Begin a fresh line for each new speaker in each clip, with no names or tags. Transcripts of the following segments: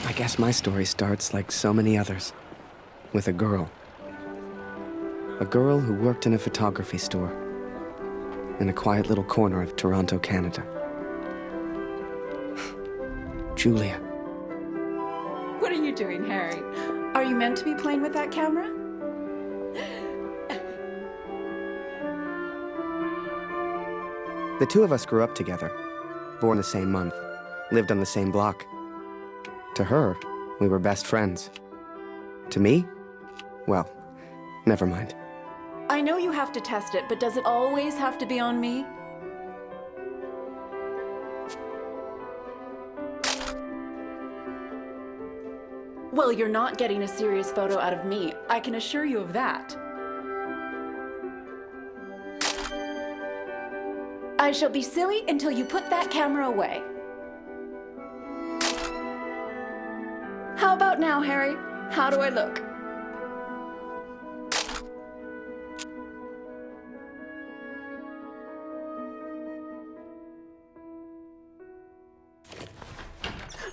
I guess my story starts like so many others, with a girl. A girl who worked in a photography store in a quiet little corner of Toronto, Canada. Julia.
What are you doing, Harry? Are you meant to be playing with that camera?
The two of us grew up together, born the same month, lived on the same block. To her, we were best friends. To me, well, never mind.
I know you have to test it, but does it always have to be on me? Well, you're not getting a serious photo out of me. I can assure you of that. I shall be silly until you put that camera away. How about now, Harry? How do I look?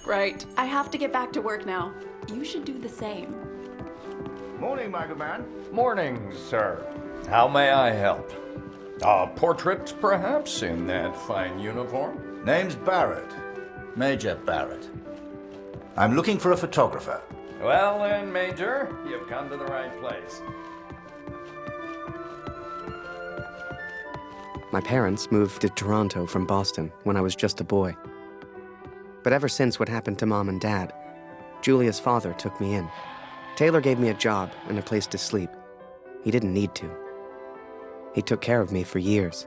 Right. I have to get back to work now. You should do the same.
Morning, my good man.
Morning, sir. How may I help? A portrait, perhaps, in that fine uniform?
Name's Barrett. Major Barrett. I'm looking for a photographer.
Well then, Major, you've come to the right place.
My parents moved to Toronto from Boston when I was just a boy. But ever since what happened to Mom and Dad, Julia's father took me in. Taylor gave me a job and a place to sleep. He didn't need to. He took care of me for years.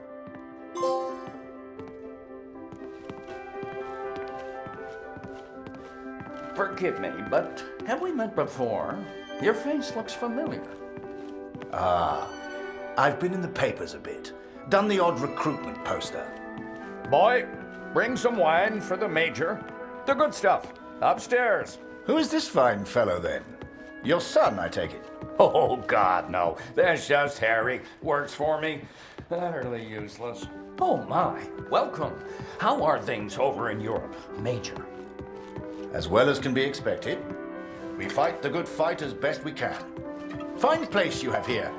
Forgive me, but have we met before? Your face looks familiar.
I've been in the papers a bit. Done the odd recruitment poster.
Boy, bring some wine for the Major. The good stuff. Upstairs.
Who is this fine fellow, then? Your son, I take it.
Oh, God, no. That's just Harry. Works for me. Utterly useless. Oh, my. Welcome. How are things over in Europe, Major?
As well as can be expected. We fight the good fight as best we can. Fine place you have here.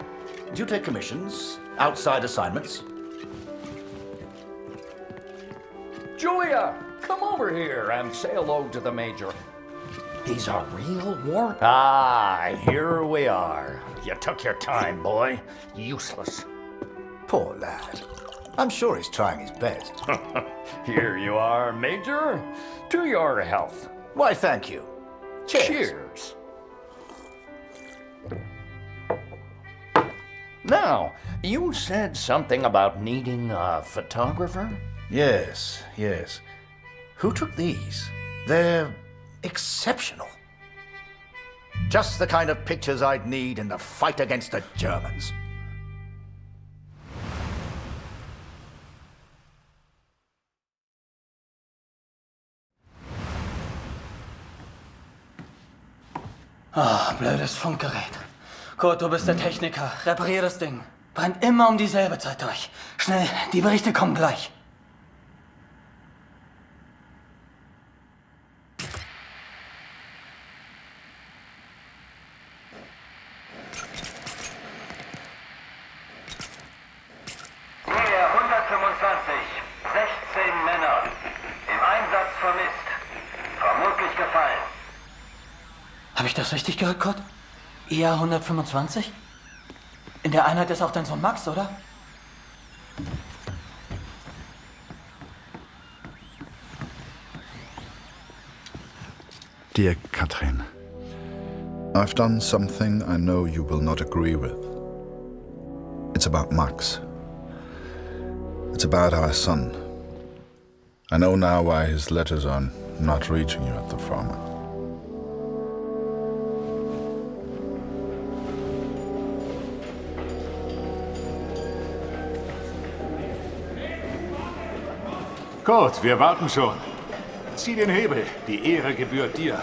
Do you take commissions? Outside assignments?
Julia, come over here and say hello to the Major. He's a real war... Ah, here we are. You took your time, boy. Useless.
Poor lad. I'm sure he's trying his best.
Here you are, Major. To your health.
Why, thank you. Cheers.
Cheers. Now, you said something about needing a photographer?
Yes, yes. Who took these? They're exceptional. Just the kind of pictures I'd need in the fight against the Germans.
Blödes Funkgerät. Kurt, du bist der Techniker. Reparier das Ding. Brennt immer um dieselbe Zeit durch. Schnell, die Berichte kommen gleich. Habe ich das richtig gehört, Kurt? IA 125? In der Einheit ist auch dein Sohn Max, oder?
Dear Katrin, I've done something I know you will not agree with. It's about Max. It's about our son. I know now why his letters are not reaching you at the farm.
Gut, wir warten schon. Zieh den Hebel. Die Ehre gebührt dir.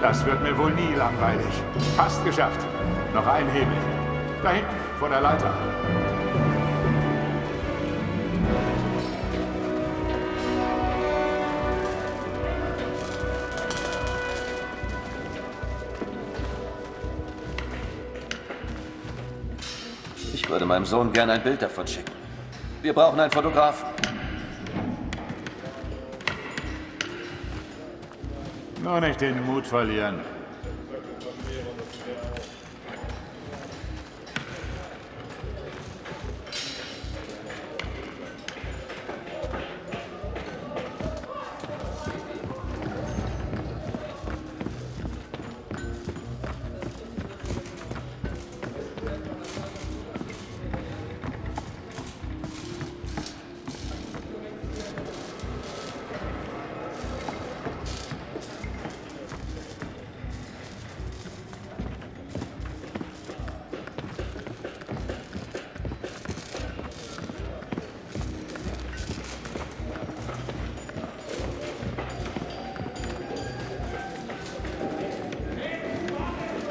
Das wird mir wohl nie langweilig. Fast geschafft. Noch ein Hebel. Da hinten, vor der Leiter.
Ich würde meinem Sohn gerne ein Bild davon schicken. Wir brauchen einen Fotografen.
Nur nicht den Mut verlieren.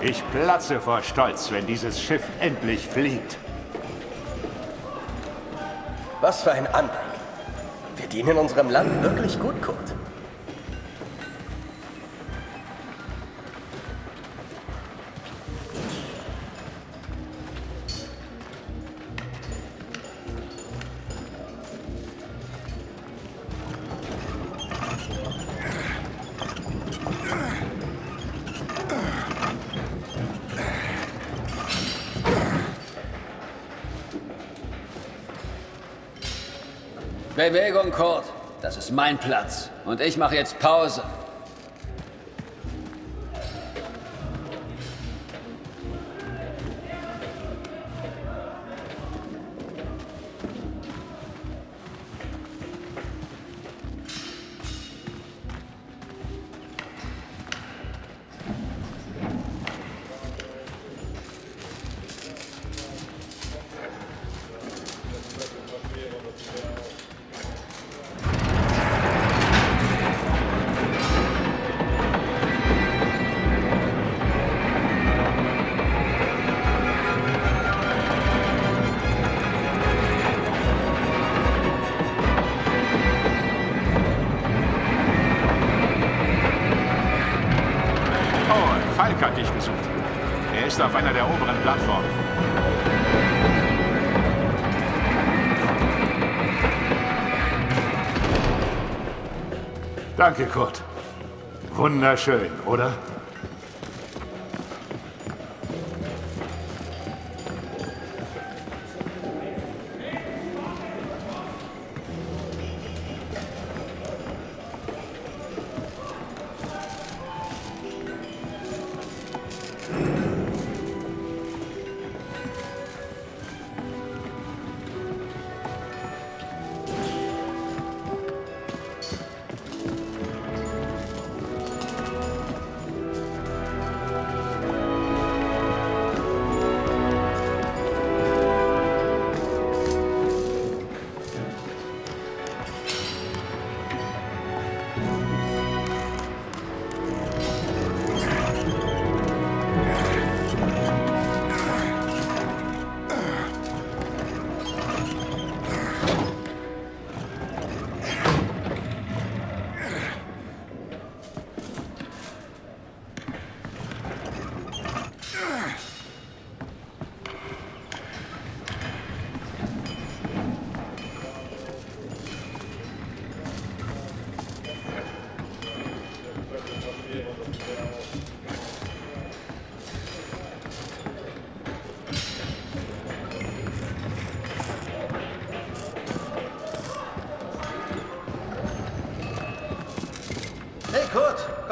Ich platze vor Stolz, wenn dieses Schiff endlich fliegt.
Was für ein Anblick. Wir dienen unserem Land wirklich gut, Kurt.
Bewegung, Kurt. Das ist mein Platz. Und ich mache jetzt Pause.
Falk hat dich gesucht. Er ist auf einer der oberen Plattformen. Danke, Kurt. Wunderschön, oder?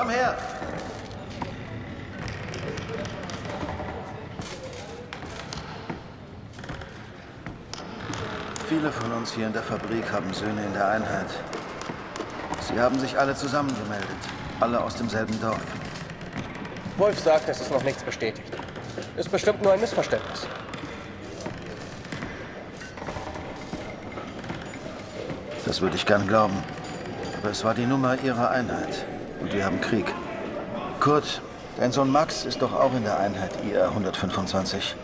komm her!
Viele von uns hier in der Fabrik haben Söhne in der Einheit. Sie haben sich alle zusammengemeldet. Alle aus demselben Dorf.
Wolf sagt, es ist noch nichts bestätigt. Ist bestimmt nur ein Missverständnis.
Das würde ich gern glauben. Aber es war die Nummer ihrer Einheit. Und wir haben Krieg. Kurt, dein Sohn Max ist doch auch in der Einheit IR 125.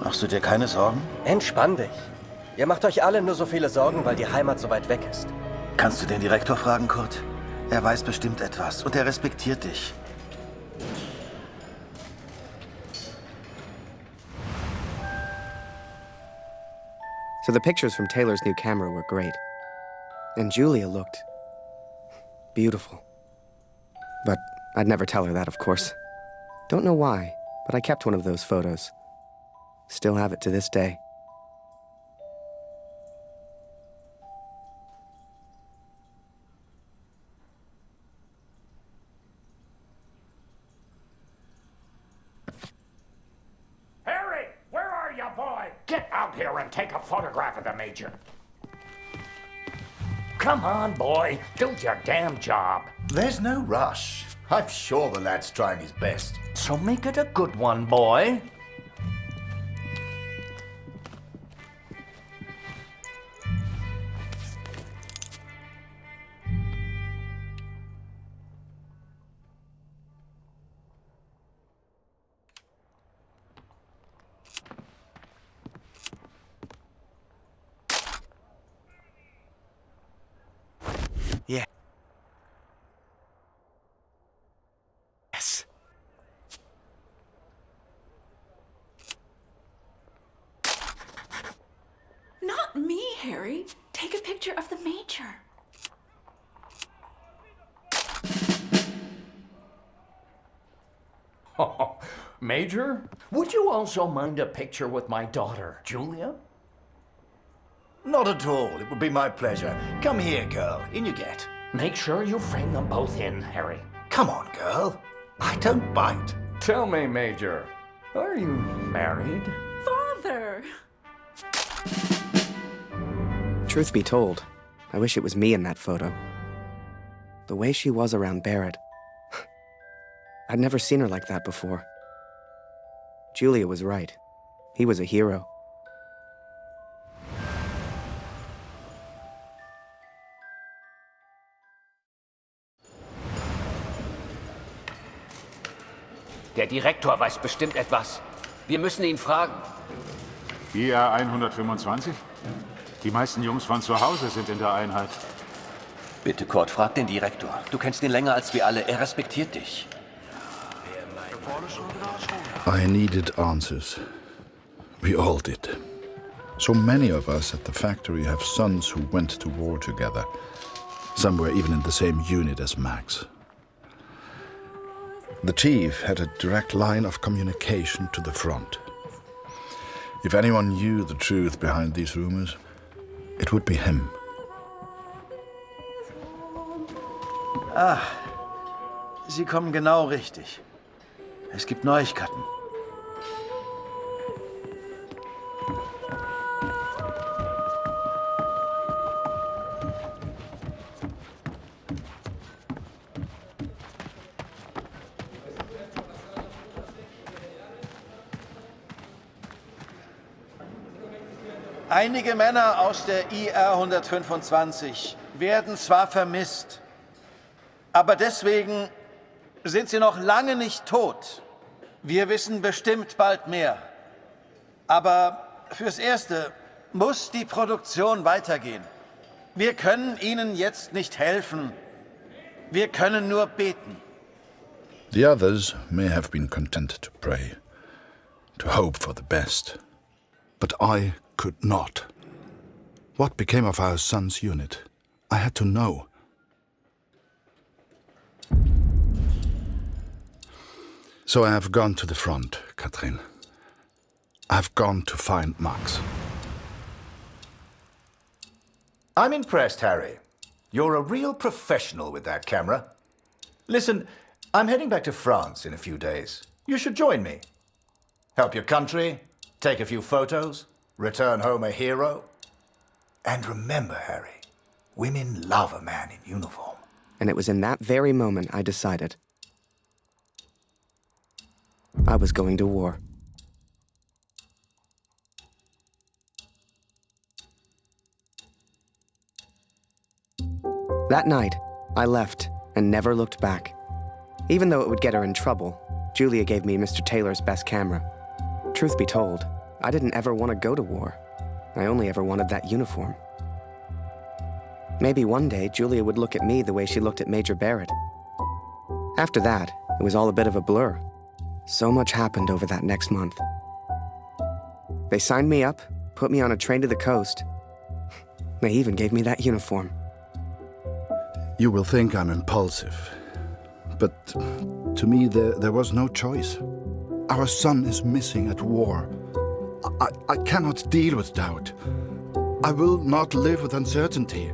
Machst du dir keine Sorgen?
Entspann dich. Ihr macht euch alle nur so viele Sorgen, weil die Heimat so weit weg ist.
Kannst du den Direktor fragen, Kurt? Er weiß bestimmt etwas und er respektiert dich.
So the pictures from Taylor's new camera were great. And Julia looked beautiful. But I'd never tell her that, of course. Don't know why, but I kept one of those photos. Still have it to this day.
Harry, where are you, boy? Get out here and take a photograph of the Major. Come on, boy. Do your damn job.
There's no rush. I'm sure the lad's trying his best.
So make it a good one, boy.
Yes.
Not me, Harry. Take a picture of the Major.
Oh, Major, would you also mind a picture with my daughter, Julia?
Not at all. It would be my pleasure. Come here, girl. In you get.
Make sure you frame them both in, Harry.
Come on, girl. I don't bite.
Tell me, Major, are you married?
Father!
Truth be told, I wish it was me in that photo. The way she was around Barrett. I'd never seen her like that before. Julia was right. He was a hero.
Der Direktor weiß bestimmt etwas. Wir müssen ihn fragen.
IR 125? Die meisten Jungs von zu Hause sind in der Einheit.
Bitte, Kurt, frag den Direktor. Du kennst ihn länger als wir alle. Er respektiert dich.
I needed answers. We all did. So many of us at the factory have sons who went to war together. Some were even in the same unit as Max. The chief had a direct line of communication to the front. If anyone knew the truth behind these rumors, it would be him.
Ah, Sie kommen genau richtig. Es gibt Neuigkeiten. Einige Männer aus der IR 125 werden zwar vermisst, aber deswegen sind sie noch lange nicht tot. Wir wissen bestimmt bald mehr. Aber fürs Erste muss die Produktion weitergehen. Wir können ihnen jetzt nicht helfen. Wir können nur beten.
The others may have been content to pray, to hope for the best. But I could not. What became of our son's unit? I had to know. So I have gone to the front, Katrin. I've gone to find Max.
I'm impressed, Harry. You're a real professional with that camera. Listen, I'm heading back to France in a few days. You should join me. Help your country, take a few photos, return home a hero. And remember, Harry, women love a man in uniform.
And it was in that very moment I decided I was going to war. That night, I left and never looked back. Even though it would get her in trouble, Julia gave me Mr. Taylor's best camera. Truth be told, I didn't ever want to go to war. I only ever wanted that uniform. Maybe one day Julia would look at me the way she looked at Major Barrett. After that, it was all a bit of a blur. So much happened over that next month. They signed me up, put me on a train to the coast. They even gave me that uniform.
You will think I'm impulsive, but to me there was no choice. Our son is missing at war. I cannot deal with doubt. I will not live with uncertainty.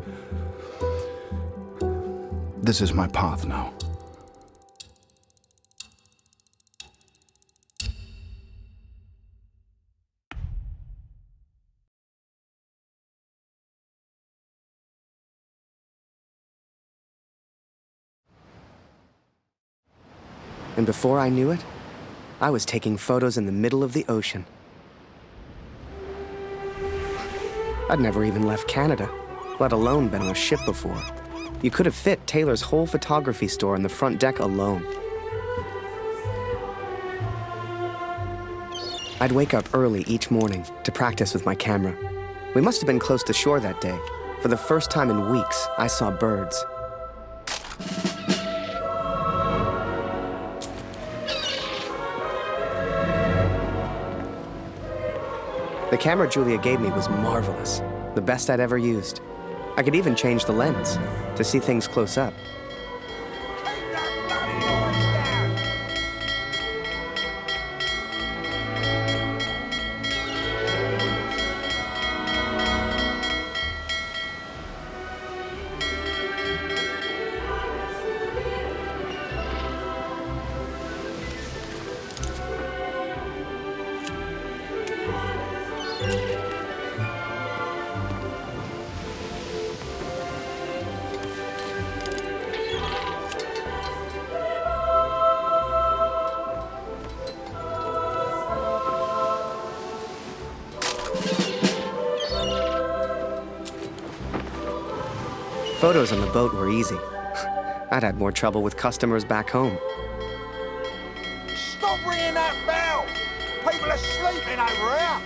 This is my path now.
And before I knew it, I was taking photos in the middle of the ocean. I'd never even left Canada, let alone been on a ship before. You could have fit Taylor's whole photography store on the front deck alone. I'd wake up early each morning to practice with my camera. We must have been close to shore that day. For the first time in weeks, I saw birds. The camera Julia gave me was marvelous, the best I'd ever used. I could even change the lens to see things close up. Photos on the boat were easy. I'd had more trouble with customers back home.
Stop ringing that bell! People are sleeping over here!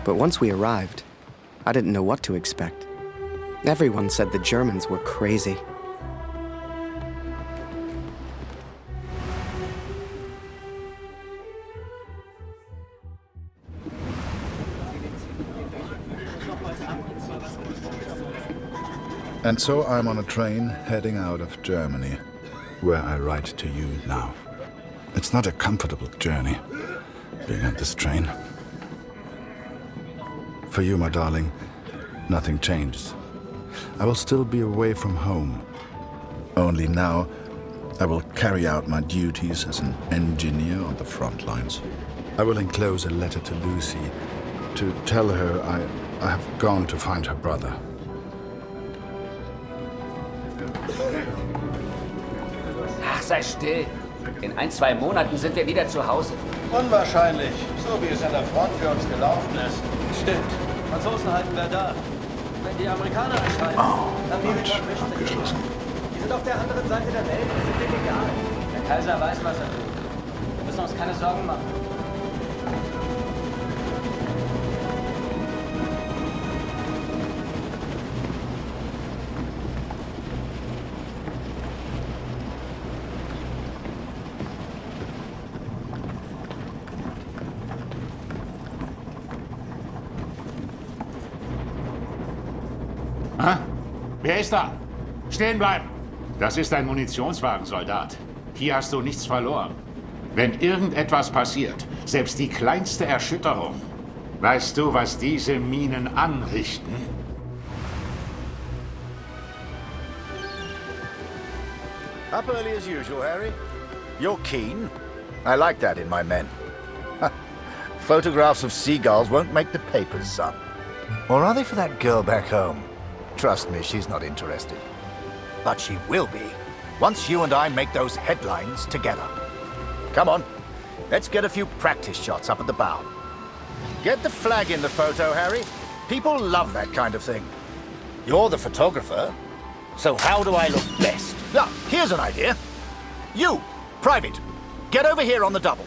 But once we arrived, I didn't know what to expect. Everyone said the Germans were crazy.
And so I'm on a train heading out of Germany, where I write to you now. It's not a comfortable journey, being on this train. For you, my darling, nothing changes. I will still be away from home. Only now, I will carry out my duties as an engineer on the front lines. I will enclose a letter to Lucy to tell her I have gone to find her brother.
Ach, sei still. In 1-2 Monaten sind wir wieder zu Hause.
Unwahrscheinlich, so wie es an der Front für uns gelaufen ist. Stimmt. Franzosen halten wir da. Wenn die Amerikaner erscheinen, Amerika mischt sich. Die sind auf der anderen Seite der Welt, die sind denen egal.
Der Kaiser weiß, was er tut. Wir müssen uns keine Sorgen machen.
Wer ist da? Stehen bleiben! Das ist ein Munitionswagen, Soldat. Hier hast du nichts verloren. Wenn irgendetwas passiert, selbst die kleinste Erschütterung, weißt du, was diese Minen anrichten?
Up early as usual, Harry. You're keen. I like that in my men. Photographs of seagulls won't make the papers, son. Or are they for that girl back home? Trust me, she's not interested. But she will be, once you and I make those headlines together. Come on, let's get a few practice shots up at the bow. Get the flag in the photo, Harry. People love that kind of thing. You're the photographer, so how do I look best? Now, here's an idea. You, Private, get over here on the double.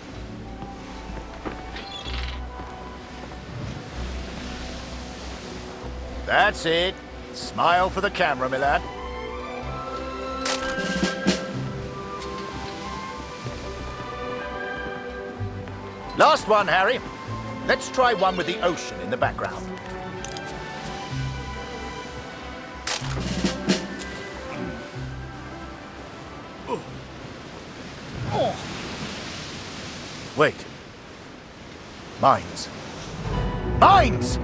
That's it. Smile for the camera, my lad. Last one, Harry. Let's try one with the ocean in the background. Wait. Mines. Mines!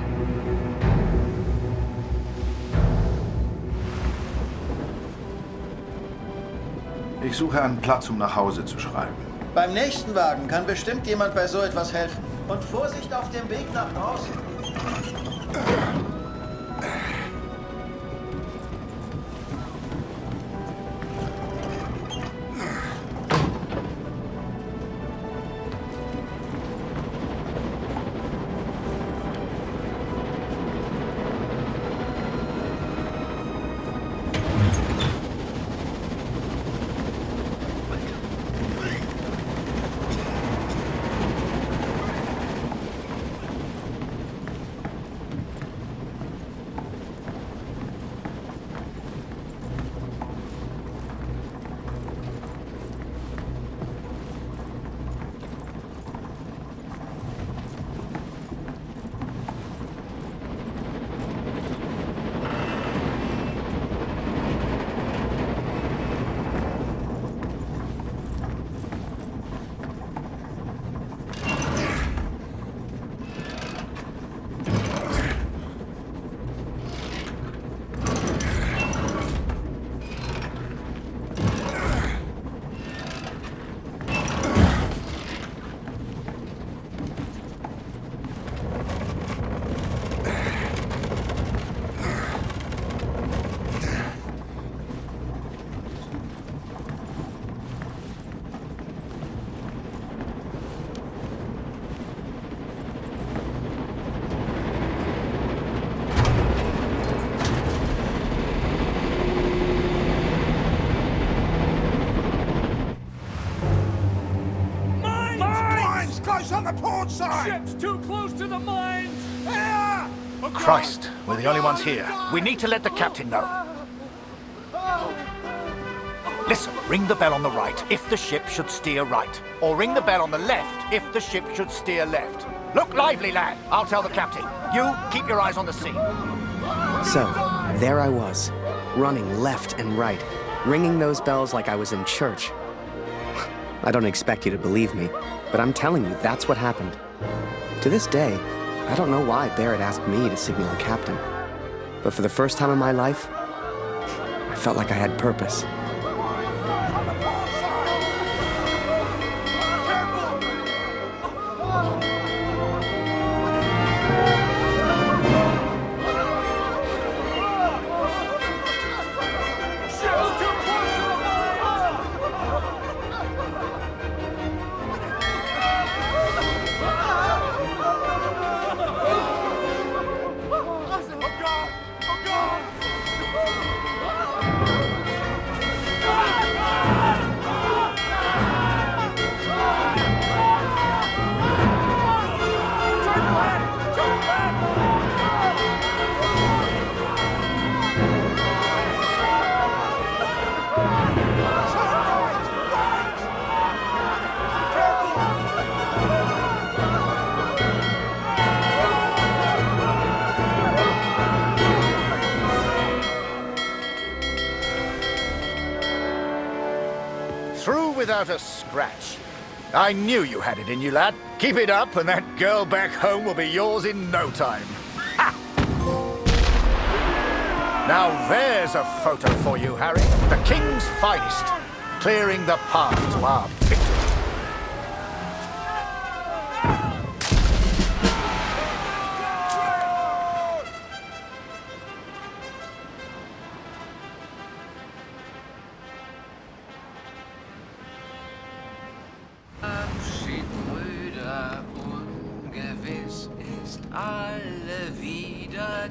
Ich suche einen Platz, um nach Hause zu schreiben.
Beim nächsten Wagen kann bestimmt jemand bei so etwas helfen. Und Vorsicht auf dem Weg nach draußen.
Close on the port side!
Ship's too close to the mines!
Christ, we're the only ones here. We need to let the captain know. Listen, ring the bell on the right if the ship should steer right. Or ring the bell on the left if the ship should steer left. Look lively, lad. I'll tell the captain. You, keep your eyes on the sea.
So, there I was, running left and right, ringing those bells like I was in church. I don't expect you to believe me, but I'm telling you, that's what happened. To this day, I don't know why Barrett asked me to signal the captain. But for the first time in my life, I felt like I had purpose.
without a scratch. I knew you had it in you, lad. Keep it up, and that girl back home will be yours in no time. Ha! Now there's a photo for you, Harry. The King's finest, clearing the path to our victory.
Abschied, Brüder, ungewiss ist alle Wiederkehr.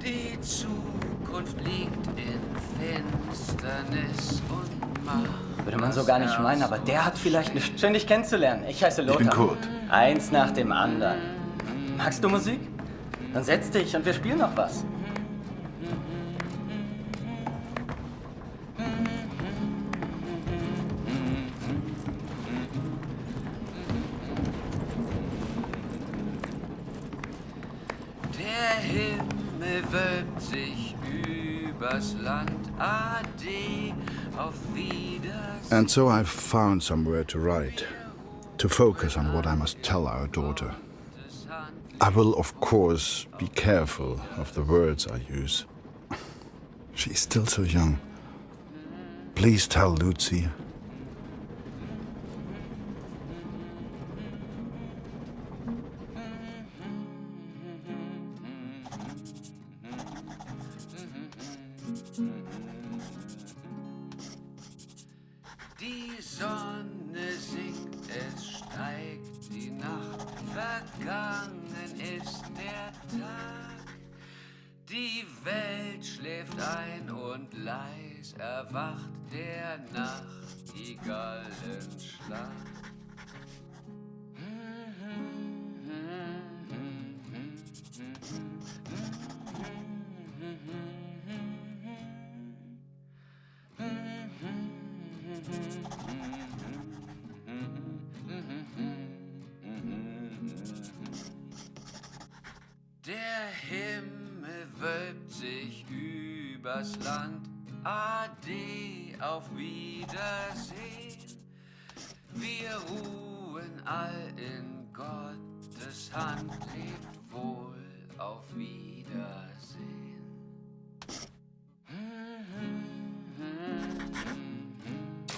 Die Zukunft liegt in Finsternis und Macht.
Würde man so gar nicht meinen, aber der hat vielleicht eine... Schön, dich kennenzulernen. Ich heiße Lothar.
Ich bin Kurt.
Eins nach dem anderen. Magst du Musik? Dann setz dich und wir spielen noch was.
Der Himmel wölbt sich übers Land. Ade, auf Wiedersehen.
And so I've found somewhere to write, to focus on what I must tell our daughter. I will, of course, be careful of the words I use. She's still so young. Please tell Lucy.
Die Sonne sinkt, es steigt die Nacht, vergangen ist der Tag. Die Welt schläft ein und leis erwacht der Nachtigallenschlag. Der Himmel wölbt sich übers Land. Ade, auf Wiedersehen. Wir ruhen all in Gottes Hand. Lebt wohl, auf Wiedersehen.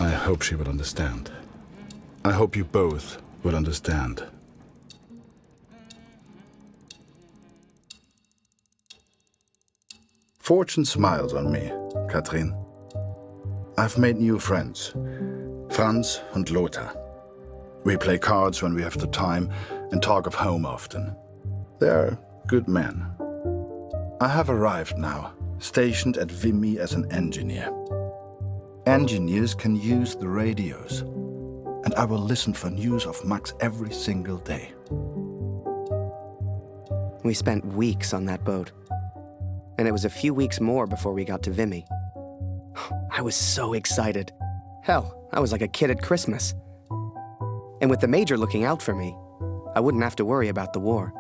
I hope she will understand. I hope you both will understand. Fortune smiles on me, Katrin. I've made new friends, Franz and Lothar. We play cards when we have the time and talk of home often. They're good men. I have arrived now, stationed at Vimy as an engineer. Engineers can use the radios, and I will listen for news of Max every single day.
We spent weeks on that boat. And it was a few weeks more before we got to Vimy. I was so excited. Hell, I was like a kid at Christmas. And with the Major looking out for me, I wouldn't have to worry about the war.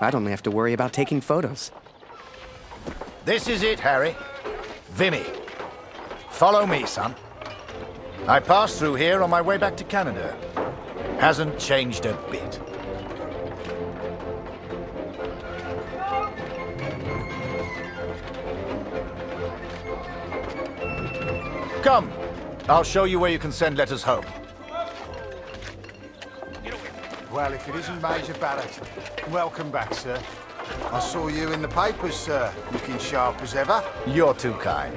I'd only have to worry about taking photos.
This is it, Harry. Vimy. Follow me, son. I passed through here on my way back to Canada. Hasn't changed a bit. Come. I'll show you where you can send letters home.
Well, if it isn't Major Barrett, welcome back, sir. I saw you in the papers, sir, looking sharp as ever.
You're too kind.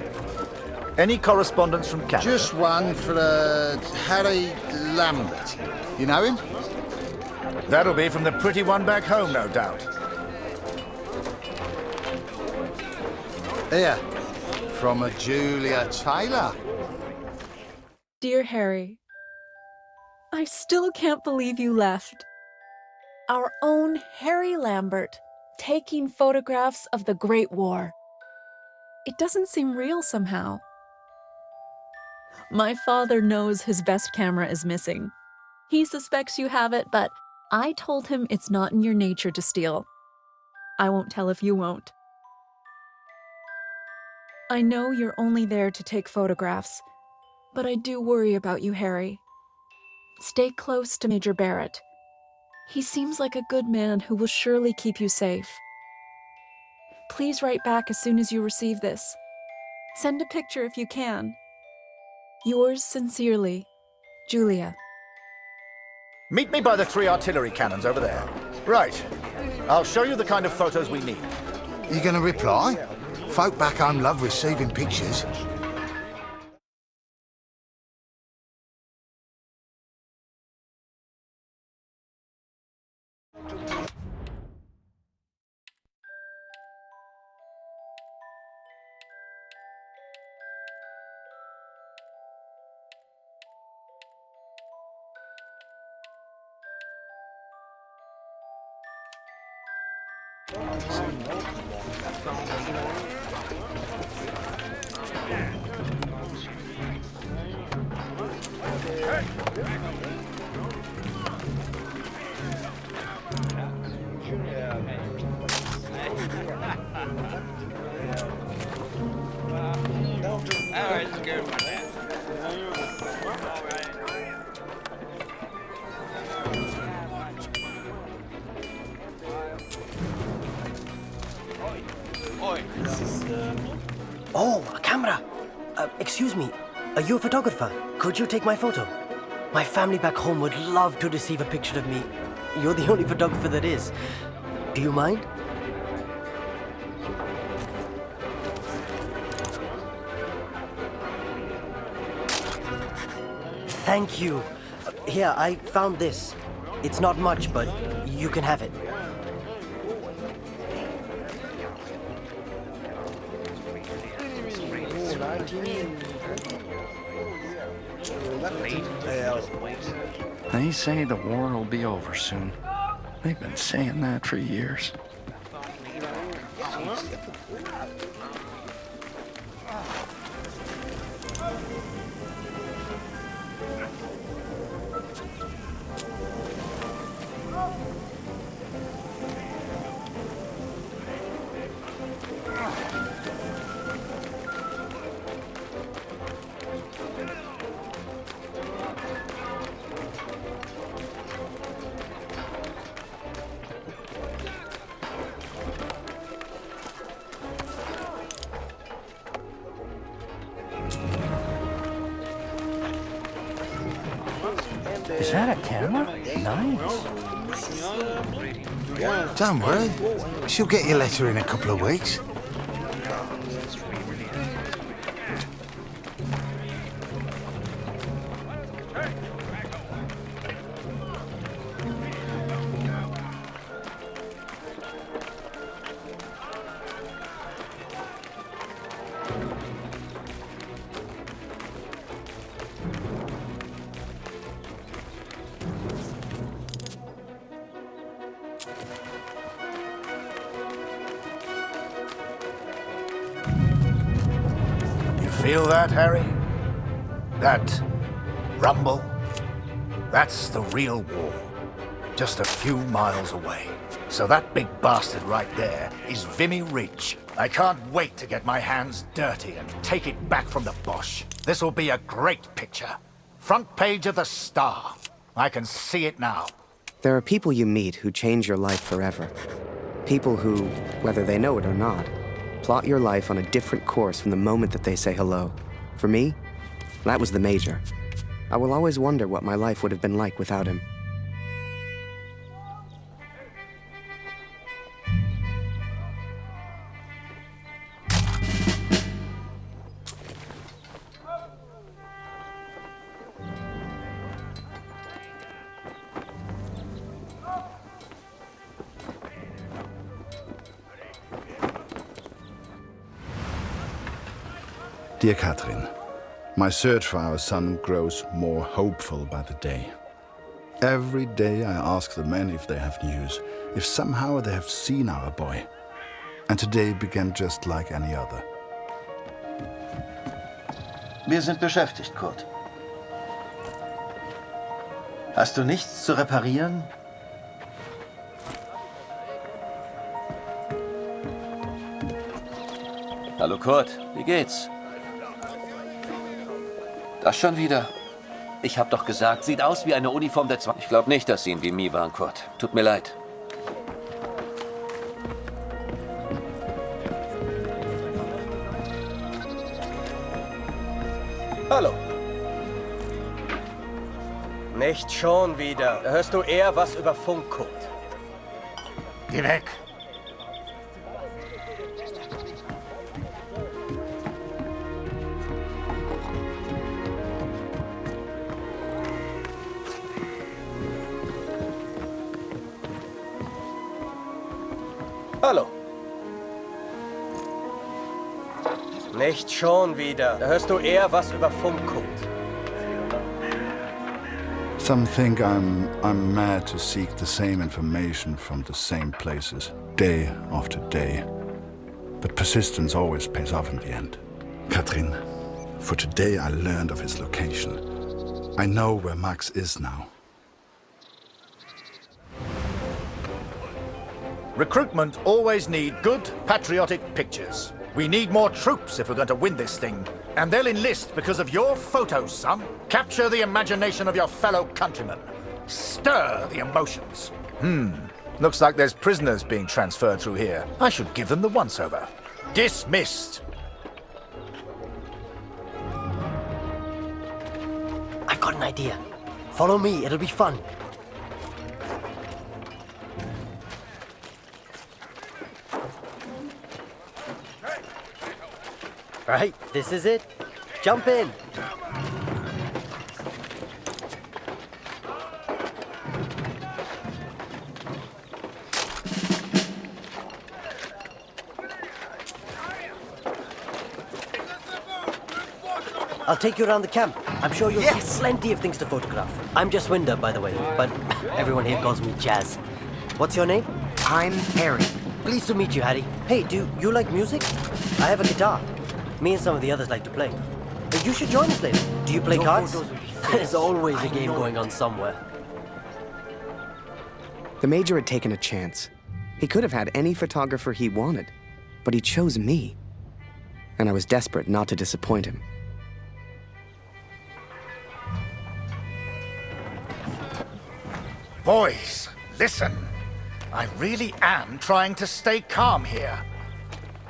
Any correspondence from Canada?
Just one for Harry Lambert. You know him?
That'll be from the pretty one back home, no doubt.
Here, from a Julia Taylor.
Dear Harry, I still can't believe you left. Our own Harry Lambert, taking photographs of the Great War. It doesn't seem real somehow. My father knows his best camera is missing. He suspects you have it, but I told him it's not in your nature to steal. I won't tell if you won't. I know you're only there to take photographs, but I do worry about you, Harry. Stay close to Major Barrett. He seems like a good man who will surely keep you safe. Please write back as soon as you receive this. Send a picture if you can. Yours sincerely, Julia.
Meet me by the 3 artillery cannons over there. Right. I'll show you the kind of photos we need.
You gonna reply? Folk back home love receiving pictures.
Oh, a camera! Excuse me, are you a photographer? Could you take my photo? My family back home would love to receive a picture of me. You're the only photographer that is. Do you mind? Thank you. Here, I found this. It's not much, but you can have it.
They say the war will be over soon. They've been saying that for years. Is that a camera? Nice.
Don't worry. She'll get your letter in a couple of weeks.
Feel that, Harry? That rumble? That's the real war. Just a few miles away. So that big bastard right there is Vimy Ridge. I can't wait to get my hands dirty and take it back from the Boche. This'll be a great picture. Front page of the Star. I can see it now.
There are people you meet who change your life forever. People who, whether they know it or not, plot your life on a different course from the moment that they say hello. For me, that was the Major. I will always wonder what my life would have been like without him.
Dear Catherine, my search for our son grows more hopeful by the day. Every day I ask the men if they have news, if somehow they have seen our boy. And today began just like any other.
Wir sind beschäftigt, Kurt. Hast du nichts zu reparieren?
Hallo Kurt, wie geht's? Das schon wieder? Ich hab doch gesagt, sieht aus wie eine Uniform der 20. Ich glaube nicht, dass Sie ihn wie mir waren, Kurt. Tut mir leid.
Hallo. Nicht schon wieder. Da hörst du eher was über Funk, Kurt.
Geh weg!
Hallo. Nicht schon wieder. Da hörst du eher was über Funk, Kurt.
Some think I'm mad to seek the same information from the same places, day after day. But persistence always pays off in the end. Katrin, for today I learned of his location. I know where Max is now.
Recruitment always need good, patriotic pictures. We need more troops if we're going to win this thing. And they'll enlist because of your photos, son. Capture the imagination of your fellow countrymen. Stir the emotions. Looks like there's prisoners being transferred through here. I should give them the once-over. Dismissed.
I've got an idea. Follow me, it'll be fun. Right, this is it. Jump in. I'll take you around the camp. I'm sure you'll see plenty of things to photograph. I'm just Winder, by the way, but everyone here calls me Jazz. What's your name?
I'm Harry.
Pleased to meet you, Harry. Hey, do you like music? I have a guitar. Me and some of the others like to play. You should join us later. Do you play cards? There's always a game going on somewhere.
The Major had taken a chance. He could have had any photographer he wanted, but he chose me. And I was desperate not to disappoint him.
Boys, listen. I really am trying to stay calm here.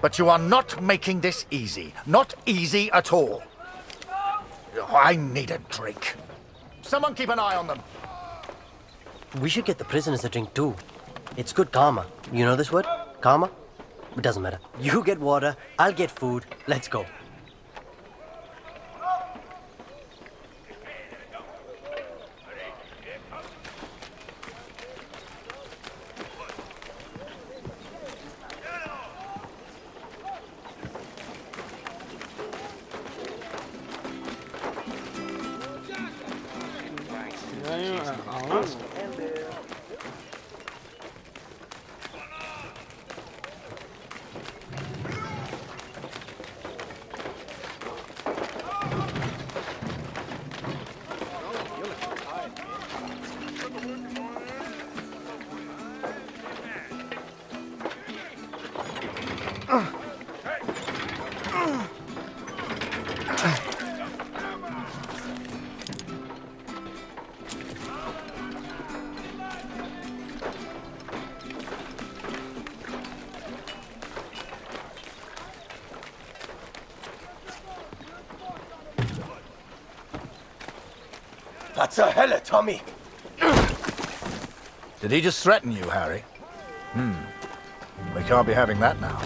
But you are not making this easy. Not easy at all. I need a drink. Someone keep an eye on them.
We should get the prisoners a drink too. It's good karma. You know this word? Karma? It doesn't matter. You get water, I'll get food. Let's go. Was zur Hölle, Tommy?
Did he just threaten you, Harry? We can't be having that now.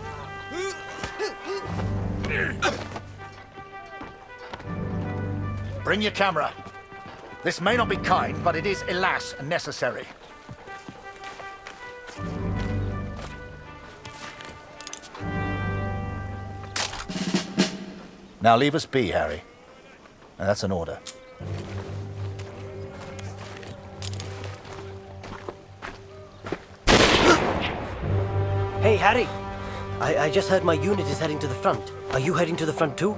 Bring your camera. This may not be kind, but it is, alas, necessary. Now leave us be, Harry. And that's an order.
Hey, Harry. I just heard my unit is heading to the front. Are you heading to the front too?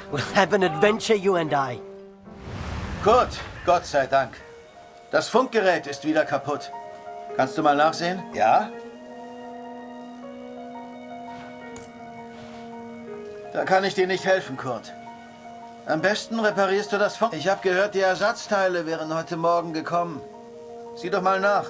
We'll have an adventure, you and I.
Gut, Gott sei Dank. Das Funkgerät ist wieder kaputt. Kannst du mal nachsehen? Ja? Da kann ich dir nicht helfen, Kurt. Am besten reparierst du das Funk... Ich habe gehört, die Ersatzteile wären heute Morgen gekommen. Sieh doch mal nach.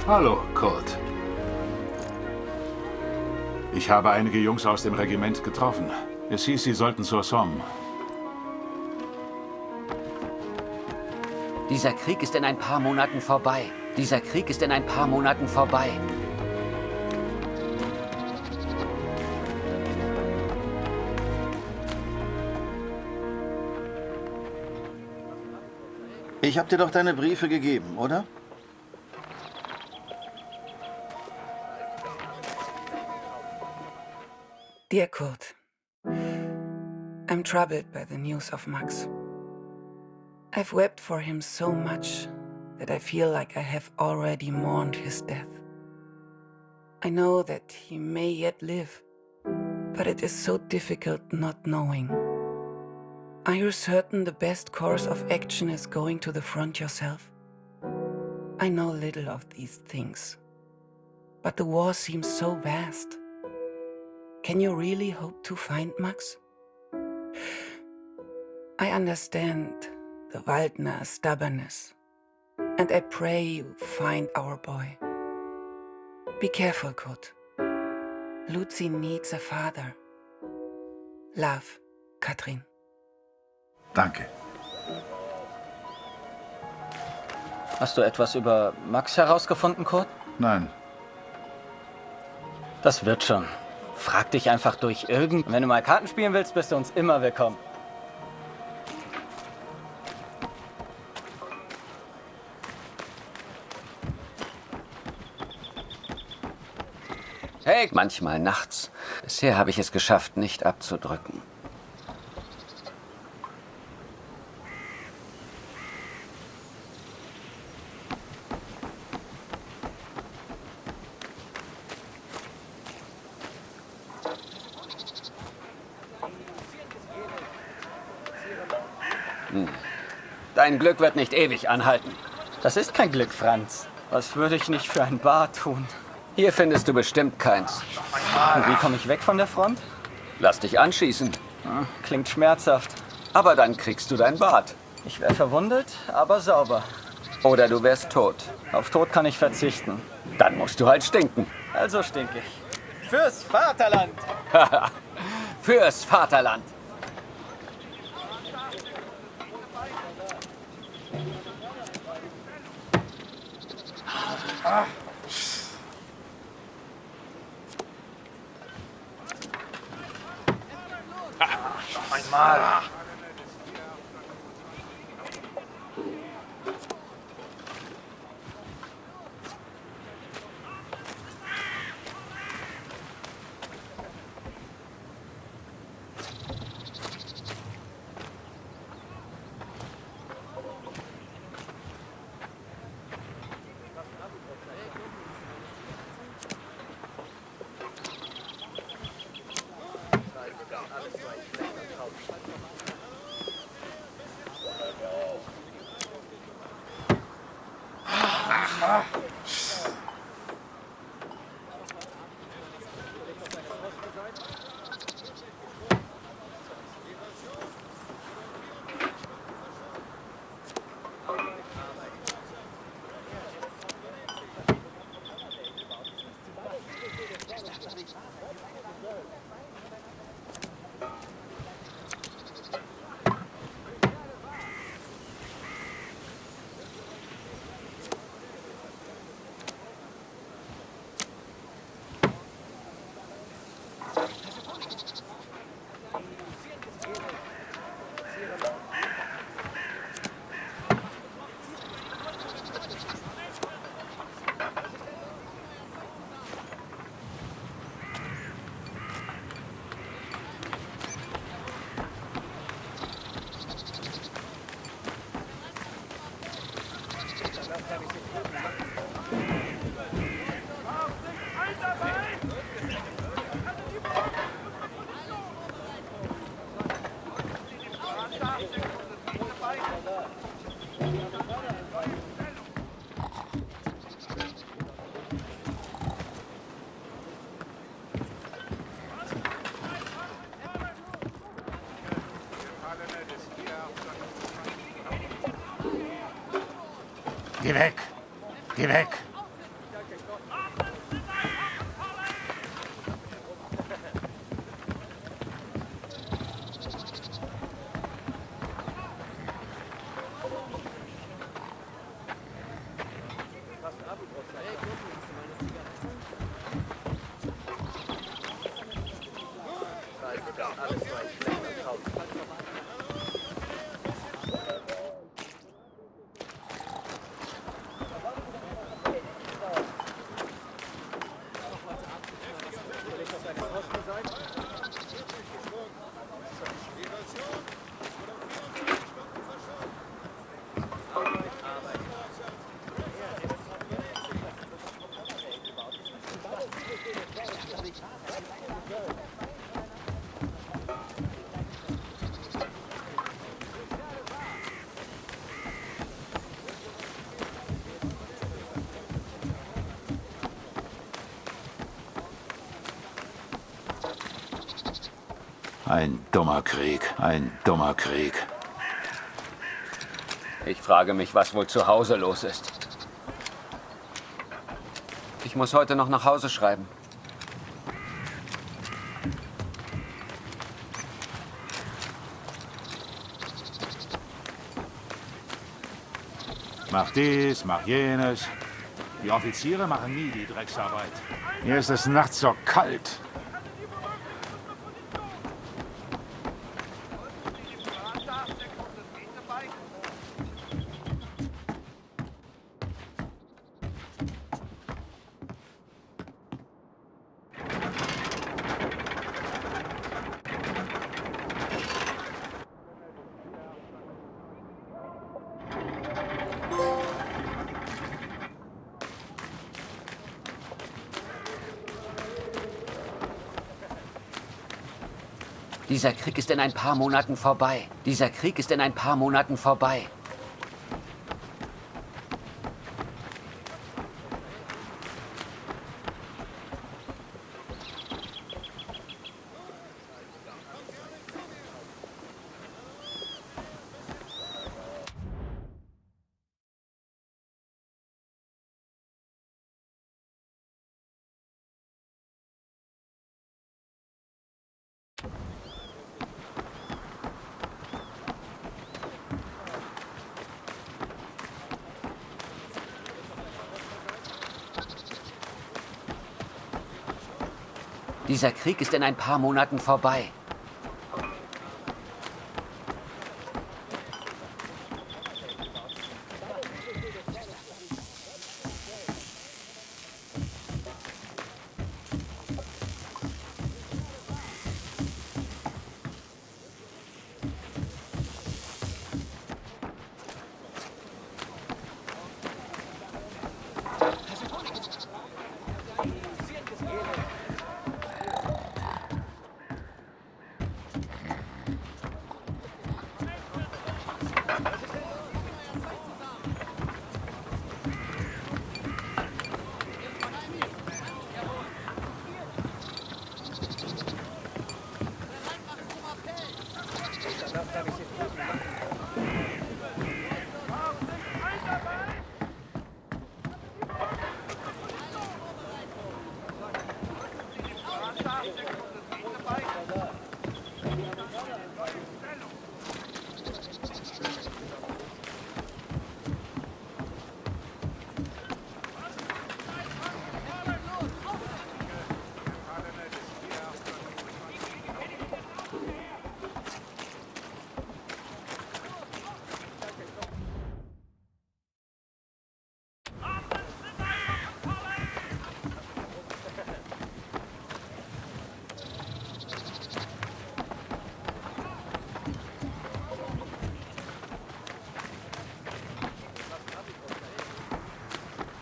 Hallo, Kurt. Ich habe einige Jungs aus dem Regiment getroffen. Es hieß, sie sollten zur Somme.
Dieser Krieg ist in ein paar Monaten vorbei. Dieser Krieg ist in ein paar Monaten vorbei.
Ich habe dir doch deine Briefe gegeben, oder?
Dear Kurt, I'm troubled by the news of Max. I've wept for him so much that I feel like I have already mourned his death. I know that he may yet live, but it is so difficult not knowing. Are you certain the best course of action is going to the front yourself? I know little of these things, but the war seems so vast. Can you really hope to find Max? I understand the Waldner stubbornness, and I pray you find our boy. Be careful, Kurt. Lucy needs a father. Love, Katrin.
Danke.
Hast du etwas über Max herausgefunden, Kurt?
Nein.
Das wird schon. Frag dich einfach durch irgend... Wenn du mal Karten spielen willst, bist du uns immer willkommen.
Hey, manchmal nachts. Bisher habe ich es geschafft, nicht abzudrücken. Dein Glück wird nicht ewig anhalten.
Das ist kein Glück, Franz. Was würde ich nicht für ein Bar tun?
Hier findest du bestimmt keins.
Und wie komme ich weg von der Front?
Lass dich anschießen.
Klingt schmerzhaft.
Aber dann kriegst du dein Bad.
Ich wäre verwundet, aber sauber.
Oder du wärst tot.
Auf Tod kann ich verzichten.
Dann musst du halt stinken.
Also stink ich. Fürs Vaterland!
Fürs Vaterland!
Einmal.
Geh weg! Geh weg! Ein dummer Krieg, ein dummer Krieg.
Ich frage mich, was wohl zu Hause los ist. Ich muss heute noch nach Hause schreiben.
Mach dies, mach jenes. Die Offiziere machen nie die Drecksarbeit. Hier ist es nachts so kalt.
Dieser Krieg ist in ein paar Monaten vorbei. Dieser Krieg ist in ein paar Monaten vorbei. Dieser Krieg ist in ein paar Monaten vorbei.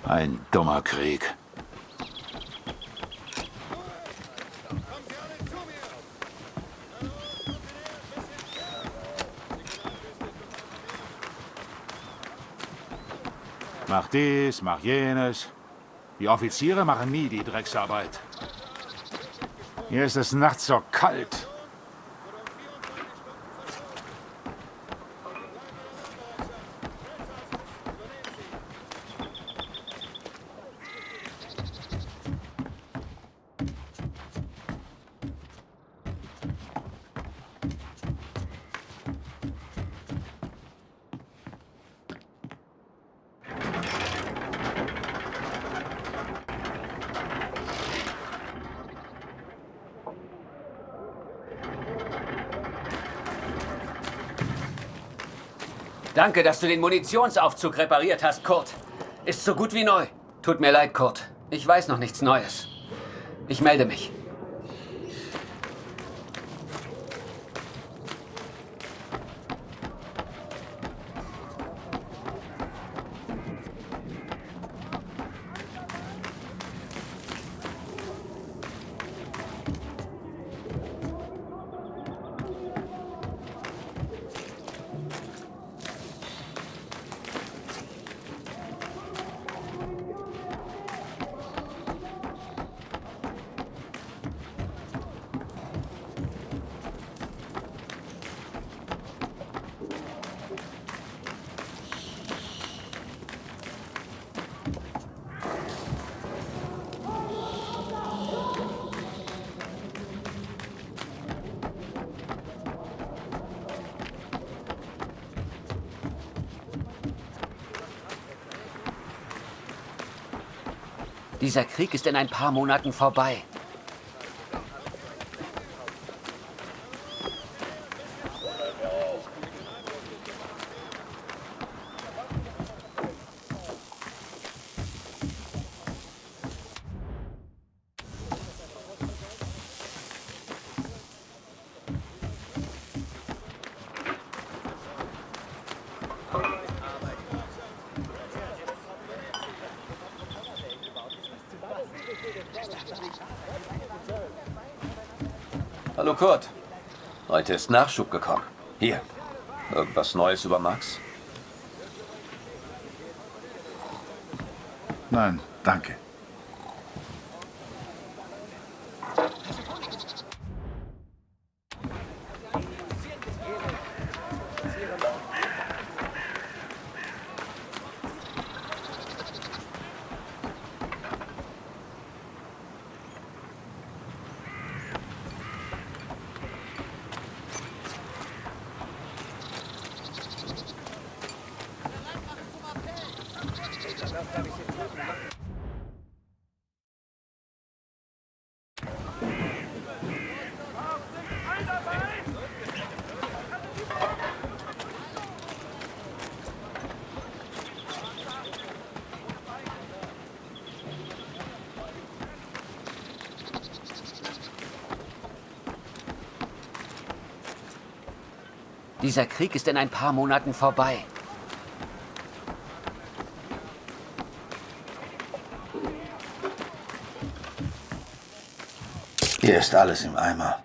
Ein dummer Krieg. Mach dies, mach jenes. Die Offiziere machen nie die Drecksarbeit. Hier ist es nachts so kalt.
Danke, dass du den Munitionsaufzug repariert hast, Kurt. Ist so gut wie neu. Tut mir leid, Kurt. Ich weiß noch nichts Neues. Ich melde mich. Dieser Krieg ist in ein paar Monaten vorbei.
Hallo Kurt. Heute ist Nachschub gekommen. Hier. Irgendwas Neues über Max?
Nein, danke.
Dieser Krieg ist in ein paar Monaten vorbei.
Hier ist alles im Eimer.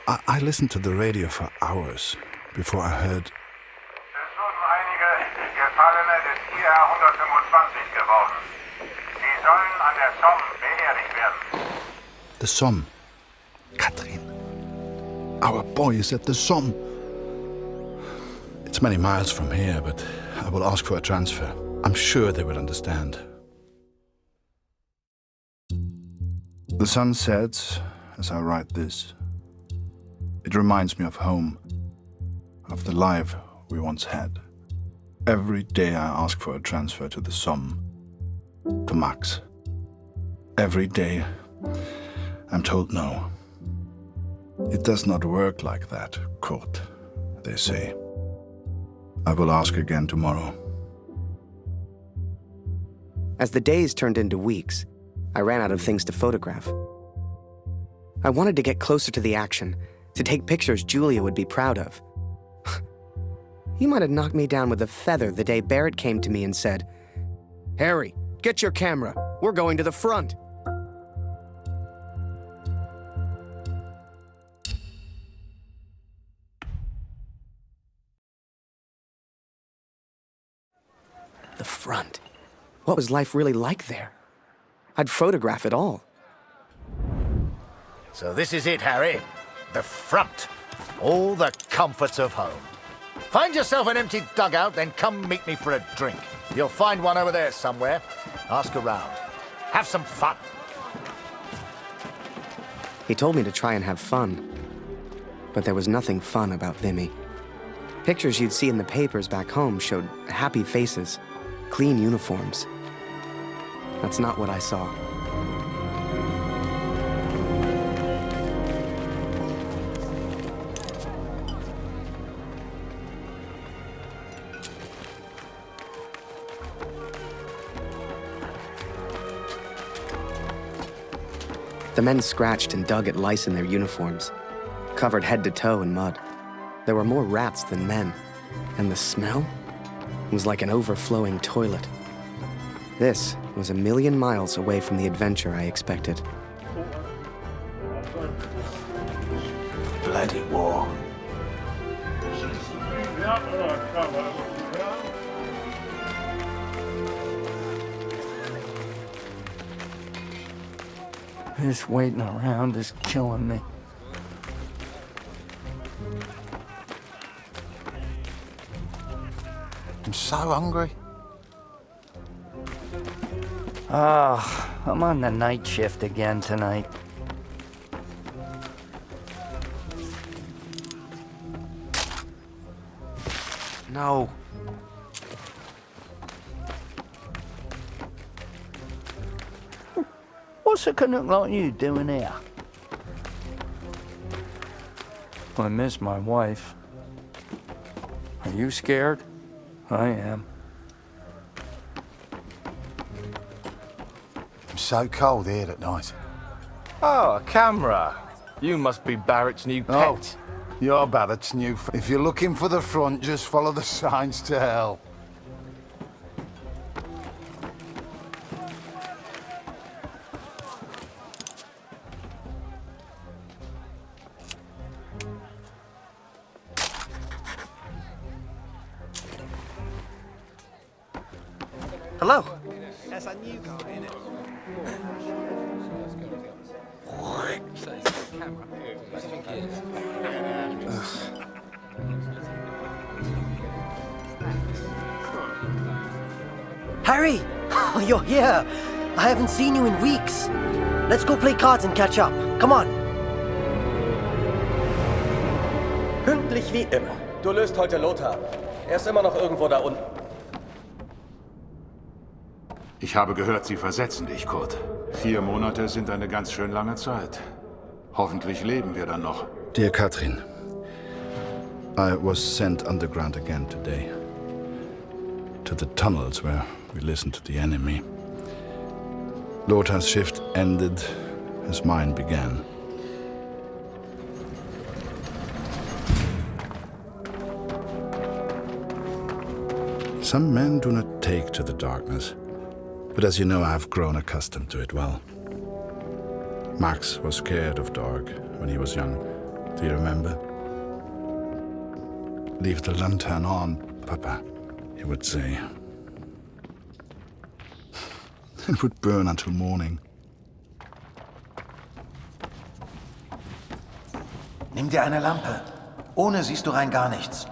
I listened to the radio for hours before I heard...
Es wurden einige Gefallene des IR 125 geworden. Sie sollen an der Somme beerdigt werden.
The Somme. Katrin. Our boy is at the Somme. It's many miles from here, but I will ask for a transfer. I'm sure they will understand. The sun sets as I write this. It reminds me of home, of the life we once had. Every day I ask for a transfer to the Somme, to Max. Every day I'm told no. It does not work like that, Kurt, they say. I will ask again tomorrow.
As the days turned into weeks, I ran out of things to photograph. I wanted to get closer to the action, to take pictures Julia would be proud of. You might have knocked me down with a feather the day Barrett came to me and said, "Harry, get your camera. We're going to the front." The front. What was life really like there? I'd photograph it all.
So this is it, Harry. The front. All the comforts of home. Find yourself an empty dugout, then come meet me for a drink. You'll find one over there somewhere. Ask around. Have some fun.
He told me to try and have fun. But there was nothing fun about Vimy. Pictures you'd see in the papers back home showed happy faces, clean uniforms. That's not what I saw. The men scratched and dug at lice in their uniforms, covered head to toe in mud. There were more rats than men, and the smell was like an overflowing toilet. This was a million miles away from the adventure I expected.
Bloody war.
This waiting around is killing me.
I'm so hungry.
I'm on the night shift again tonight.
No.
What's a canuck like you doing here? I miss my wife. Are you scared? I am.
I'm so cold here at night.
Oh, a camera. You must be Barrett's new pet.
Oh, you're Barrett's new If you're looking for the front, just follow the signs to hell.
Hello.
That's a new guy, isn't it?
Harry! Oh, you're here. I haven't seen you in weeks. Let's go play cards and catch up. Come on.
Pünktlich wie immer. Du löst heute Lothar. Er ist immer noch irgendwo da unten.
Ich habe gehört, Sie versetzen dich, Kurt. 4 Monate sind eine ganz schön lange Zeit. Hoffentlich leben wir dann noch.
Dear Katrin, I was sent underground again today. To the tunnels where we listened to the enemy. Lothar's shift ended as mine began. Some men do not take to the darkness. But as you know, I've grown accustomed to it well. Max was scared of dark when he was young. Do you remember? Leave the lantern on, Papa, he would say. It would burn until morning.
Nimm dir eine Lampe. Ohne siehst du rein gar nichts.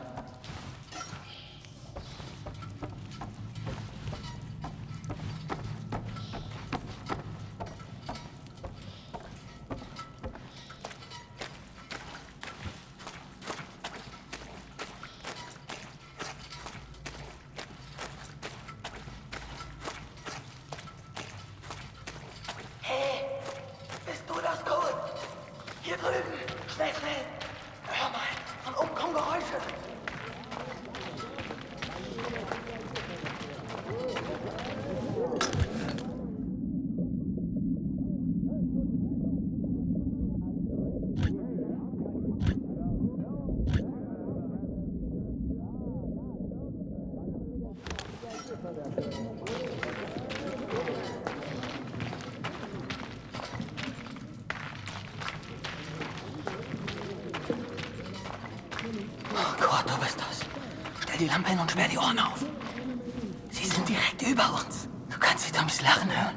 Hey, bist du das, Cole? Hier drüben. Schnell, schnell. Hör mal, von oben kommen Geräusche. Oh Gott, du bist das. Stell die Lampe hin und sperr die Ohren auf. Sie sind direkt über uns. Du kannst sie Toms Lachen hören.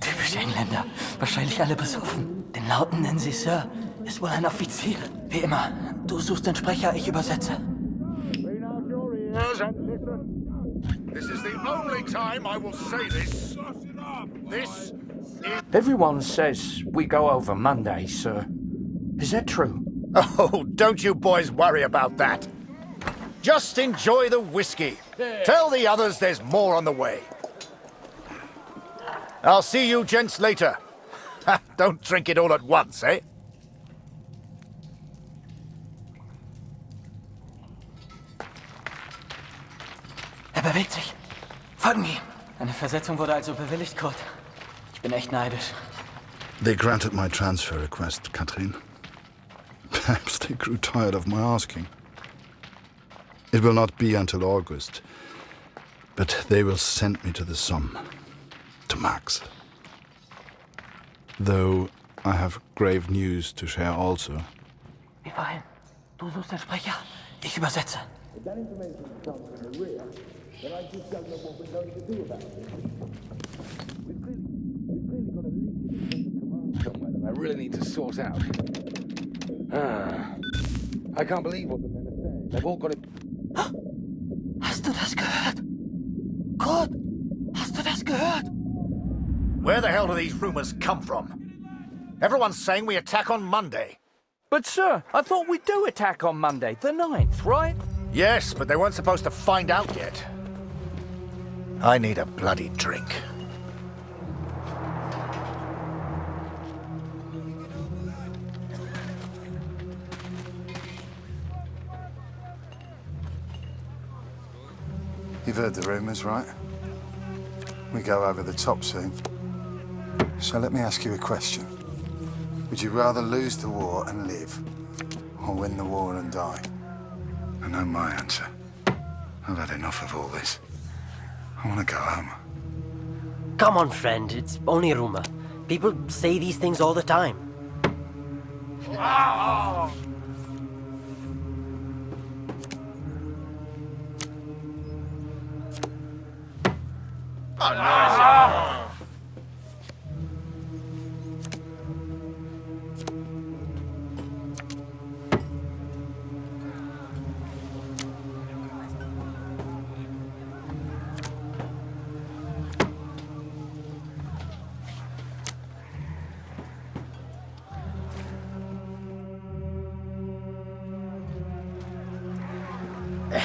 Typisch Engländer. Wahrscheinlich alle besoffen. Den Lauten nennen sie Sir. Ist wohl ein Offizier. Wie immer. Du suchst den Sprecher, ich übersetze.
This is the only time I will say this. This is...
Everyone says we go over Monday, sir. Is that true?
Oh, don't you boys worry about that. Just enjoy the whiskey. Tell the others there's more on the way. I'll see you gents later. Don't drink it all at once, eh?
Er bewegt sich. Folgen wir ihm. Eine Versetzung wurde also bewilligt, Kurt. Ich bin echt neidisch.
They granted my transfer request, Katrin. Perhaps they grew tired of my asking. It will not be until August, but they will send me to the Somme, to Max. Though I have grave news to share also.
Wie vorhin. Du suchst den Sprecher, ich übersetze.
Somewhere that I really need to sort out. I can't believe what the men are saying. They've all got it.
Hast du das gehört? Kurt, hast du das gehört?
Where the hell do these rumors come from? Everyone's saying we attack on Monday.
But, sir, I thought we do attack on Monday, the 9th, right?
Yes, but they weren't supposed to find out yet. I need a bloody drink.
You've heard the rumours, right? We go over the top soon. So let me ask you a question. Would you rather lose the war and live, or win the war and die? I know my answer. I've had enough of all this. I want to go home.
Come on, friend. It's only a rumor. People say these things all the time.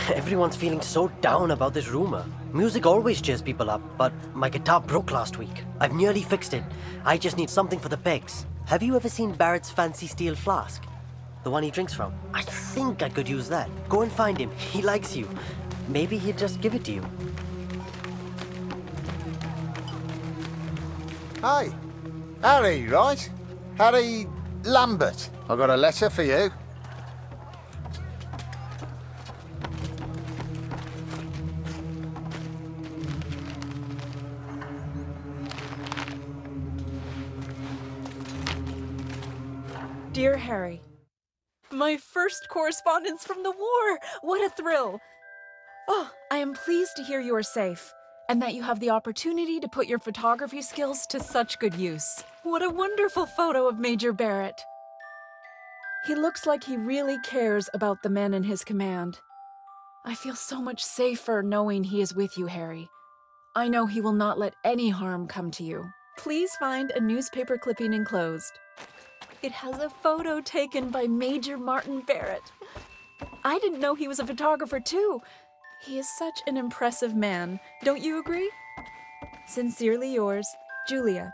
Everyone's feeling so down about this rumor. Music always cheers people up, but my guitar broke last week. I've nearly fixed it. I just need something for the pegs. Have you ever seen Barrett's fancy steel flask? The one he drinks from? I think I could use that. Go and find him. He likes you. Maybe he'd just give it to you.
Hey, Harry, right? Harry Lambert. I got a letter for you.
Dear Harry, My first correspondence from the war! What a thrill! Oh, I am pleased to hear you are safe, and that you have the opportunity to put your photography skills to such good use. What a wonderful photo of Major Barrett. He looks like he really cares about the men in his command. I feel so much safer knowing he is with you, Harry. I know he will not let any harm come to you. Please find a newspaper clipping enclosed. It has a photo taken by Major Martin Barrett. I didn't know he was a photographer too. He is such an impressive man. Don't you agree? Sincerely yours, Julia.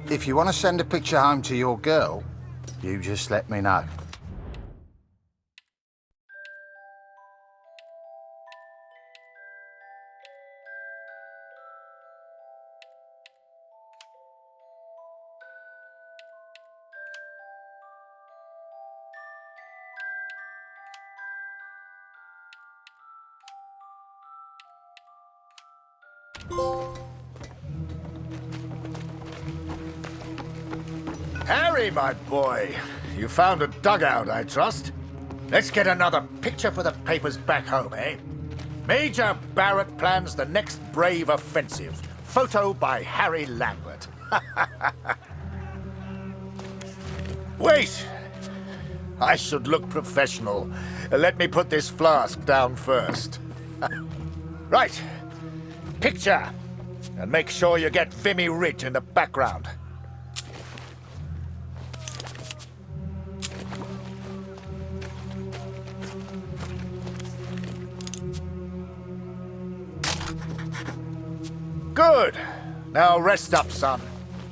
If you want to send a picture home to your girl, you just let me know. Harry, my boy, you found a dugout, I trust. Let's get another picture for the papers back home, eh? Major Barrett plans the next brave offensive. Photo by Harry Lambert. Wait! I should look professional. Let me put this flask down first. Right. Picture. And make sure you get Vimy Ridge in the background. Good. Now rest up, son.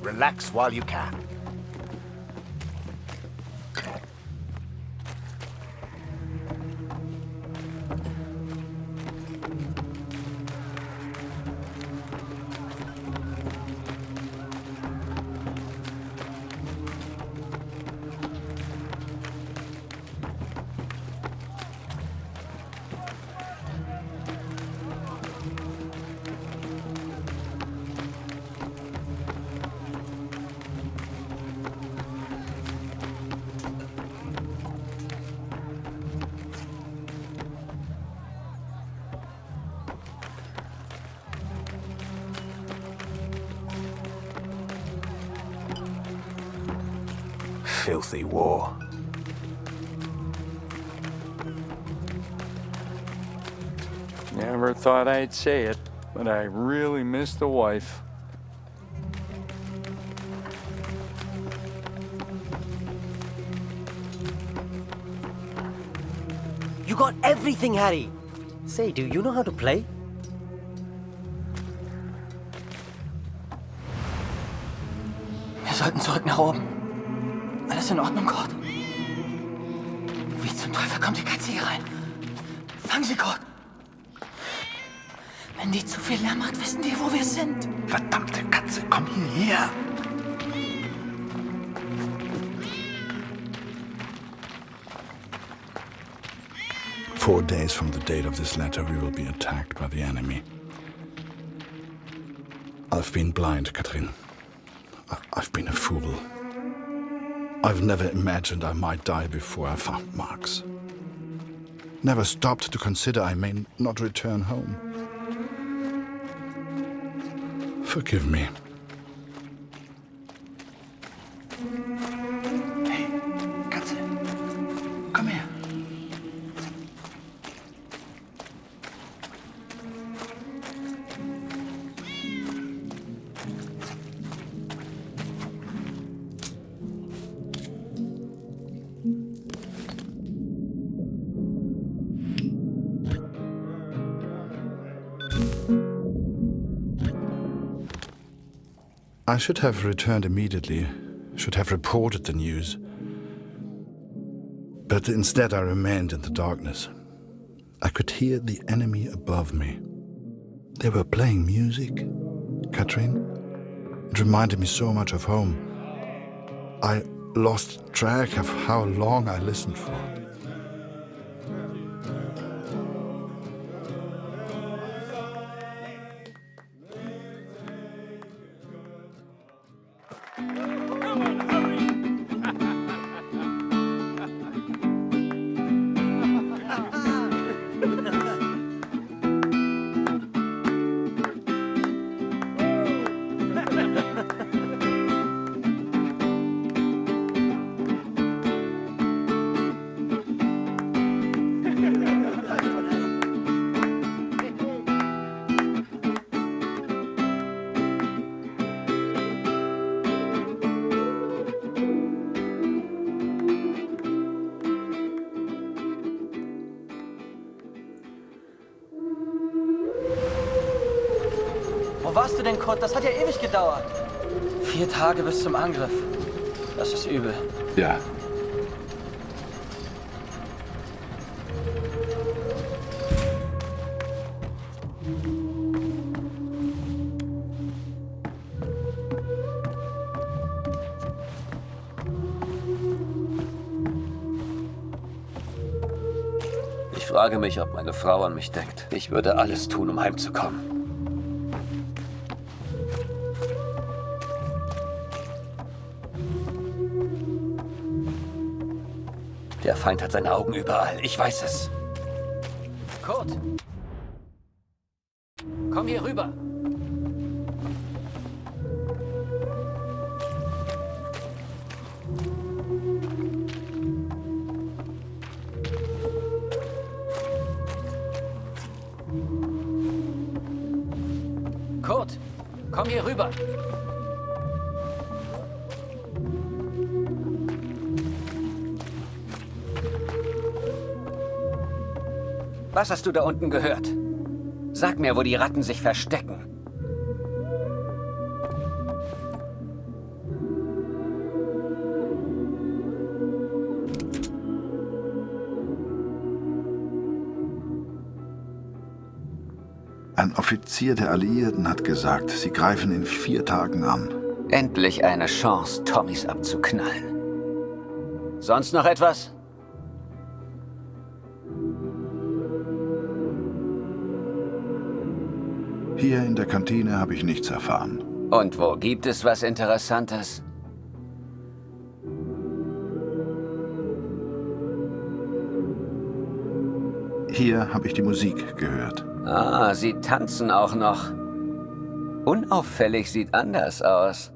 Relax while you can. Filthy war.
Never thought I'd say it, but I really miss the wife.
You got everything, Harry. Say, do you know how to play?
Wir sollten zurück nach oben. Alles in Ordnung, Kurt? Wie zum Teufel kommt die Katze hier rein? Fang sie, Kurt! Wenn die zu viel Lärm macht, wissen die, wo wir sind.
Verdammte Katze, komm hierher! "4 days from the date of this letter, we will be attacked by the enemy. I've been blind, Katrin. I've been a fool. I've never imagined I might die before I found Max. Never stopped to consider I may not return home. Forgive me.
Hey, Katze, komm her.
I should have returned immediately, should have reported the news. But instead I remained in the darkness. I could hear the enemy above me. They were playing music, Katrin. It reminded me so much of home. I lost track of how long I listened for.
Wo warst du denn, Kurt? Das hat ja ewig gedauert. 4 Tage bis zum Angriff. Das ist übel.
Ja.
Ich frage mich, ob meine Frau an mich denkt. Ich würde alles tun, um heimzukommen. Der Feind hat seine Augen überall. Ich weiß es.
Kurt! Komm hier rüber! Kurt! Komm hier rüber! Was hast du da unten gehört? Sag mir, wo die Ratten sich verstecken.
Ein Offizier der Alliierten hat gesagt, sie greifen in 4 Tagen an.
Endlich eine Chance, Tommys abzuknallen. Sonst noch etwas?
Hier in der Kantine habe ich nichts erfahren.
Und wo gibt es was Interessantes?
Hier habe ich die Musik gehört.
Ah, sie tanzen auch noch. Unauffällig sieht anders aus.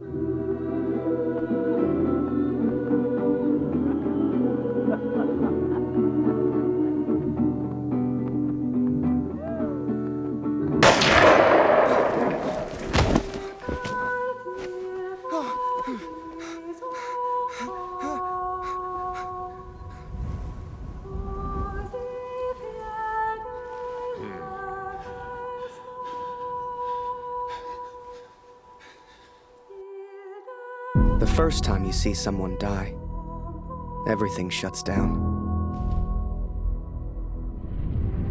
The first time you see someone die, everything shuts down.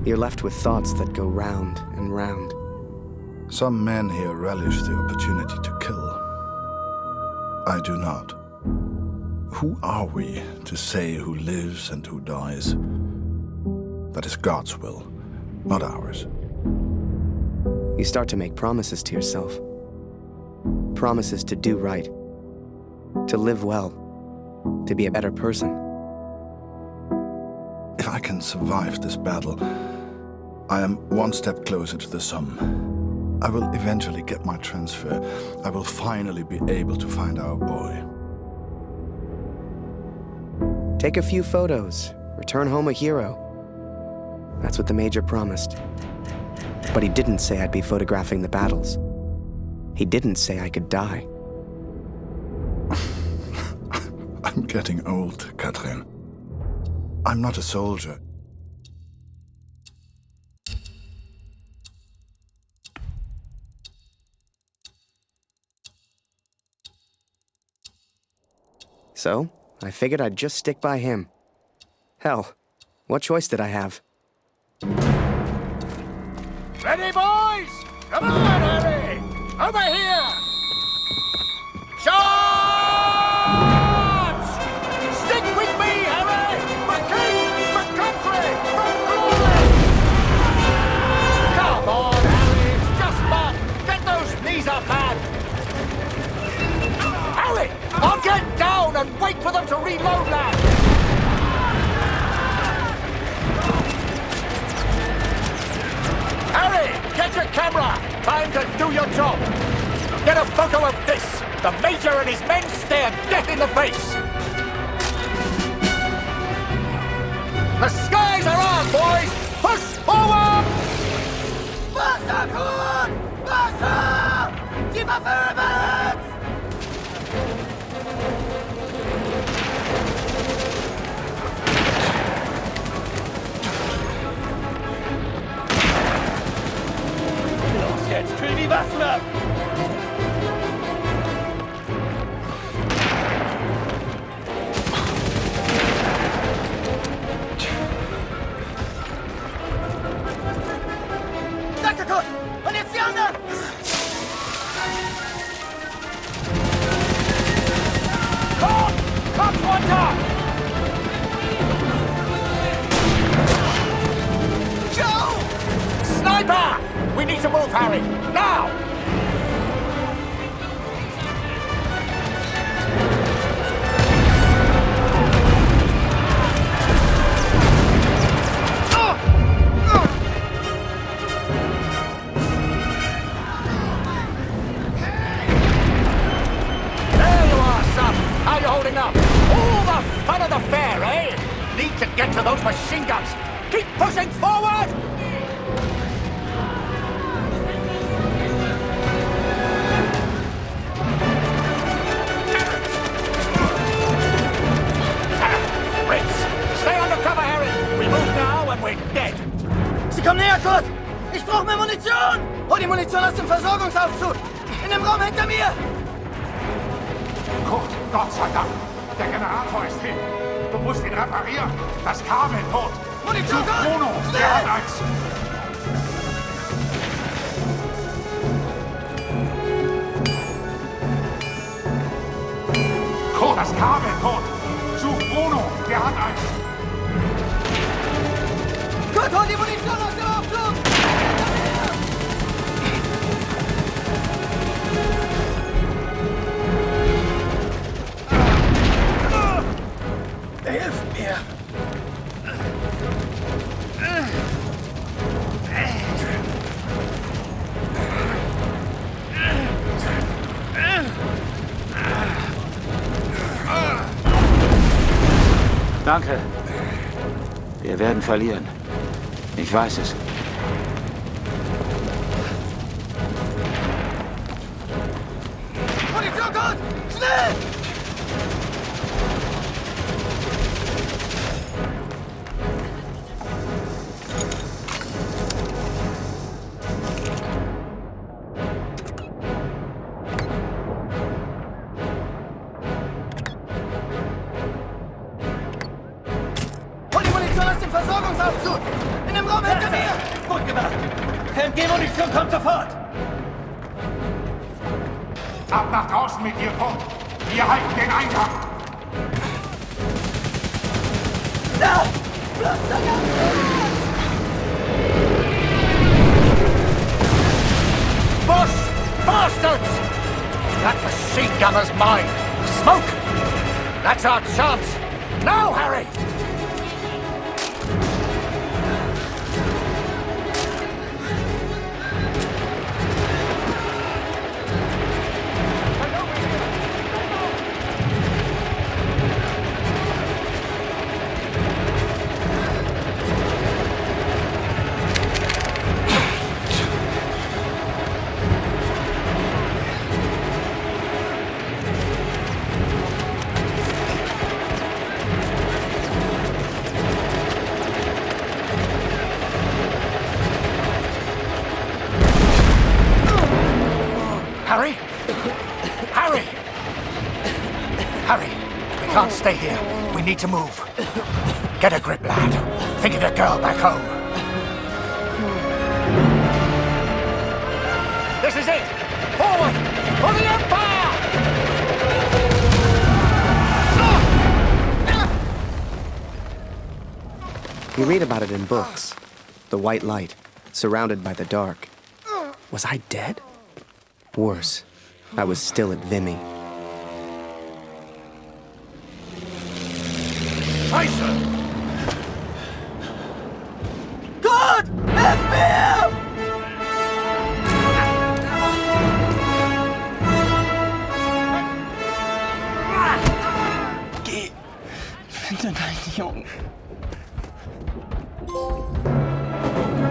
You're left with thoughts that go round and round.
Some men here relish the opportunity to kill. I do not. Who are we to say who lives and who dies? That is God's will, not ours.
You start to make promises to yourself. Promises to do right. To live well. To be a better person.
If I can survive this battle, I am one step closer to the Somme. I will eventually get my transfer. I will finally be able to find our boy.
Take a few photos. Return home a hero. That's what the Major promised. But he didn't say I'd be photographing the battles. He didn't say I could die.
I'm getting old, Katrin. I'm not a soldier.
So, I figured I'd just stick by him. Hell, what choice did I have?
Ready, boys? Come on, Harry! Over here! Charge! Stick with me, Harry! For king, for country, for glory! Come on, Harry, it's just fun. Get those knees up, man! Harry, I'll get down and wait for them to reload, lad! Harry, get your camera! Time to do your job! Get a photo of this! The Major and his men stare death in the face! The skies are on, boys! Push forward!
Wasser, Kurt! Wasser! Die Waffe übers!
Los jetzt, kühl die Waffe! Öffne!
Danke, Kurt! Und jetzt die anderen!
Kopf runter!
Joe!
Sniper! We need to move, Harry! Now! There you are, son! How you holding up? All the fun of the fair, eh? Need to get to those machine guns! Keep pushing forward! Ritz, stay under cover, Harry! We move now and we're dead!
Sie kommen näher, Kurt! Ich brauche mehr Munition! Hol die Munition aus dem Versorgungsaufzug! In dem Raum hinter mir!
Kurt, Gott sei Dank. Der Generator ist hin. Du musst ihn reparieren. Das Kabel, Kurt.
Munition,
Such
Kurt!
Bruno,
Schnell!
der hat eins. Kurt, das Kabel, Kurt. Such Bruno, der hat eins.
Kurt, hol die Munition aus dem Aufzug!
Hilf mir!
Danke. Wir werden verlieren. Ich weiß es.
Munition, Kurt! Schnell! Hol die Munition aus dem Versorgungsaufzug! In dem Raum hinter mir!
Gut gemacht! MG-Munition kommt sofort!
Ab nach draußen mit dir, Kurt. Wir halten den Eingang.
Da! Blutsanger!
Bush! Bastards! That machine gunner's mine! Smoke! That's our chance! Now, Harry! Harry? Harry! Harry, we can't stay here. We need to move. Get a grip, lad. Think of the girl back home. This is it! Forward! For the Empire!
You read about it in books. The white light, surrounded by the dark. Was I dead? Worse, I was still at Vimy.
Scheiße!
Gott! Hilf mir!
Geh! Finde deinen Jungen.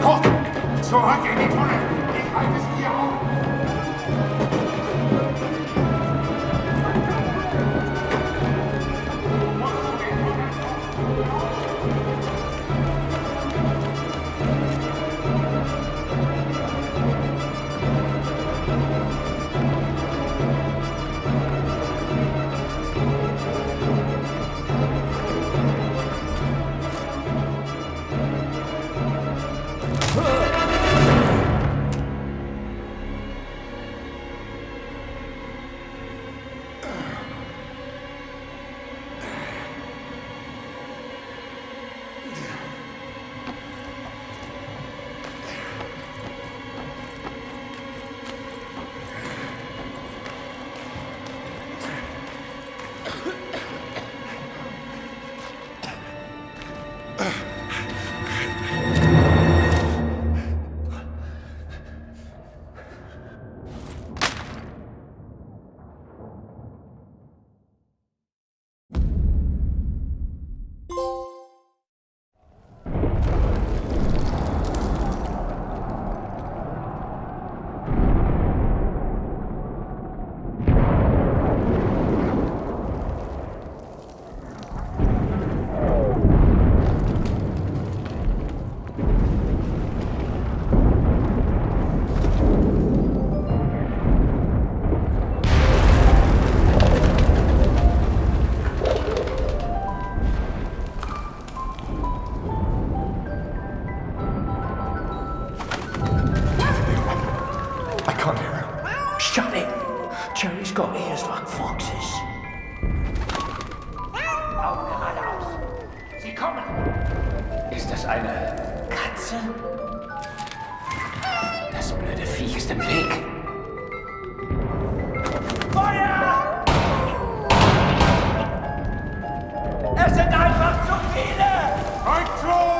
Kurt, zurück in die Tunnel. Ich halte sie hier auf.
can't hear him. Shut it! Jerry's got ears like foxes. Augen alle aus. Sie kommen! Ist das eine Katze? Das blöde Viech ist im Weg.
Feuer! Es sind einfach zu viele!
Rückzug!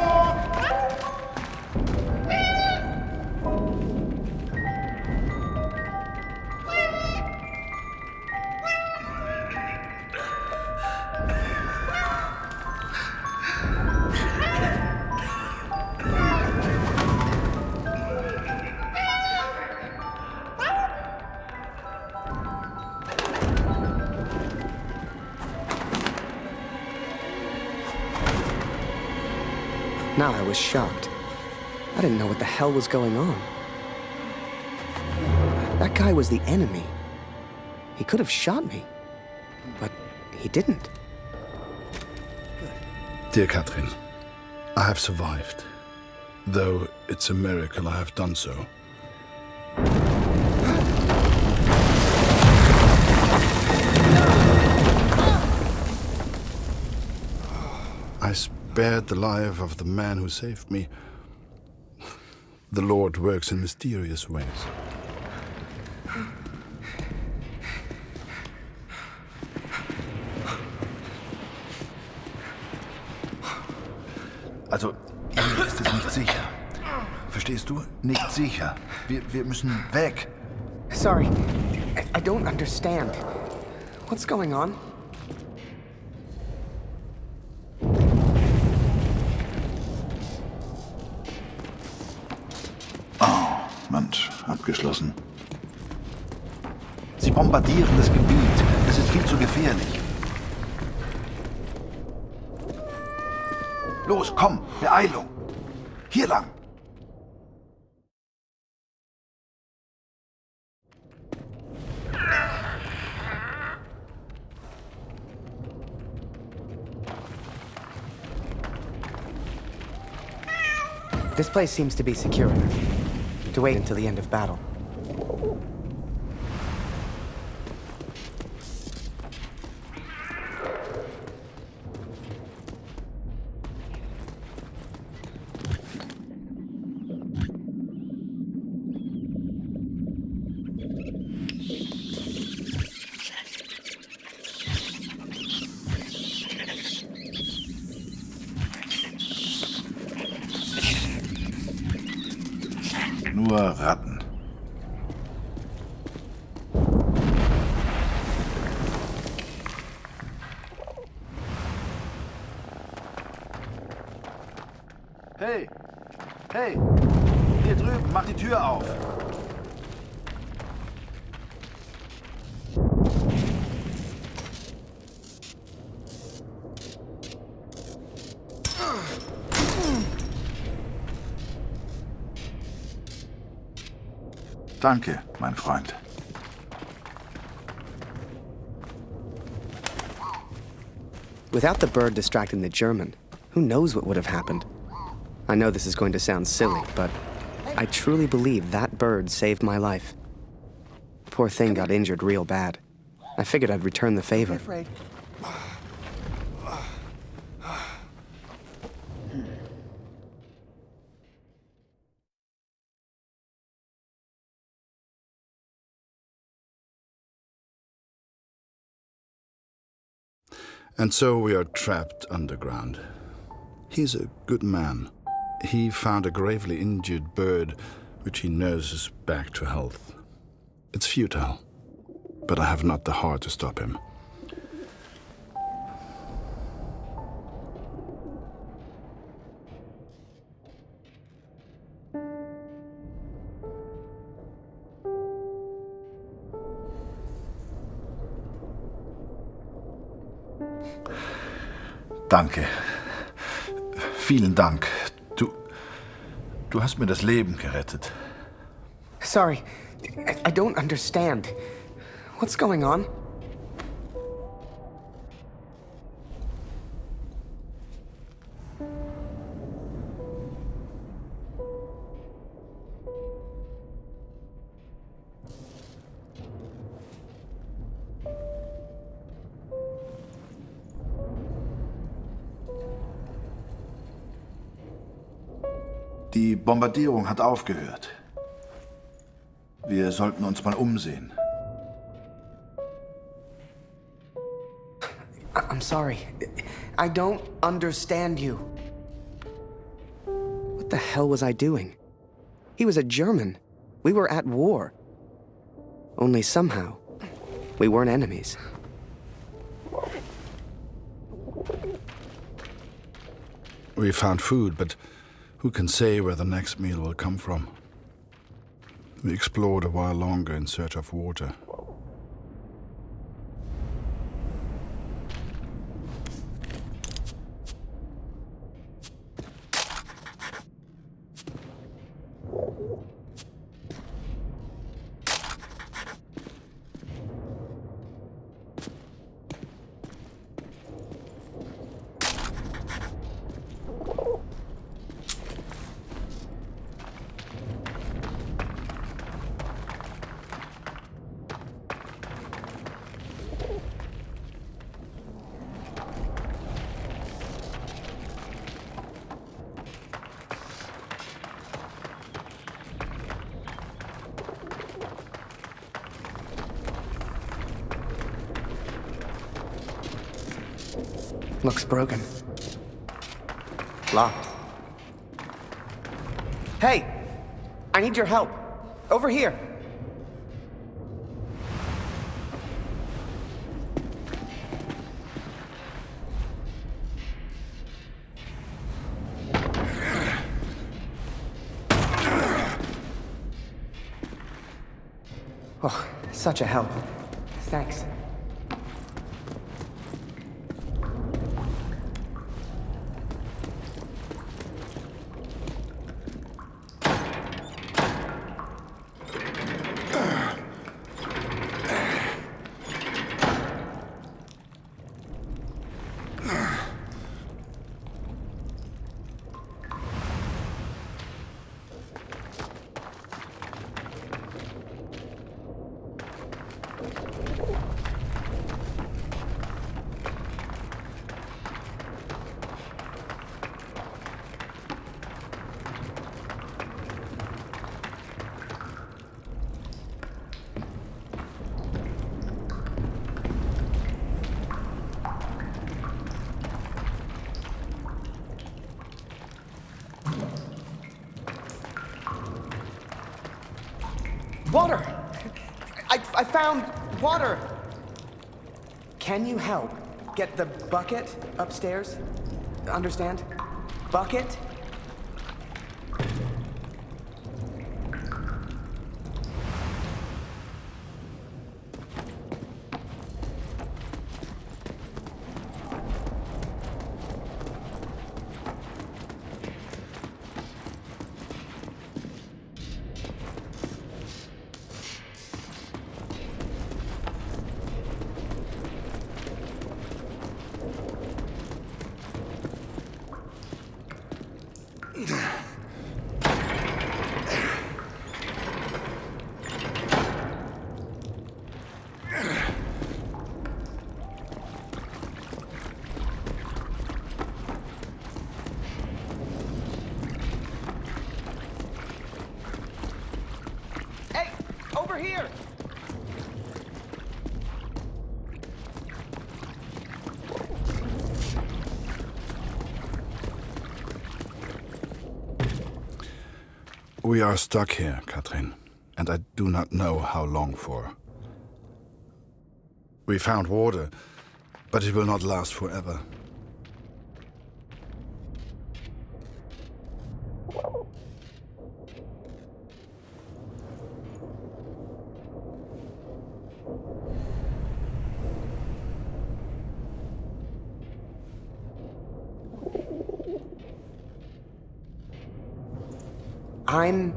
Now I was shocked. I didn't know what the hell was going on. That guy was the enemy. He could have shot me, but he didn't.
Dear Catherine, I have survived. Though it's a miracle I have done so. I spared the life of the man who saved me. The Lord works in mysterious ways.
Also, mir ist es nicht sicher. Verstehst du? Nicht sicher. Wir müssen weg.
Sorry, I don't understand. What's going on?
Mensch, abgeschlossen. Sie bombardieren das Gebiet. Es ist viel zu gefährlich. Los, komm, Beeilung. Hier lang.
This place seems to be secure enough to wait until the end of battle.
Nur Ratten. Hey! Hey! Hier drüben, mach die Tür auf! Danke, mein Freund.
Without the bird distracting the German, who knows what would have happened? I know this is going to sound silly, but I truly believe that bird saved my life. Poor thing got injured real bad. I figured I'd return the favor.
And so we are trapped underground. He's a good man. He found a gravely injured bird, which he nurses back to health. It's futile, but I have not the heart to stop him. Danke. Vielen Dank. Du hast mir das Leben gerettet.
Sorry, I don't understand. What's going on?
Die Bombardierung hat aufgehört. Wir sollten uns mal umsehen.
I'm sorry. I don't understand you. What the hell was I doing? He was a German. We were at war. Only somehow, we weren't enemies.
We found food, but who can say where the next meal will come from? We explored a while longer in search of water.
Looks broken. Locked. Hey! I need your help. Over here. Oh, such a help. Thanks. Water! I found water! Can you help get the bucket upstairs? Understand? Bucket? Over here!
We are stuck here, Katrin, and I do not know how long for. We found water, but it will not last forever.
I'm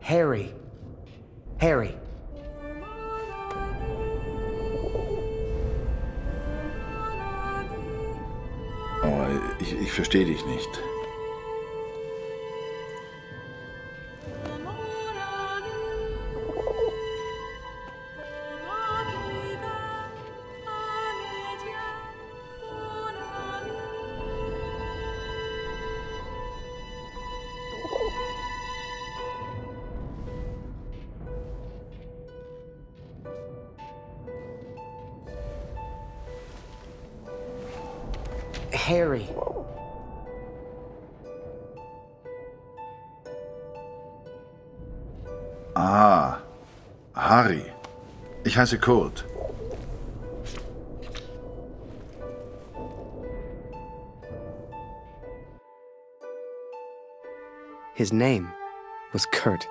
Harry. Harry.
Oh, ich verstehe dich nicht.
Harry.
Ah, Harry. Ich heiße Kurt.
His name was Kurt.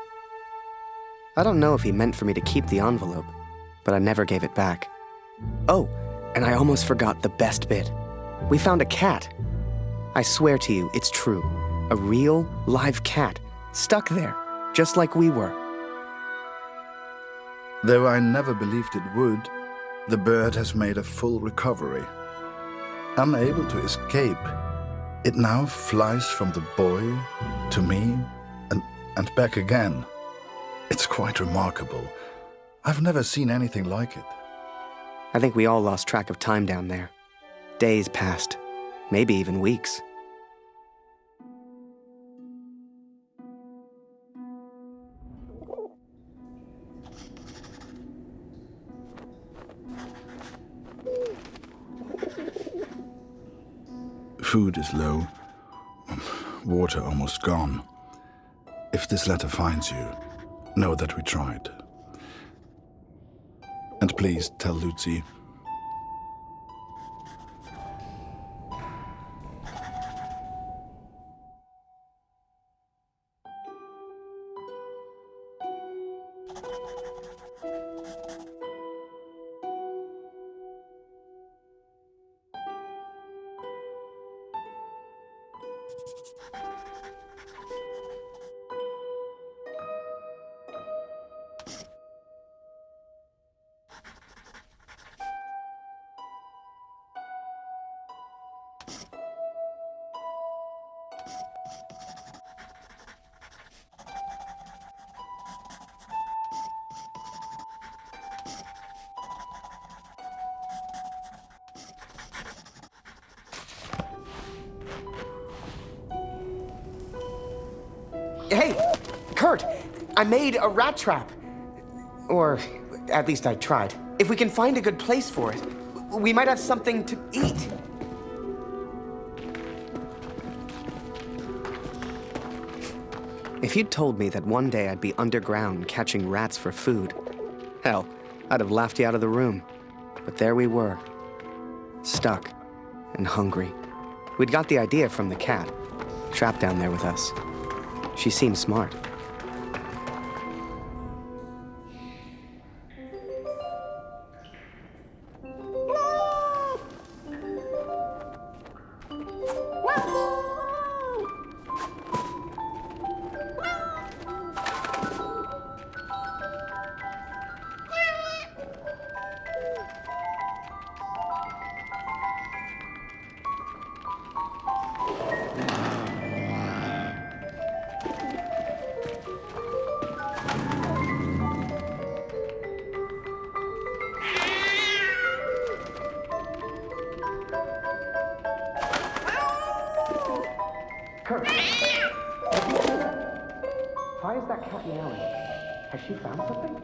I don't know if he meant for me to keep the envelope, but I never gave it back. Oh, and I almost forgot the best bit. We found a cat. I swear to you, it's true. A real, live cat, stuck there, just like we were.
Though I never believed it would, the bird has made a full recovery. Unable to escape, it now flies from the boy to me and back again. It's quite remarkable. I've never seen anything like it.
I think we all lost track of time down there. Days passed, maybe even weeks.
Food is low, water almost gone. If this letter finds you, know that we tried. And please tell Lucy.
Hey, Kurt, I made a rat trap. Or at least I tried. If we can find a good place for it, we might have something to eat. If you'd told me that one day I'd be underground catching rats for food, hell, I'd have laughed you out of the room. But there we were, stuck and hungry. We'd got the idea from the cat, trapped down there with us. She seemed smart. Kurt, why is that cat meowing? Has she found something?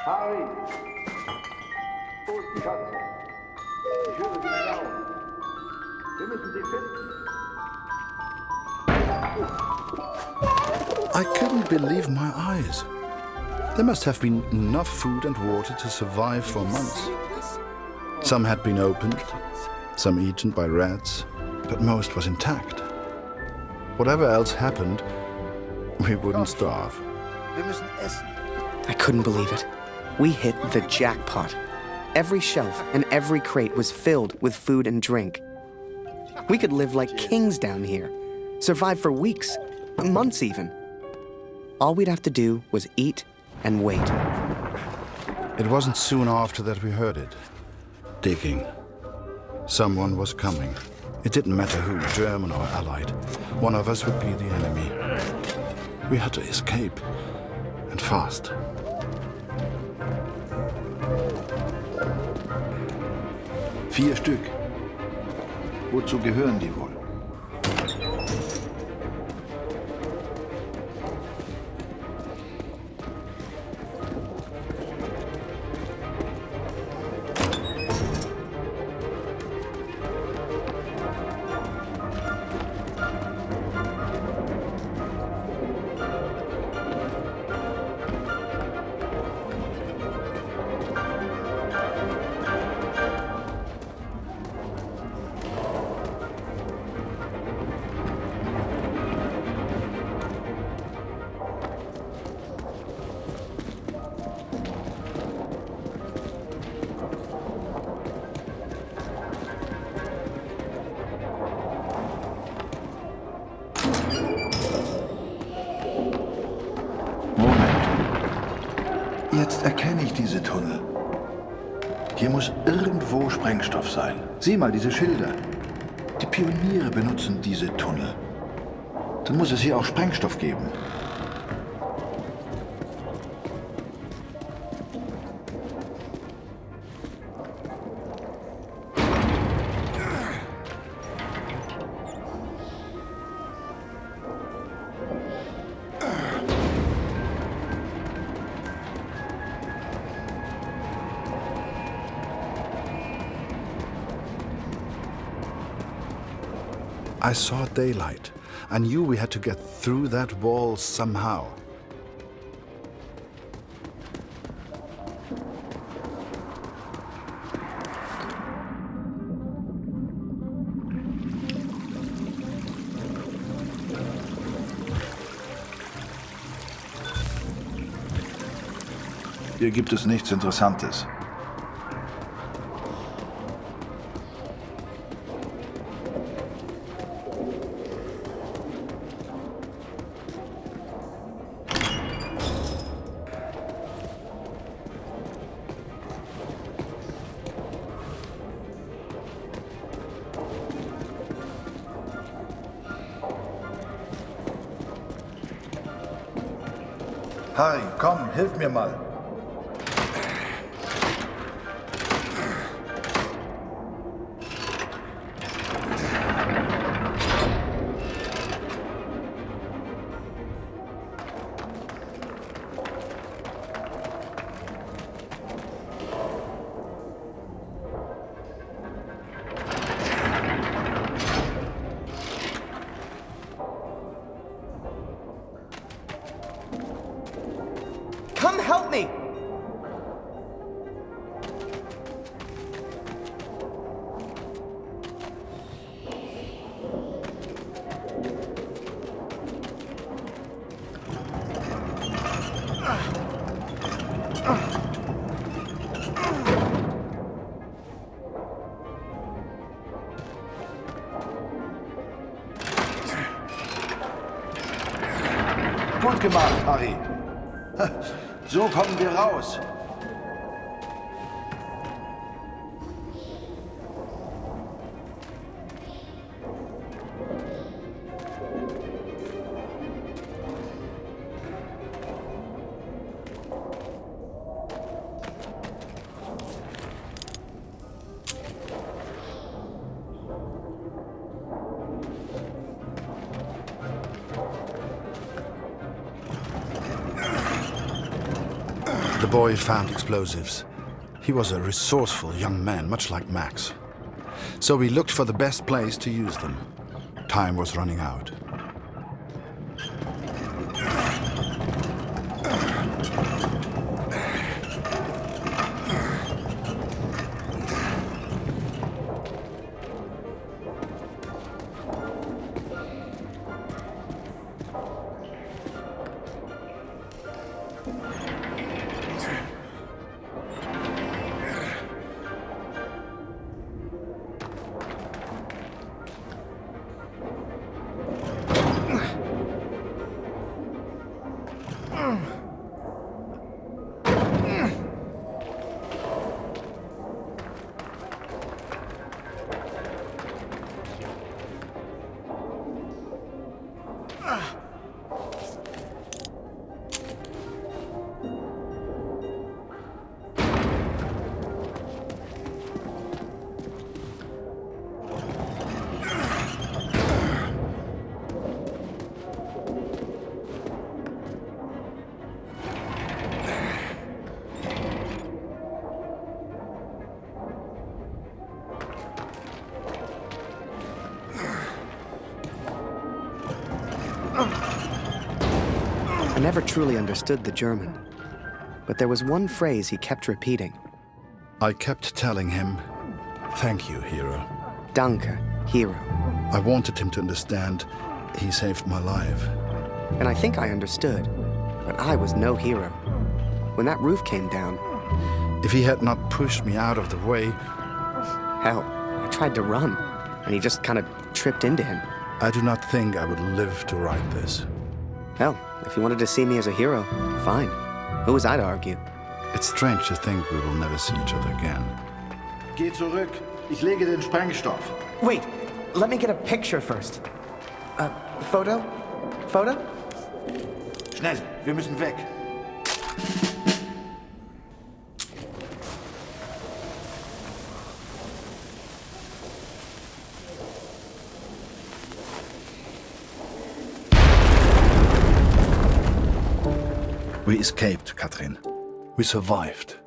Harry! Wo ist die Katze? Ich höre sie miauen. Wir müssen sie finden.
I couldn't believe my eyes. There must have been enough food and water to survive for months. Some had been opened, some eaten by rats, but most was intact. Whatever else happened, we wouldn't starve.
Wir müssen essen.
I couldn't believe it. We hit the jackpot. Every shelf and every crate was filled with food and drink. We could live like kings down here, survive for weeks, months even. All we'd have to do was eat and wait.
It wasn't soon after that we heard it. Digging. Someone was coming. It didn't matter who, German or Allied. One of us would be the enemy. We had to escape. And fast. Vier Stück. Wozu gehören die wohl? Jetzt erkenne ich diese Tunnel. Hier muss irgendwo Sprengstoff sein. Sieh mal diese Schilder. Die Pioniere benutzen diese Tunnel. Dann muss es hier auch Sprengstoff geben. I saw daylight. I knew we had to get through that wall somehow. Hier gibt es nichts Interessantes. Harry, komm, hilf mir mal.
Come help me!
Gut gemacht, Harry. So kommen wir raus. The boy found explosives. He was a resourceful young man, much like Max. So we looked for the best place to use them. Time was running out.
I never truly understood the German, but there was one phrase he kept repeating.
I kept telling him, "Thank you, hero."
Danke, hero.
I wanted him to understand he saved my life.
And I think I understood, but I was no hero. When that roof came down...
If he had not pushed me out of the way...
Hell, I tried to run, and he just kind of tripped into him.
I do not think I would live to write this.
Hell, if you wanted to see me as a hero, fine. Who was I to argue?
It's strange to think we will never see each other again.
Geh zurück. Ich lege den Sprengstoff.
Wait, let me get a picture first. Photo? Photo?
Schnell, wir müssen weg.
We escaped, Katrin. We survived.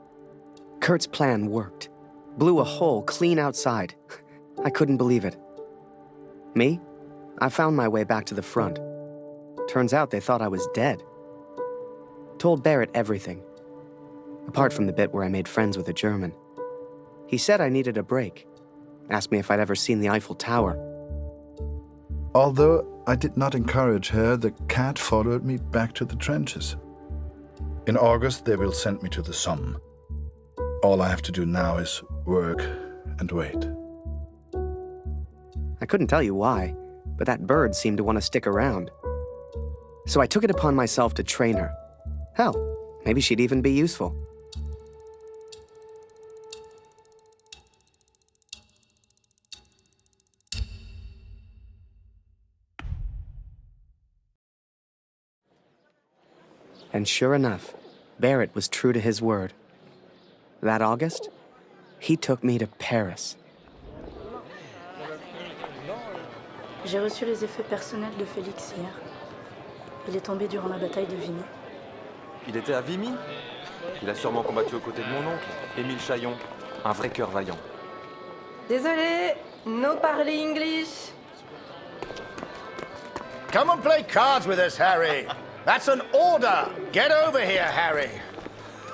Kurt's plan worked. Blew a hole clean outside. I couldn't believe it. Me? I found my way back to the front. Turns out they thought I was dead. Told Barrett everything. Apart from the bit where I made friends with a German. He said I needed a break. Asked me if I'd ever seen the Eiffel Tower.
Although I did not encourage her, the cat followed me back to the trenches. In August, they will send me to the Somme. All I have to do now is work and wait.
I couldn't tell you why, but that bird seemed to want to stick around. So I took it upon myself to train her. Hell, maybe she'd even be useful. And sure enough, Barrett was true to his word. That August, he took me to Paris.
J'ai reçu les effets personnels de Félix hier. Il est tombé durant la bataille de Vimy.
Il était à Vimy? Il a sûrement combattu aux côtés de mon oncle, Émile Chaillon, un vrai cœur vaillant.
Désolé, no parle English.
Come and play cards with us, Harry. That's an order. Get over here, Harry.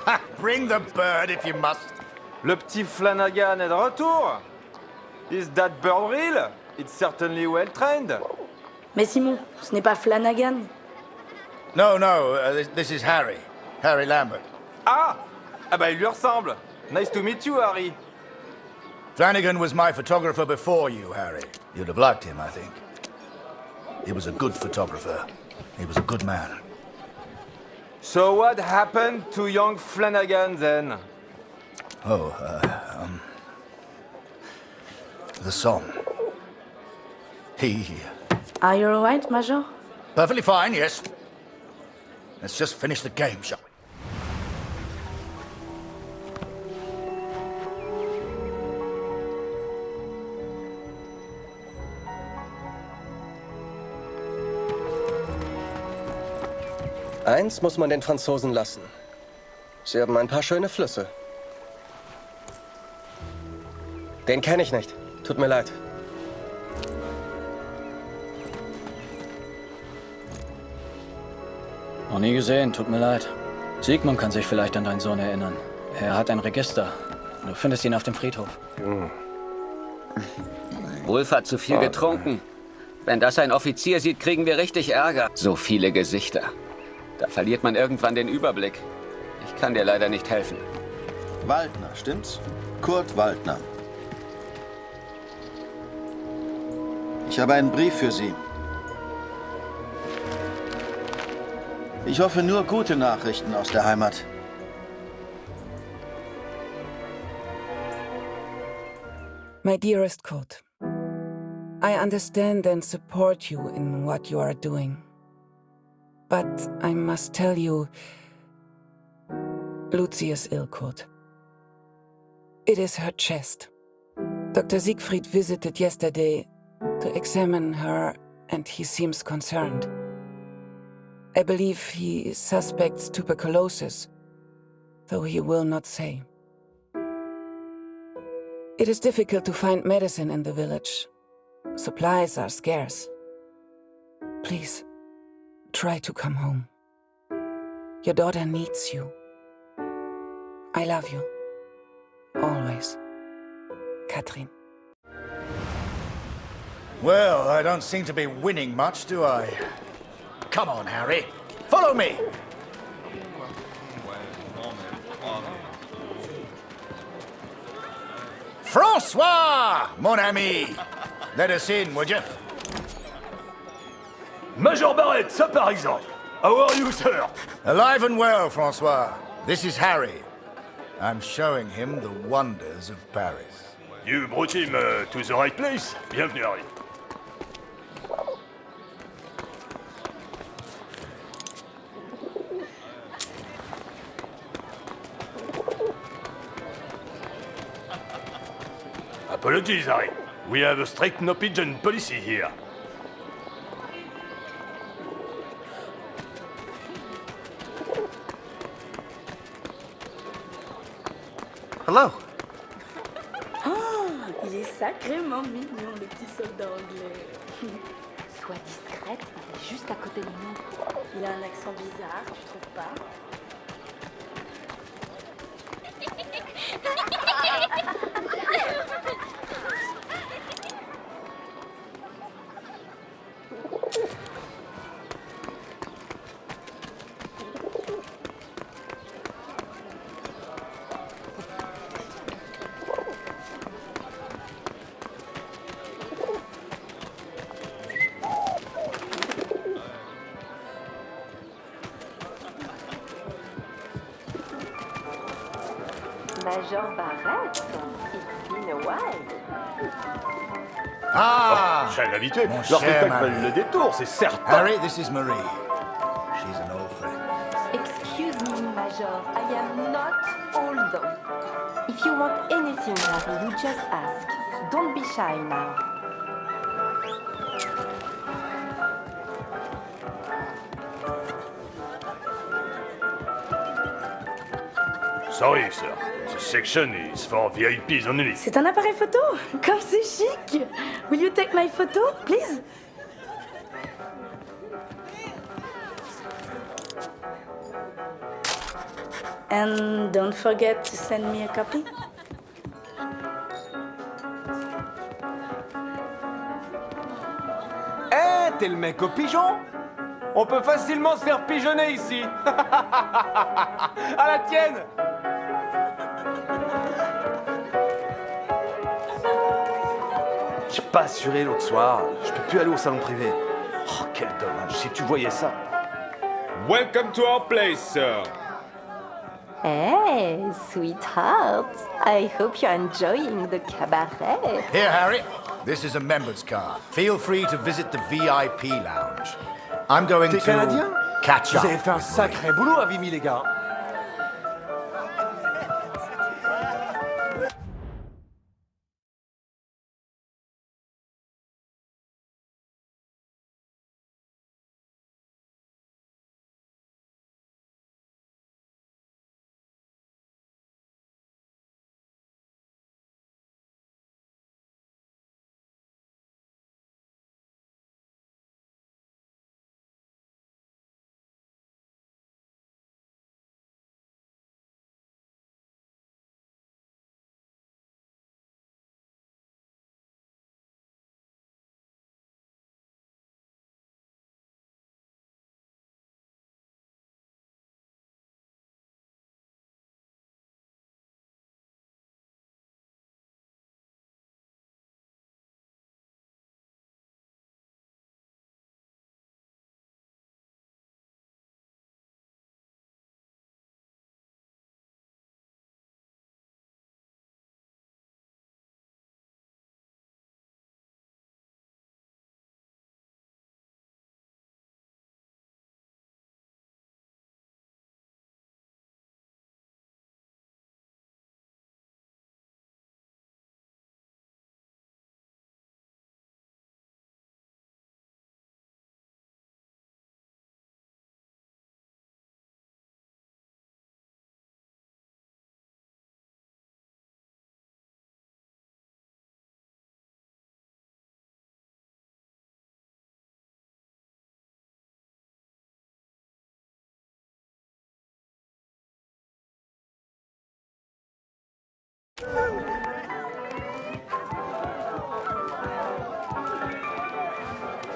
Ha, bring the bird if you must.
Le petit Flanagan est de retour. Is that bird real? It's certainly well trained.
Mais Simon, ce n'est pas Flanagan.
No, this is Harry. Harry Lambert.
Ah! Ah bah il lui ressemble. Nice to meet you, Harry.
Flanagan was my photographer before you, Harry. You'd have liked him, I think. He was a good photographer. He was a good man.
So what happened to young Flanagan then?
Oh, the Somme.
Are you all right, Major?
Perfectly fine, yes. Let's just finish the game, shall we?
Eins muss man den Franzosen lassen. Sie haben ein paar schöne Flüsse. Den kenne ich nicht. Tut mir leid.
Noch nie gesehen, tut mir leid. Sigmund kann sich vielleicht an deinen Sohn erinnern. Er hat ein Register. Du findest ihn auf dem Friedhof.
Wolf hat zu viel getrunken. Wenn das ein Offizier sieht, kriegen wir richtig Ärger. So viele Gesichter. Da verliert man irgendwann den Überblick. Ich kann dir leider nicht helfen.
Waldner, stimmt's? Kurt Waldner. Ich habe einen Brief für Sie. Ich hoffe nur gute Nachrichten aus der Heimat.
My dearest Kurt, I understand and support you in what you are doing. But I must tell you, Lucy is ill, Kurt. It is her chest. Dr. Siegfried visited yesterday to examine her, and he seems concerned. I believe he suspects tuberculosis, though he will not say. It is difficult to find medicine in the village. Supplies are scarce. Please, try to come home. Your daughter needs you. I love you. Always. Katrin.
Well, I don't seem to be winning much, do I? Come on, Harry. Follow me. François, mon ami. Let us in, would you?
Major Barrett, ça par exemple. How are you, sir?
Alive and well, François. This is Harry. I'm showing him the wonders of Paris.
You brought him to the right place. Bienvenue, Harry. Apologies, Harry. We have a strict no-pigeon policy here.
Hello.
Oh, il est sacrément mignon, le petit soldat anglais.
Sois discrète, il est juste à côté de nous.
Il a un accent bizarre, tu trouves pas?
Major Barrett, it's been a while.
Ah!
Oh, j'ai l'habitude.
Mon
Leur
cher
spectacle
Marie.
valait le détour, c'est certain.
Harry, this is Marie. She's an old friend.
Excuse me, Major, I am not old. If you want anything, Harry, you just ask. Don't be shy now.
Sorry, sir. This section is for VIPs only.
C'est un appareil photo? Comme c'est chic! Will you take my photo, please? And don't forget to send me a copy.
Eh, t'es le mec au pigeon? On peut facilement se faire pigeonner ici. À la tienne. J'ai pas assuré l'autre soir. Je peux plus aller au salon privé. Oh, quel dommage. Si tu voyais ça.
Welcome to our place, sir.
Hey, sweetheart. I hope you're enjoying the cabaret.
Here, Harry. This is a member's card. Feel free to visit the VIP lounge. I'm going
T'es
to
canadien?
catch
Vous
up.
avez fait un
with
sacré boulot à Vimy, les gars.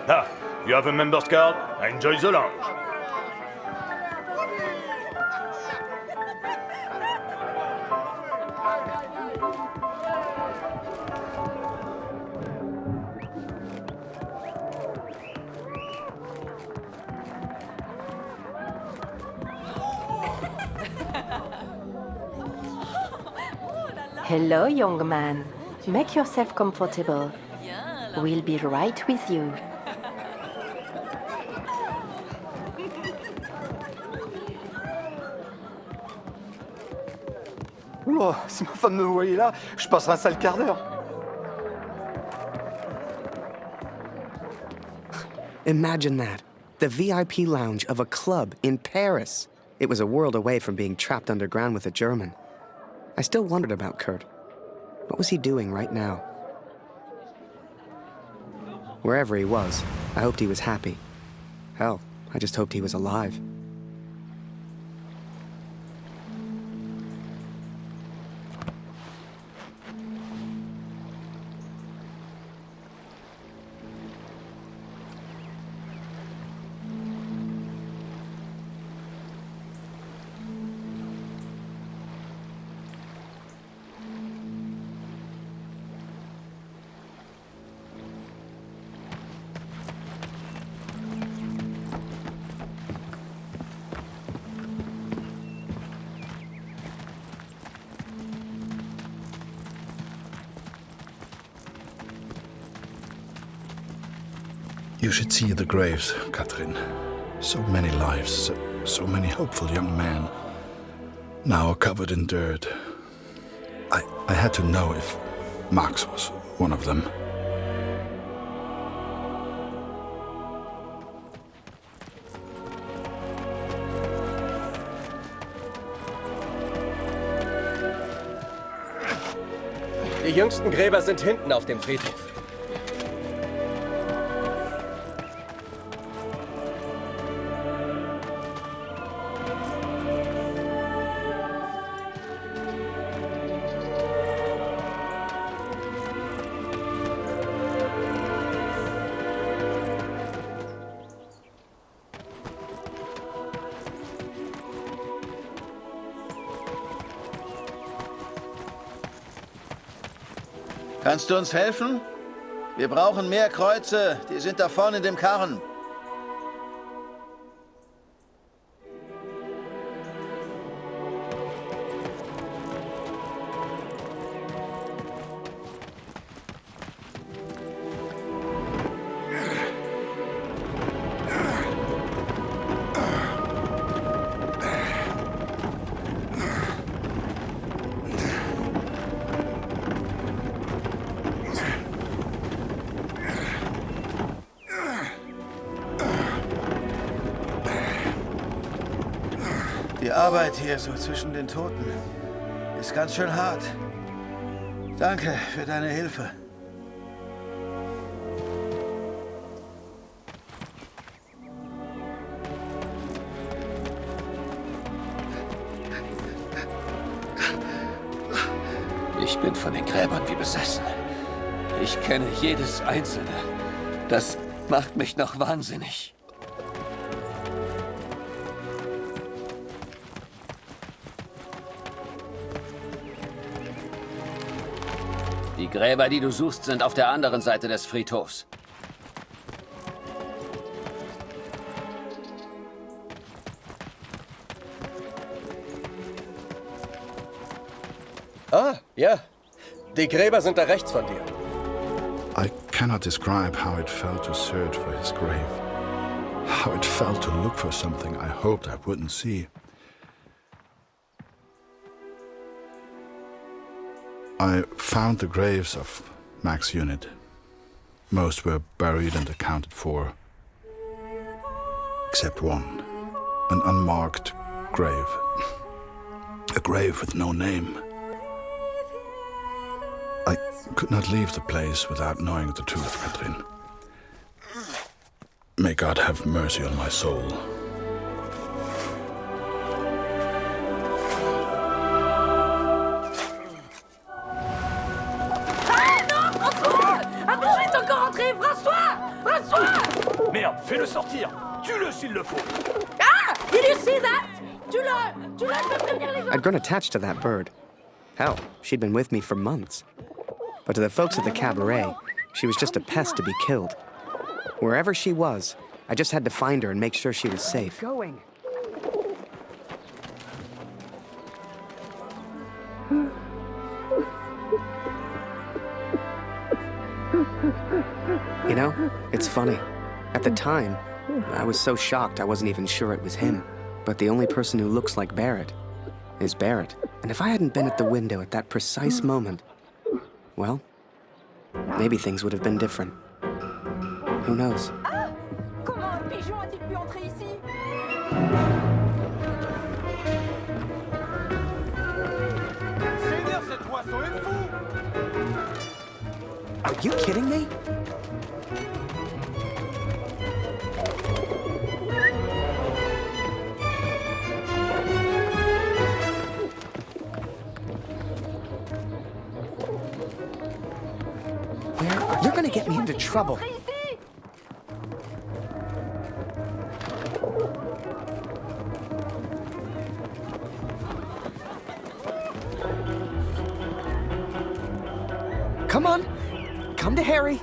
Ah, you have a member's card? Enjoy the lounge.
Hello, young man. Make yourself comfortable. We'll be right with you.
Oula, si ma femme me voyait là, je passerai un sale quart d'heure.
Imagine that. The VIP lounge of a club in Paris. It was a world away from being trapped underground with a German. I still wondered about Kurt. What was he doing right now? Wherever he was, I hoped he was happy. Hell, I just hoped he was alive.
You should see the graves, Catherine. So many lives, so many hopeful young men, now covered in dirt. I had to know if Max was one of them.
Die jüngsten Gräber sind hinten auf dem Friedhof.
Kannst du uns helfen? Wir brauchen mehr Kreuze. Die sind da vorne in dem Karren. Die Arbeit hier so zwischen den Toten ist ganz schön hart. Danke für deine Hilfe.
Ich bin von den Gräbern wie besessen. Ich kenne jedes einzelne. Das macht mich noch wahnsinnig. Die Gräber, die du suchst, sind auf der anderen Seite des Friedhofs.
Ah, ja. Die Gräber sind da rechts von dir.
I cannot describe how it felt to search for his grave. How it felt to look for something I hoped I wouldn't see. I found the graves of Mac's unit. Most were buried and accounted for, except one, an unmarked grave. A grave with no name. I could not leave the place without knowing the truth, Catherine. May God have mercy on my soul.
Merde, fais-le sortir. Tue-le s'il le faut.
Ah! Did you see that? Tu l'as fait prévenir les gens.
I'd grown attached to that bird. Hell, she'd been with me for months. But to the folks at the cabaret, she was just a pest to be killed. Wherever she was, I just had to find her and make sure she was safe.
Going.
You know, it's funny. At the time, I was so shocked I wasn't even sure it was him. But the only person who looks like Barrett is Barrett. And if I hadn't been at the window at that precise moment, well, maybe things would have been different. Who knows?
Ah! Comment un pigeon a-t-il pu entrer ici?
Seigneur, cet oiseau est fou!
Are you kidding me? You're gonna get me into trouble. Come on, come to Harry.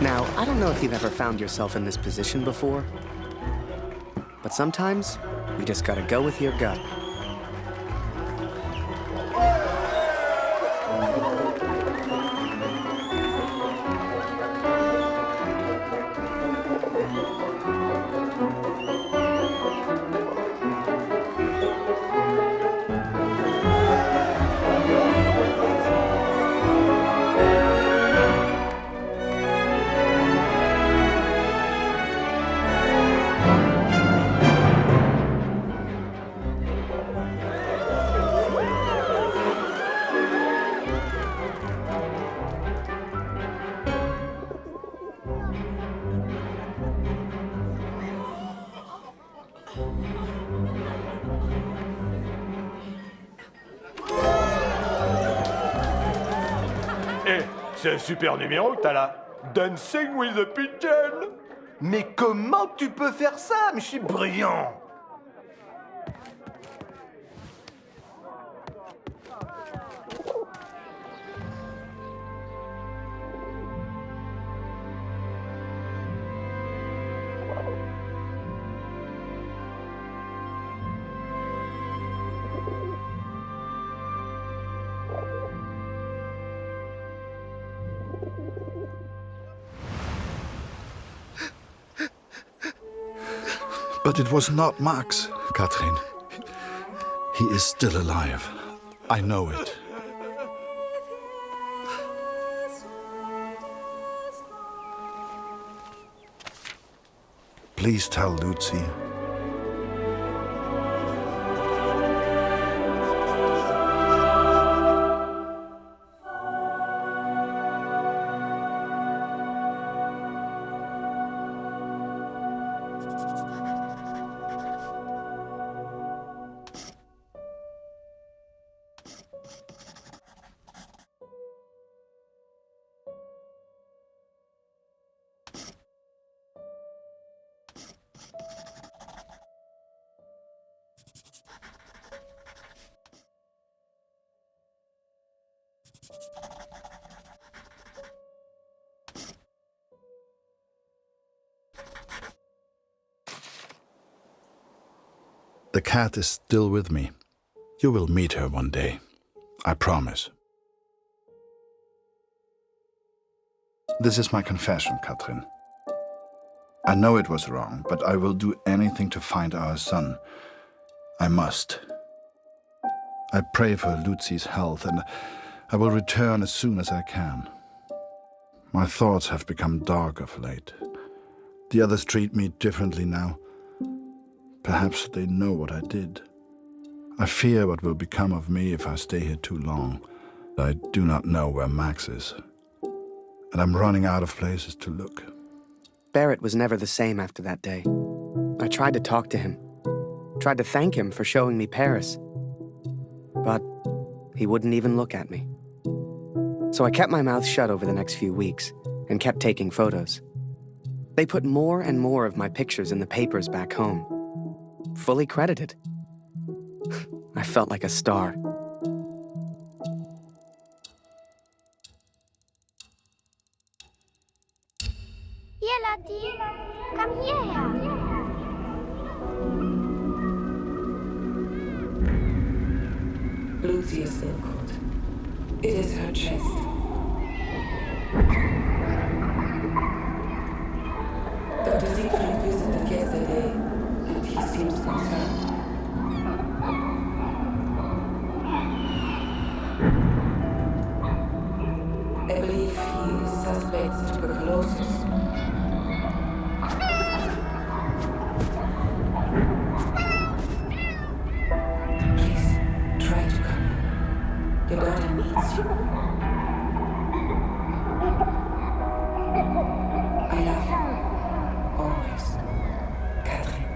Now, I don't know if you've ever found yourself in this position before, but sometimes you just gotta go with your gut.
C'est un super numéro que t'as là. Dancing with a Pigeon.
Mais comment tu peux faire ça? Mais je suis brillant!
But it was not Max, Katrin. He is still alive. I know it. Please tell Lucy. The cat is still with me. You will meet her one day. I promise. This is my confession, Katrin. I know it was wrong, but I will do anything to find our son. I must. I pray for Lucy's health, and I will return as soon as I can. My thoughts have become dark of late. The others treat me differently now. Perhaps they know what I did. I fear what will become of me if I stay here too long. I do not know where Max is, and I'm running out of places to look.
Barrett was never the same after that day. I tried to talk to him, tried to thank him for showing me Paris, but he wouldn't even look at me. So I kept my mouth shut over the next few weeks and kept taking photos. They put more and more of my pictures in the papers back home. Fully credited. I felt like a star.
Here, Lottie. Come here.
see a silk coat. It is her chest. Dr. Siegfried visited yesterday, and he seems concerned. I believe he suspects tuberculosis. Please, try to come in. Your daughter needs you. I love you. Always. Catherine.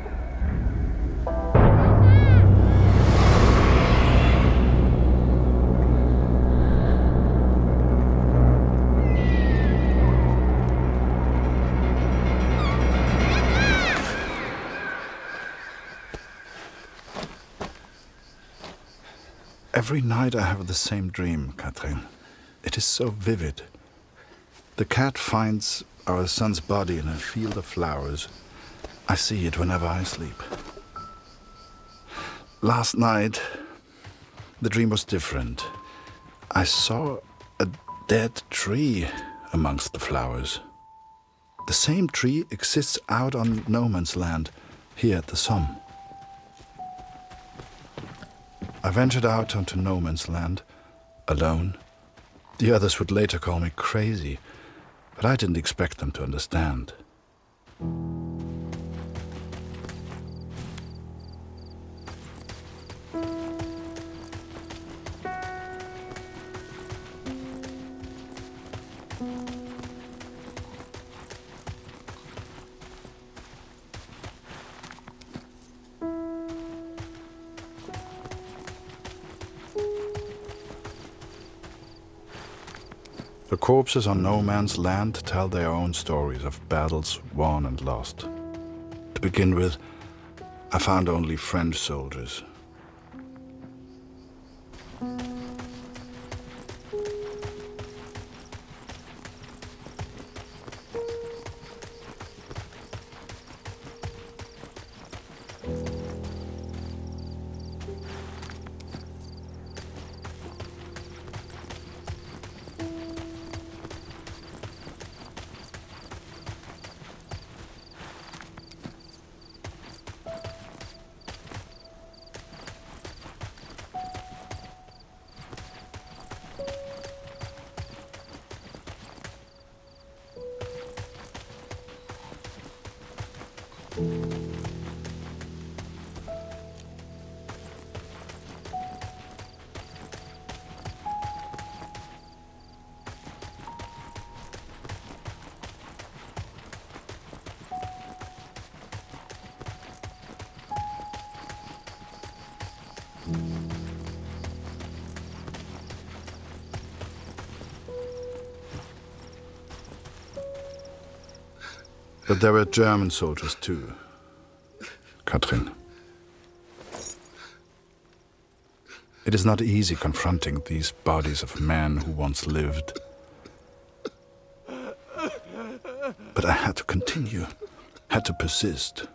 Every night I have the same dream, Catherine. It is so vivid. The cat finds our son's body in a field of flowers. I see it whenever I sleep. Last night, the dream was different. I saw a dead tree amongst the flowers. The same tree exists out on no man's land, here at the Somme. I ventured out onto no man's land, alone. The others would later call me crazy, but I didn't expect them to understand. The corpses on no man's land tell their own stories of battles won and lost. To begin with, I found only French soldiers. But there were German soldiers too, Katrin. It is not easy confronting these bodies of men who once lived. But I had to continue, had to persist.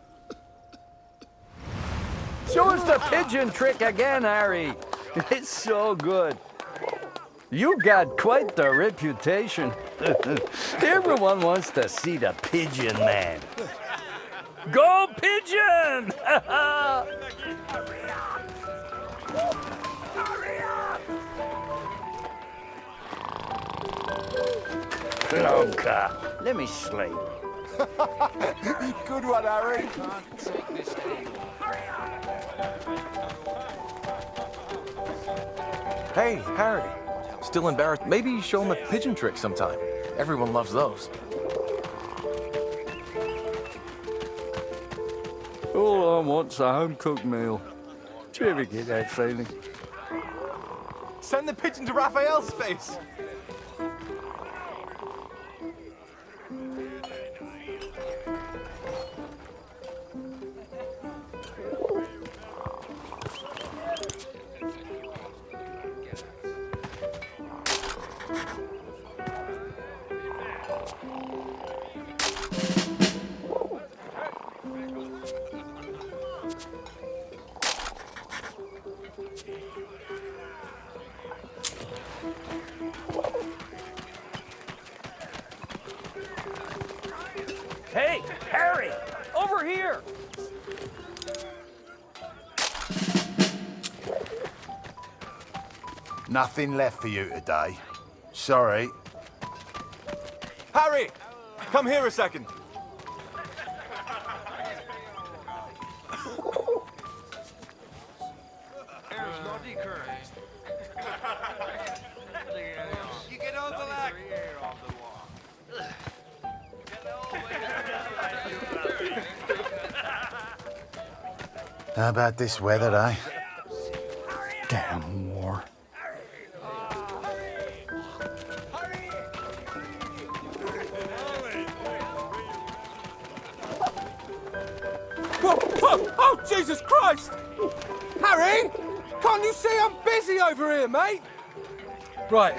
Show us the pigeon trick again, Harry. It's so good. You got quite the reputation. Everyone wants to see the Pigeon Man. Go Pigeon! Plonker, let me sleep.
Good one, Harry.
Hey, Harry. Still embarrassed? Maybe you show him a pigeon trick sometime. Everyone loves those.
All I want's a home-cooked meal. Do you ever get that feeling?
Send the pigeon to Raphael's face.
Harry! Over here!
Nothing left for you today. Sorry.
Harry! Come here a second.
You get over that.
How about this weather, eh?
Damn war.
Whoa, whoa! Oh, Jesus Christ! Harry! Can't you see I'm busy over here, mate? Right,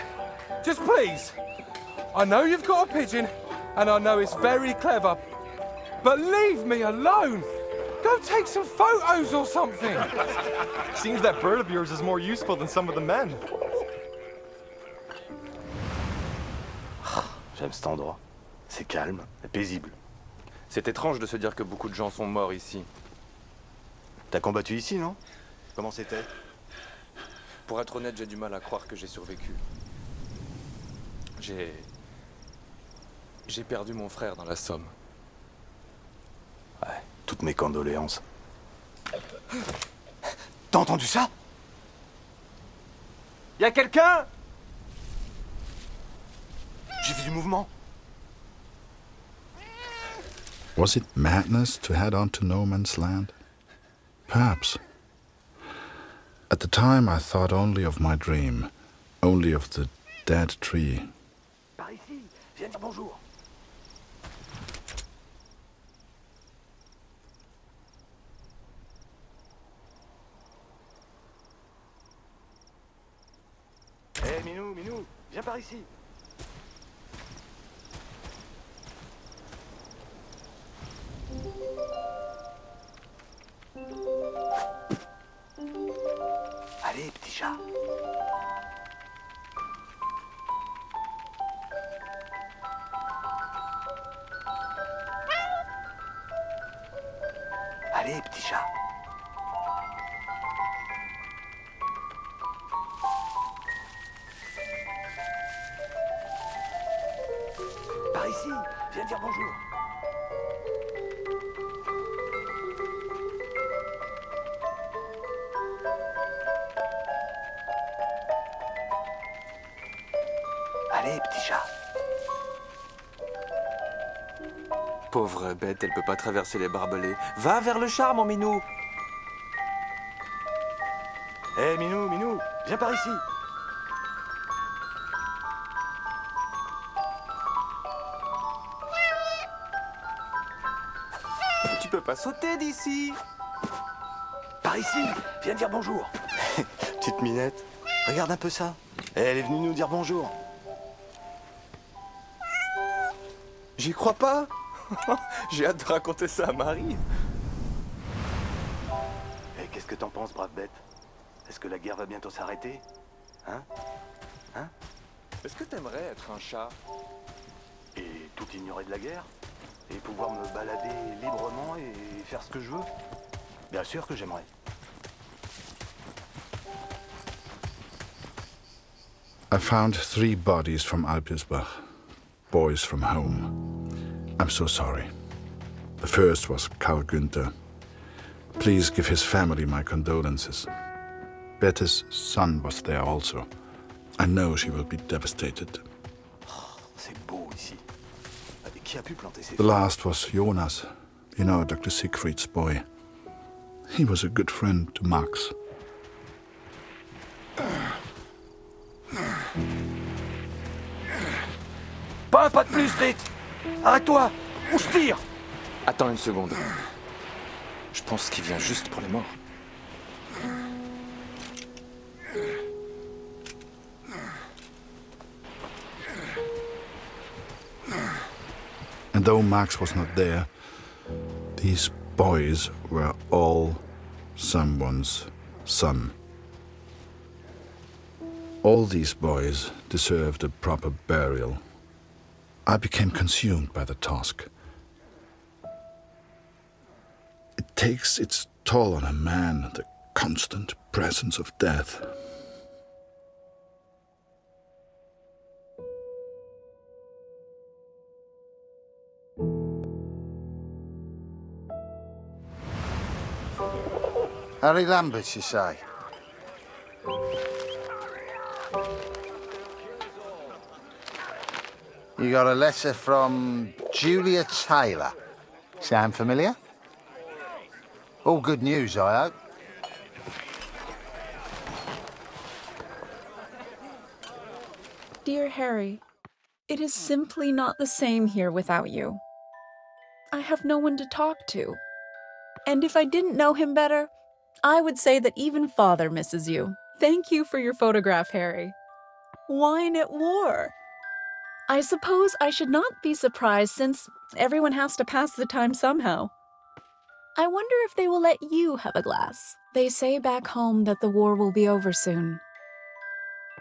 just please. I know you've got a pigeon, and I know it's very clever, but leave me alone! Go take some photos or something!
Seems that bird of yours is more useful than some of the men.
J'aime cet endroit. C'est calme et paisible.
C'est étrange de se dire que beaucoup de gens sont morts ici.
T'as combattu ici, non? Comment c'était?
Pour être honnête, j'ai du mal à croire que j'ai survécu. J'ai perdu mon frère dans la Somme.
Ouais, toutes mes condoléances. T'as entendu ça?
Y a quelqu'un?
J'ai vu du mouvement.
Was it madness to head on to no man's land? Perhaps. At the time, I thought only of my dream, only of the dead tree.
Par ici, viens dire bonjour. Hé, Minou, Minou, viens par ici. Allez, petit chat. Allez, petit chat. Par ici, viens dire bonjour. Allez, petit chat.
Pauvre bête, elle peut pas traverser les barbelés. Va vers le char, mon minou.
Hé, Minou, Minou, viens par ici.
Tu peux pas sauter d'ici.
Par ici, viens dire bonjour. Petite minette, regarde un peu ça. Elle est venue nous dire bonjour.
J'y crois pas. J'ai hâte de raconter ça à Marie.
Et qu'est-ce que t'en penses, brave bête? Est-ce que la guerre va bientôt s'arrêter? Hein? Hein?
Est-ce que t'aimerais être un chat?
Et tout ignorer de la guerre? Et pouvoir me balader librement et faire ce que je veux? Bien sûr que j'aimerais.
I found 3 bodies from Alpirsbach, boys from home. I'm so sorry. The first was Karl Günther. Please give his family my condolences. Bette's son was there also. I know she will be devastated.
C'est beau ici. Et qui a pu planter ces
The last was Jonas, you know, Dr. Siegfried's boy. He was a good friend to Max.
Pas un pas de plus, vite! Arrête-toi! Ou je tire!
Attends une seconde. Je pense qu'il vient juste pour les morts.
And though Max was not there, these boys were all someone's son. All these boys deserved a proper burial. I became consumed by the task. takes its toll on a man, the constant presence of death.
Harry Lambert, you say? You got a letter from Julia Taylor. Sound familiar? All good news, I hope.
Dear Harry, it is simply not the same here without you. I have no one to talk to. And if I didn't know him better, I would say that even Father misses you. Thank you for your photograph, Harry. Wine at war. I suppose I should not be surprised since everyone has to pass the time somehow. I wonder if they will let you have a glass. They say back home that the war will be over soon.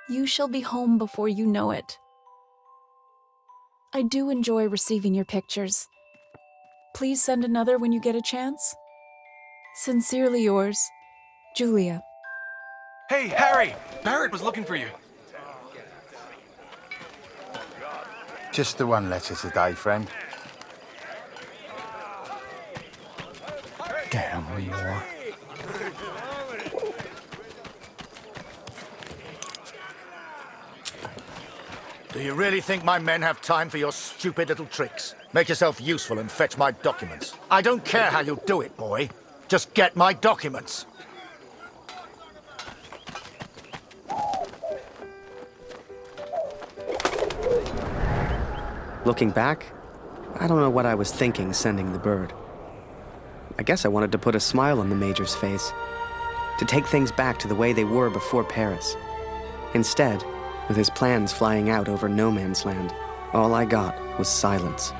You shall be home before you know it. I do enjoy receiving your pictures. Please send another when you get a chance. Sincerely yours, Julia.
Hey, Harry! Barrett was looking for you.
Just the one letter today, friend.
Damn war.
Do you really think my men have time for your stupid little tricks? Make yourself useful and fetch my documents. I don't care how you do it, boy. Just get my documents.
Looking back, I don't know what I was thinking sending the bird. I guess I wanted to put a smile on the Major's face, to take things back to the way they were before Paris. Instead, with his plans flying out over no man's land, all I got was silence.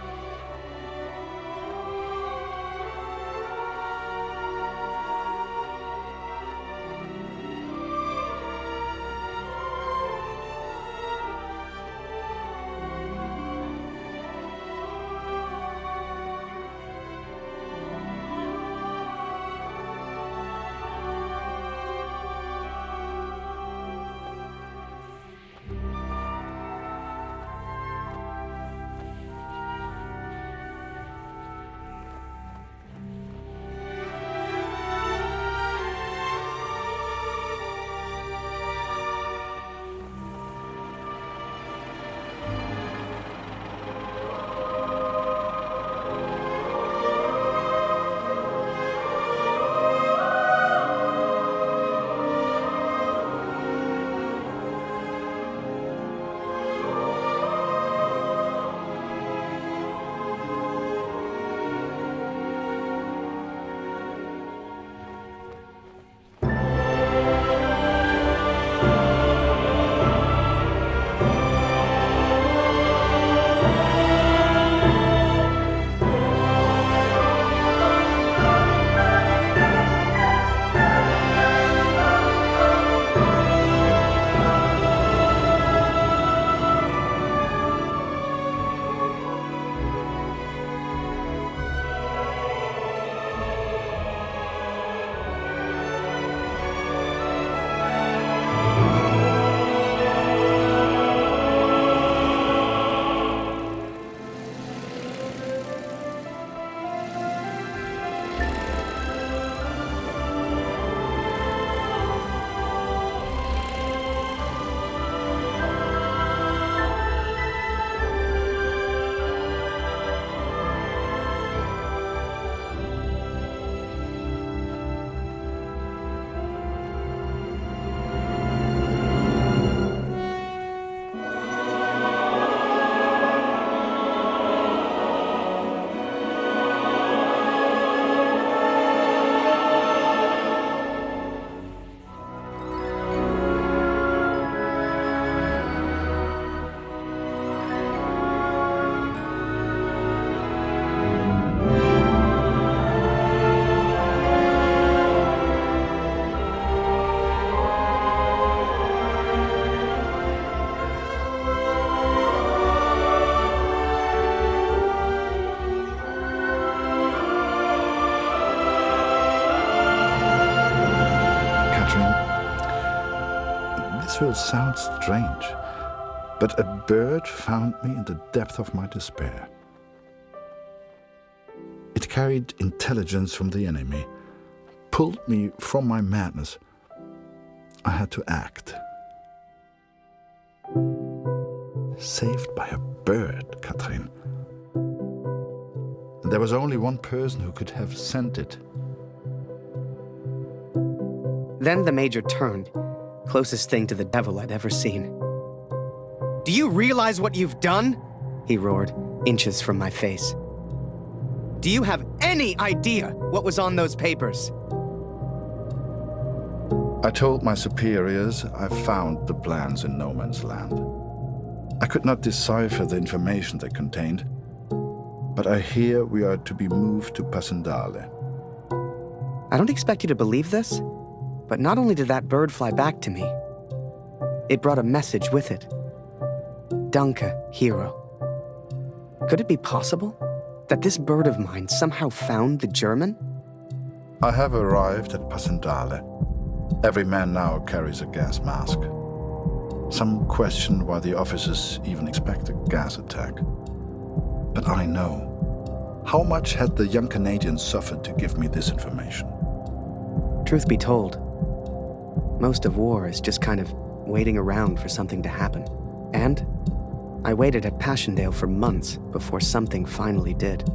This will sound strange, but a bird found me in the depth of my despair. It carried intelligence from the enemy, pulled me from my madness. I had to act. Saved by a bird, Katrin. And there was only one person who could have sent it.
Then the Major turned, closest thing to the devil I'd ever seen. "Do you realize what you've done?" he roared, inches from my face. "Do you have any idea what was on those papers?"
I told my superiors I found the plans in no man's land. I could not decipher the information they contained, but I hear we are to be moved to Passendale.
I don't expect you to believe this, but not only did that bird fly back to me, it brought a message with it. Danke, hero. Could it be possible that this bird of mine somehow found the German?
I have arrived at Passendale. Every man now carries a gas mask. Some question why the officers even expect a gas attack. But I know. How much had the young Canadian suffered to give me this information?
Truth be told, most of war is just kind of waiting around for something to happen. And I waited at Passchendaele for months before something finally did.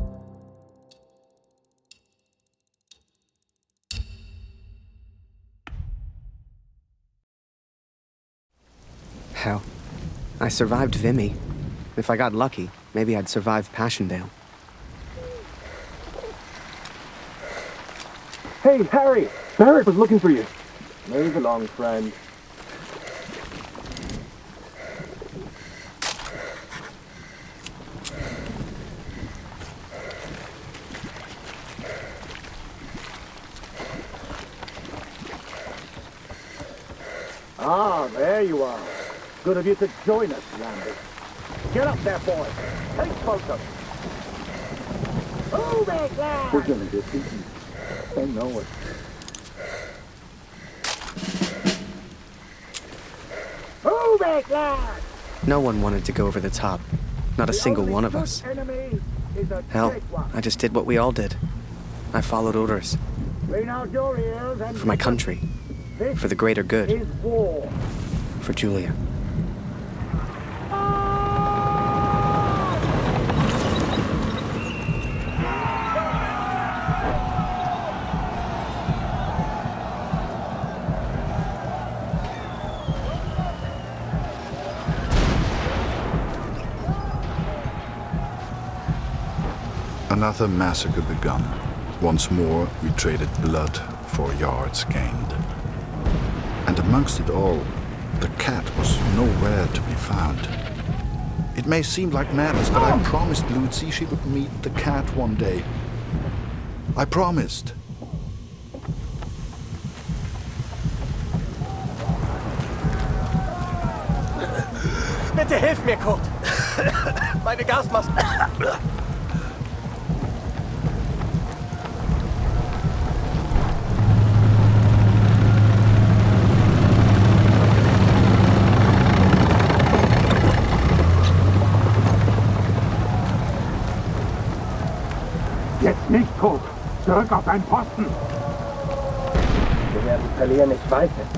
Hell, I survived Vimy. If I got lucky, maybe I'd survive Passchendaele.
Hey, Harry! Barrett was looking for you. Move along, friend. Ah, there you are. Good of you to join us, Randy. Get up there, boy. Take photos. Move it, lad! We're gonna get beaten. They know it. Move it, lad!
No one wanted to go over the top. Not a single one of us. Hell, I just did what we all did. I followed orders. For my country. For the greater good. For Julia.
Another massacre begun. Once more, we traded blood for yards gained. And amongst it all, the cat was nowhere to be found. It may seem like madness, but I promised Lucy she would meet the cat one day. I promised.
Bitte hilf mir, Kurt! Meine Gasmaske!
Jetzt nicht, Kurt. Zurück auf deinen Posten. Wir werden verlieren, ich weiß es.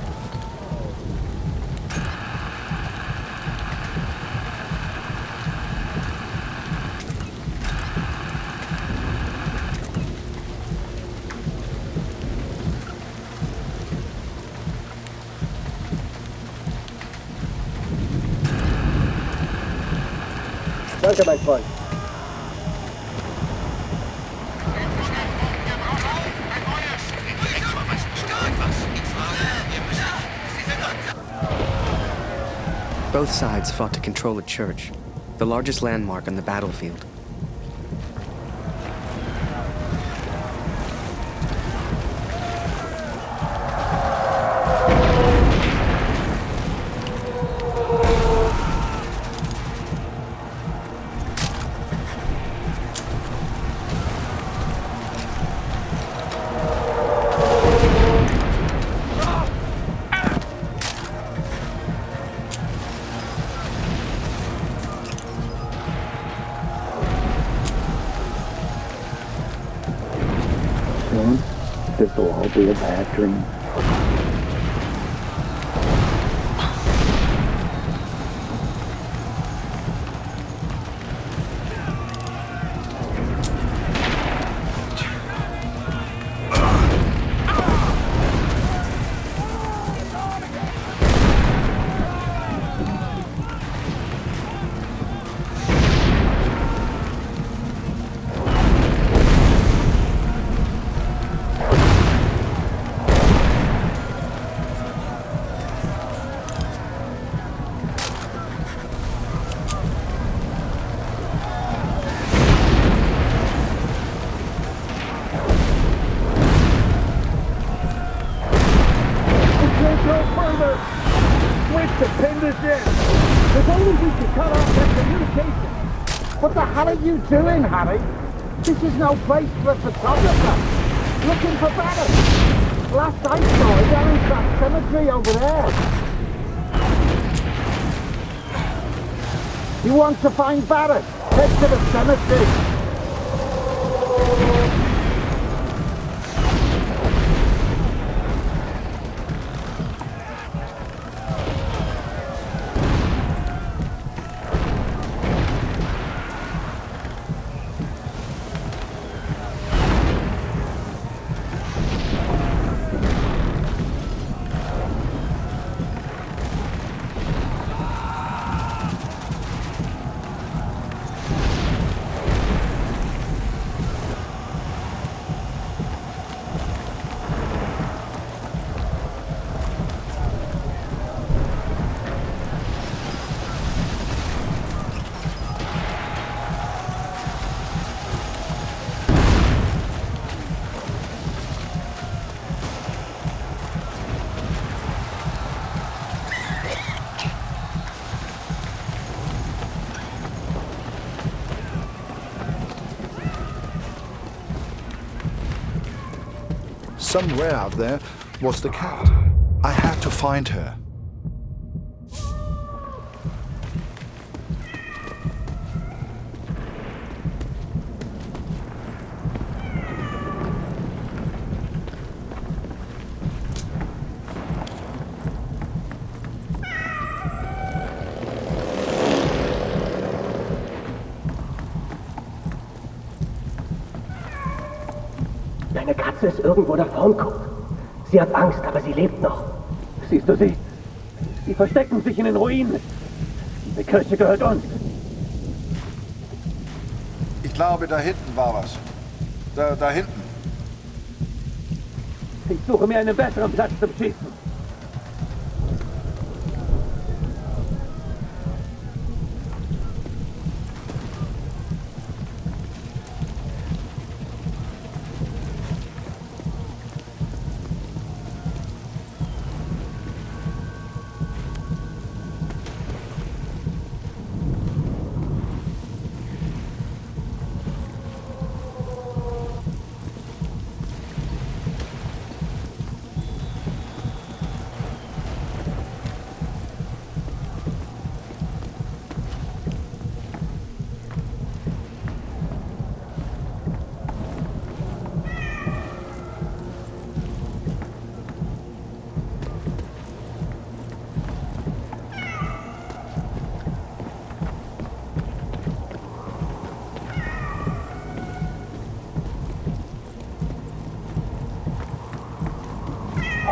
Danke, mein Freund.
Both sides fought to control a church, the largest landmark on the battlefield.
soon, this will all be a bad dream. What the hell are you doing, Harry? This is no place for a photographer. Looking for Barrett. Last I saw him, there is that cemetery over there. You want to find Barrett? Head to the cemetery.
Somewhere out there was the cat. I had to find her.
Deine Katze ist irgendwo da vorn, guck. Sie hat Angst, aber sie lebt noch. Siehst du sie? Sie verstecken sich in den Ruinen. Diese Kirche gehört uns.
Ich glaube, da hinten war was. Da hinten.
Ich suche mir einen besseren Platz zum Schießen.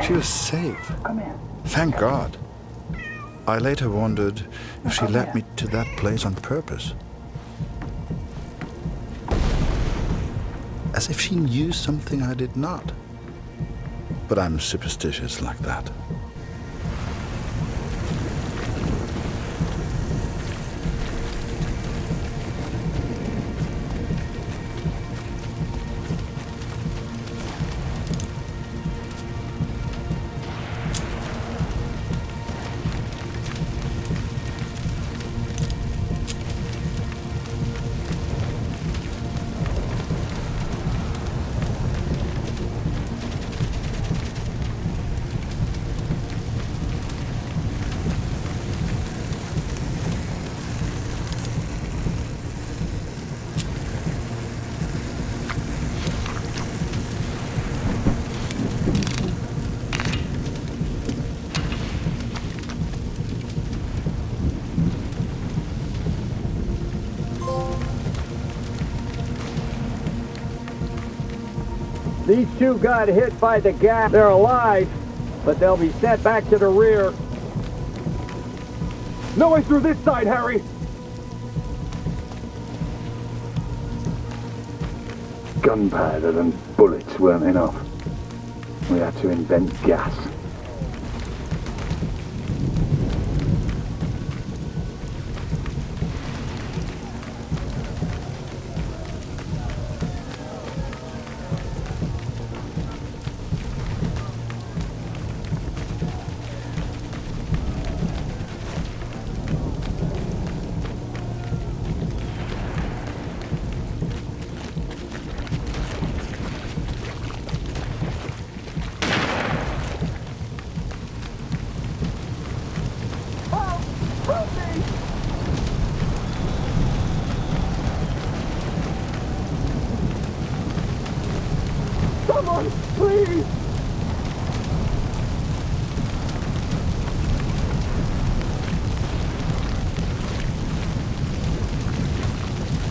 She was safe. Thank God. I later wondered if she led me to that place on purpose. As if she knew something I did not. But I'm superstitious like that.
These two got hit by the gas. They're alive, but they'll be sent back to the rear. No way through this side, Harry!
Gunpowder and bullets weren't enough. We had to invent gas.
Someone, please!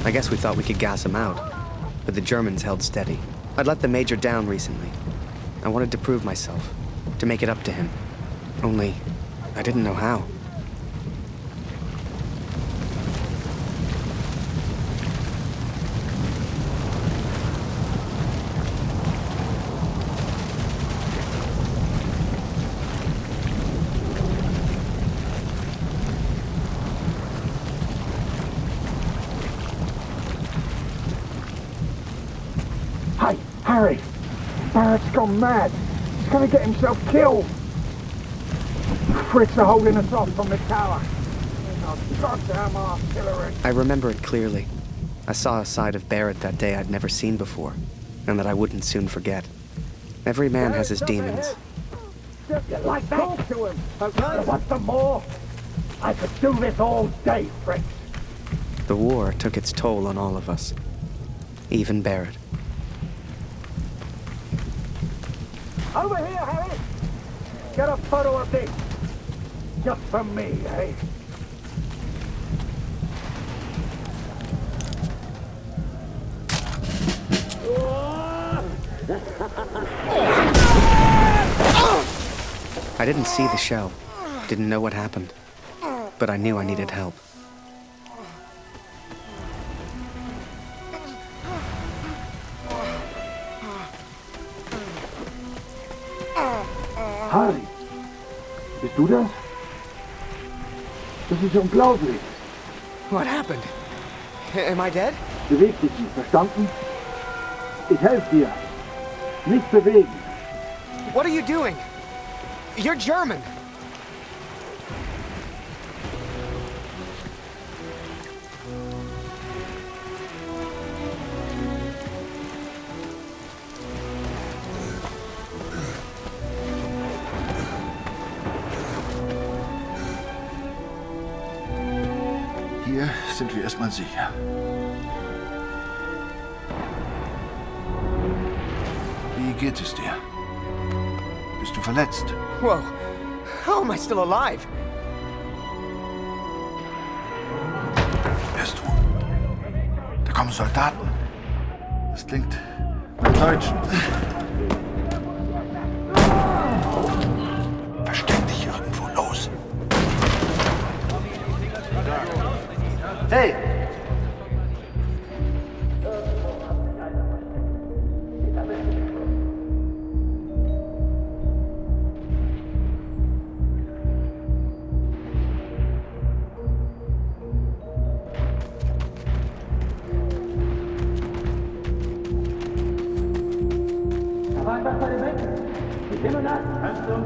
I guess we thought we could gas them out, but the Germans held steady. I'd let the Major down recently. I wanted to prove myself, to make it up to him. Only, I didn't know how.
Hey, Harry! Barrett's gone mad. He's gonna get himself killed. Fritz are holding us off from the tower. Oh, goddamn artillery.
I remember it clearly. I saw a side of Barrett that day I'd never seen before, and that I wouldn't soon forget. Every man has his demons.
Just like that. Talk to him. What's some more? I could do this all day, Fritz.
The war took its toll on all of us. Even Barrett.
Over here, Harry! Get a photo of this. Just for me, eh?
I didn't see the shell, didn't know what happened, but I knew I needed help.
Harry, bist du das? Das ist unglaublich.
What happened? Am I dead?
Beweg dich nicht, verstanden? Ich helfe dir. Nicht bewegen.
What are you doing? You're German.
Hier sind wir erstmal sicher. Wie geht es dir? Bist du verletzt?
Whoa. How am I still alive?
Hörst du? Da kommen Soldaten. Das klingt nach Deutschen. Versteck dich irgendwo, los.
Hey!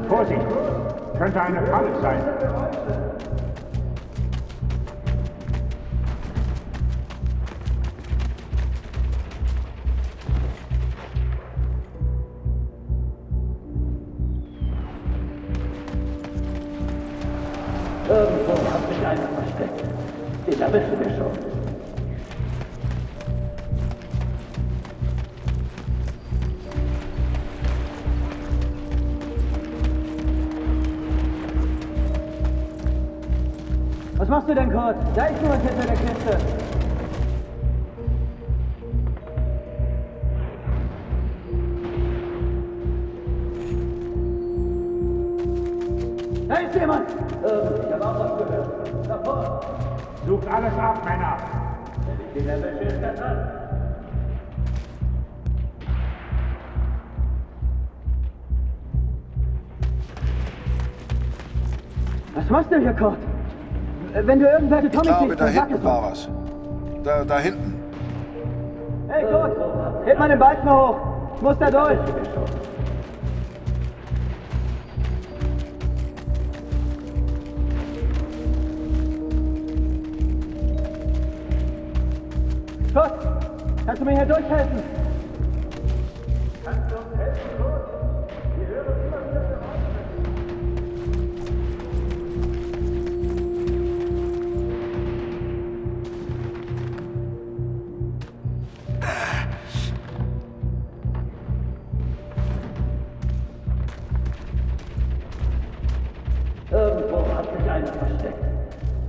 Vorsicht! Könnte eine Falle sein.
Irgendwo hat sich einer versteckt. Den erwischen wir schon. Was machst du denn, Kurt? Da ist jemand hinter der Kiste. ist jemand! Ich habe auch was gehört. Sofort! Sucht alles ab, Männer! Wenn ich den erwische, ist er dran.
Was machst du hier, Kurt? Wenn du irgendwelche
Ich
Comics
glaube,
siehst,
da
dann sag
hinten
es
war
uns.
was. Da hinten.
Hey, Kurt! Heb mal den Balken hoch! Ich muss da durch! Kurt! Kannst du mir hier durchhelfen?
Kannst du uns helfen, Kurt? Wir hören immer wieder Irgendwo hat sich einer versteckt.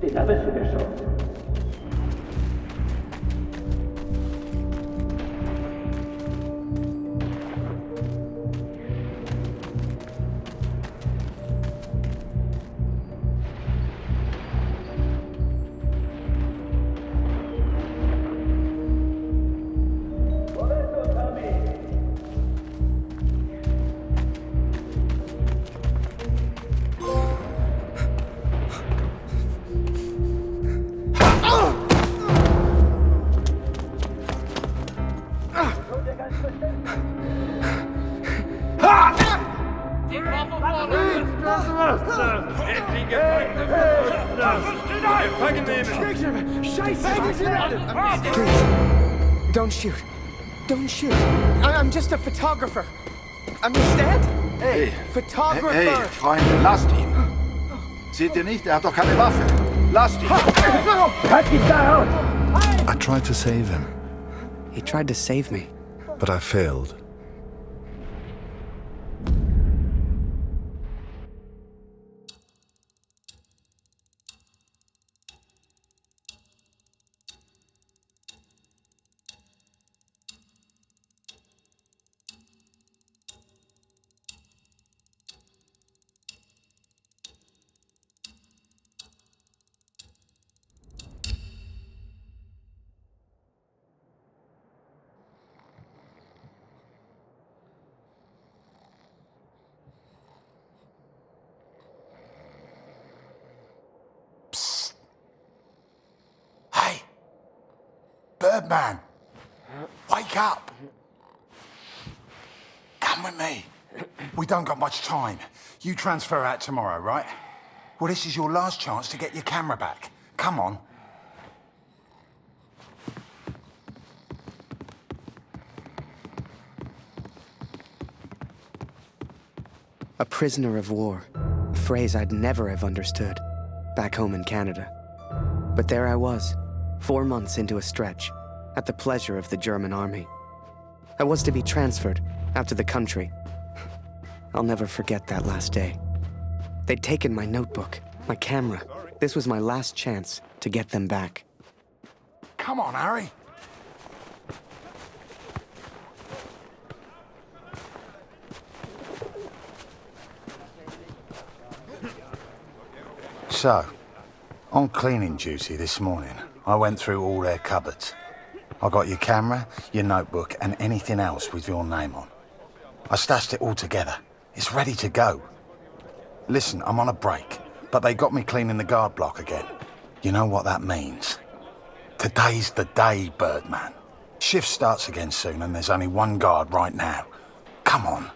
Den erwischen wir schon.
Please, don't shoot. Don't shoot. I'm just a photographer. Understand?
Hey,
photographer.
Hey, Freunde, lasst ihn. Seht ihr nicht? Er hat doch keine Waffe. Lasst ihn. I tried to save him.
He tried to save me.
But I failed.
Birdman, wake up. Come with me. We don't got much time. You transfer out tomorrow, right? Well, this is your last chance to get your camera back. Come on.
A prisoner of war, a phrase I'd never have understood back home in Canada. But there I was, 4 months into a stretch, at the pleasure of the German army. I was to be transferred out to the country. I'll never forget that last day. They'd taken my notebook, my camera. This was my last chance to get them back.
Come on, Harry. So, on cleaning duty this morning, I went through all their cupboards. I got your camera, your notebook, and anything else with your name on. I stashed it all together. It's ready to go. Listen, I'm on a break, but they got me cleaning the guard block again. You know what that means? Today's the day, Birdman. Shift starts again soon, and there's only one guard right now. Come on.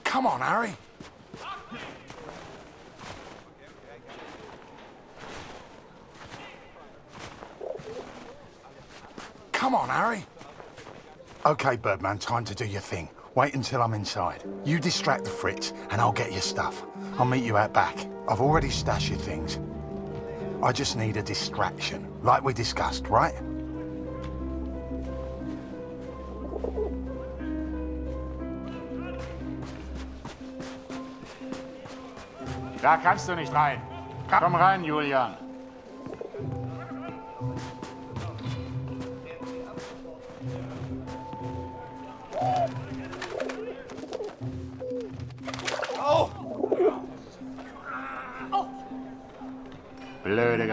Come on, Harry. Come on, Harry. Okay, Birdman, time to do your thing. Wait until I'm inside. You distract the Fritz, and I'll get your stuff. I'll meet you out back. I've already stashed your things. I just need a distraction, like we discussed, right?
Da kannst du nicht rein. Komm rein, Julian.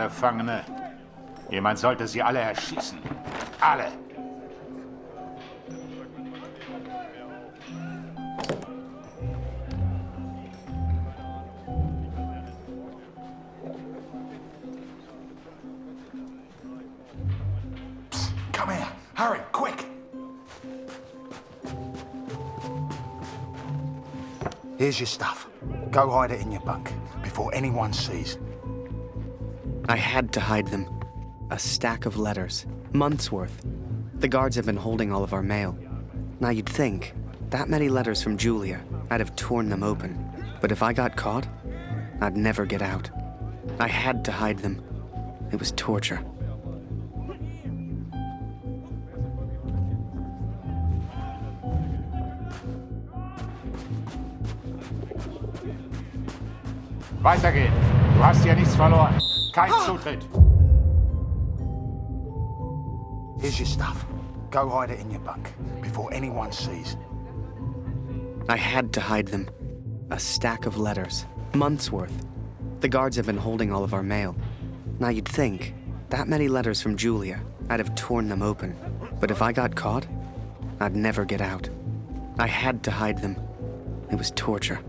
Gefangene. Jemand sollte sie alle erschießen. Alle.
Psst, come here. Hurry, quick. Here's your stuff. Go hide it in your bunk before anyone sees.
I had to hide them. A stack of letters. Months' worth. The guards have been holding all of our mail. Now you'd think, that many letters from Julia, I'd have torn them open. But if I got caught, I'd never get out. I had to hide them. It was torture.
Weitergehen. Du hast hier nichts verloren. Kein Zutritt.
Here's your stuff. Go hide it in your bunk before anyone sees.
I had to hide them. A stack of letters. Months' worth. The guards have been holding all of our mail. Now you'd think, that many letters from Julia, I'd have torn them open. But if I got caught, I'd never get out. I had to hide them. It was torture.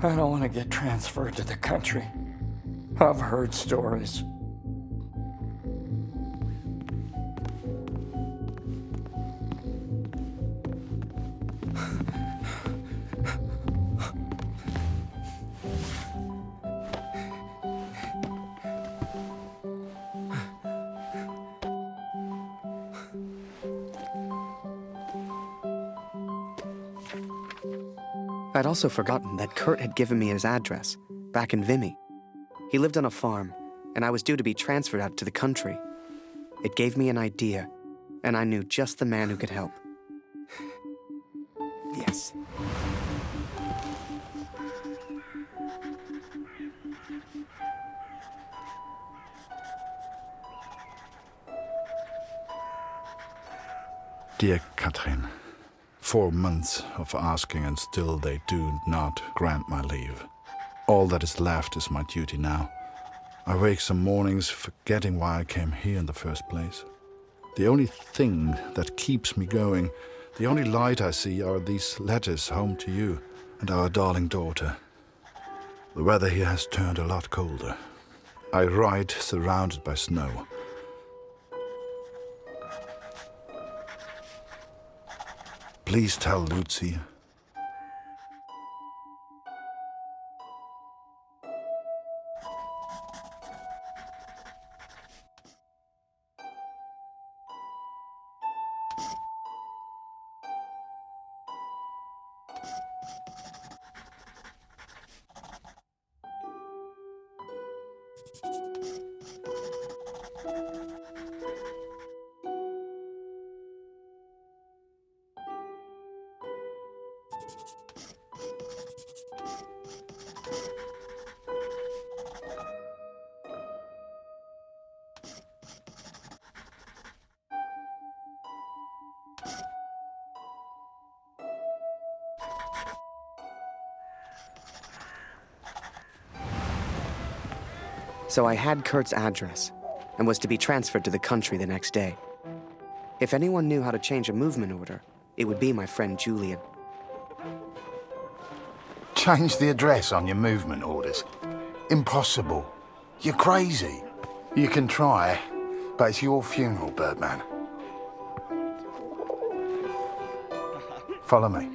I don't want to get transferred to the country. I've heard stories.
I'd also forgotten that Kurt had given me his address, back in Vimy. He lived on a farm, and I was due to be transferred out to the country. It gave me an idea, and I knew just the man who could help. Yes.
Dear Katrin, 4 months of asking and still they do not grant my leave. All that is left is my duty now. I wake some mornings forgetting why I came here in the first place. The only thing that keeps me going, the only light I see are these letters home to you and our darling daughter. The weather here has turned a lot colder. I ride surrounded by snow. Please tell Lucy. So I had Kurt's address and was to be transferred to the country the next day. If anyone knew how to change a movement order, it would be my friend Julian.
Change the address on your movement orders. Impossible. You're crazy. You can try, but it's your funeral, Birdman. Follow me.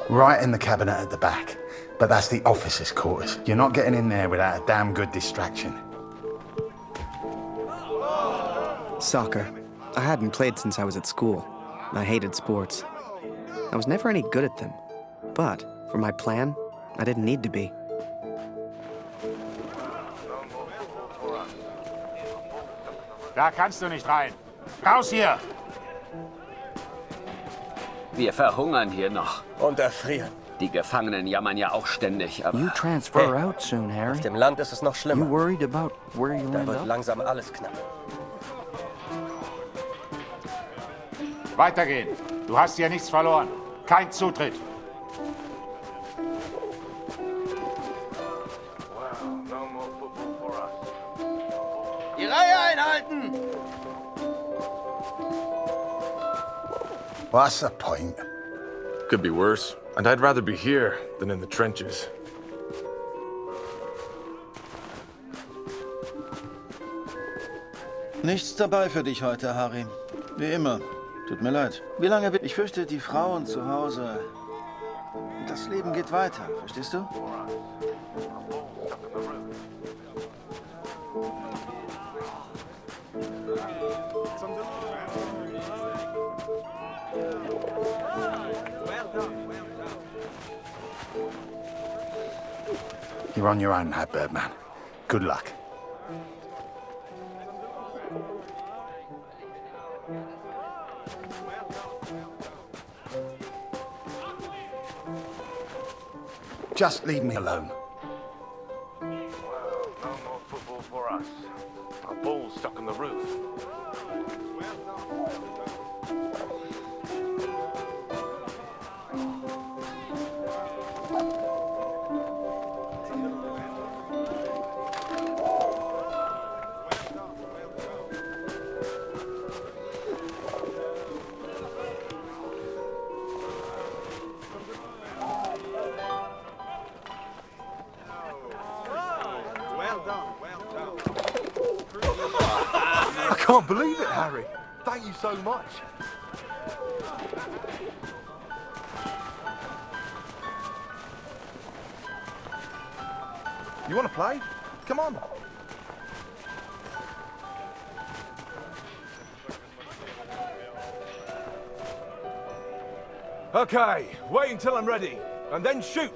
Right in the cabinet at the back. But that's the officers' quarters. You're not getting in there without a damn good distraction.
Soccer. I hadn't played since I was at school. I hated sports. I was never any good at them. But, for my plan, I didn't need to be.
Da kannst du nicht rein. Raus hier!
Wir verhungern hier noch.
Und erfrieren.
Die Gefangenen jammern ja auch ständig, aber...
You transfer out soon, Harry.
Auf dem Land ist es noch schlimmer.
You worried about where you
Da
end
wird
up?
langsam alles knapp.
Weitergehen. Du hast hier nichts verloren. Kein Zutritt.
Die Reihe einhalten!
What's the point?
Could be worse, and I'd rather be here than in the trenches.
Nichts dabei für dich heute, Harry. Wie immer. Tut mir leid. Wie lange wird... Ich fürchte, die Frauen zu Hause... Das Leben geht weiter, verstehst du?
You're on your own now, Birdman. Good luck. Just leave me alone.
No more football for us. Our ball's stuck on the roof.
I can't believe it, Harry. Thank you so much. You want to play? Come on. Okay, wait until I'm ready, and then shoot.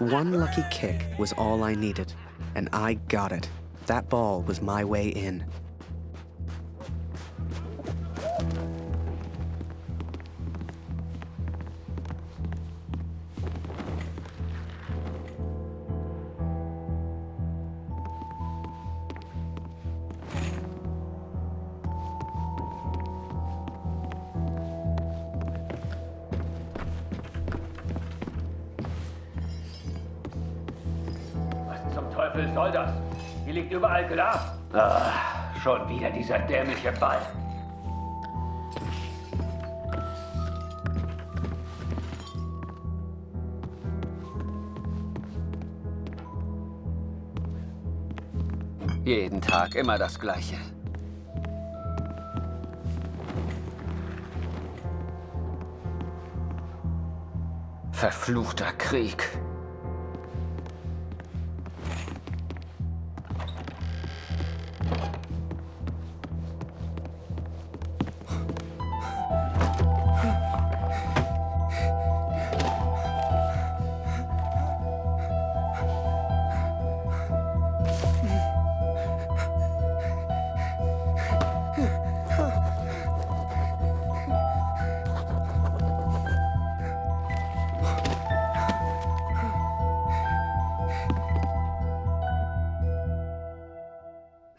One lucky kick was all I needed, and I got it. That ball was my way in.
Zum Teufel soll das? Hier liegt überall Glas. Schon wieder dieser dämliche Ball.
Jeden Tag immer das Gleiche. Verfluchter Krieg.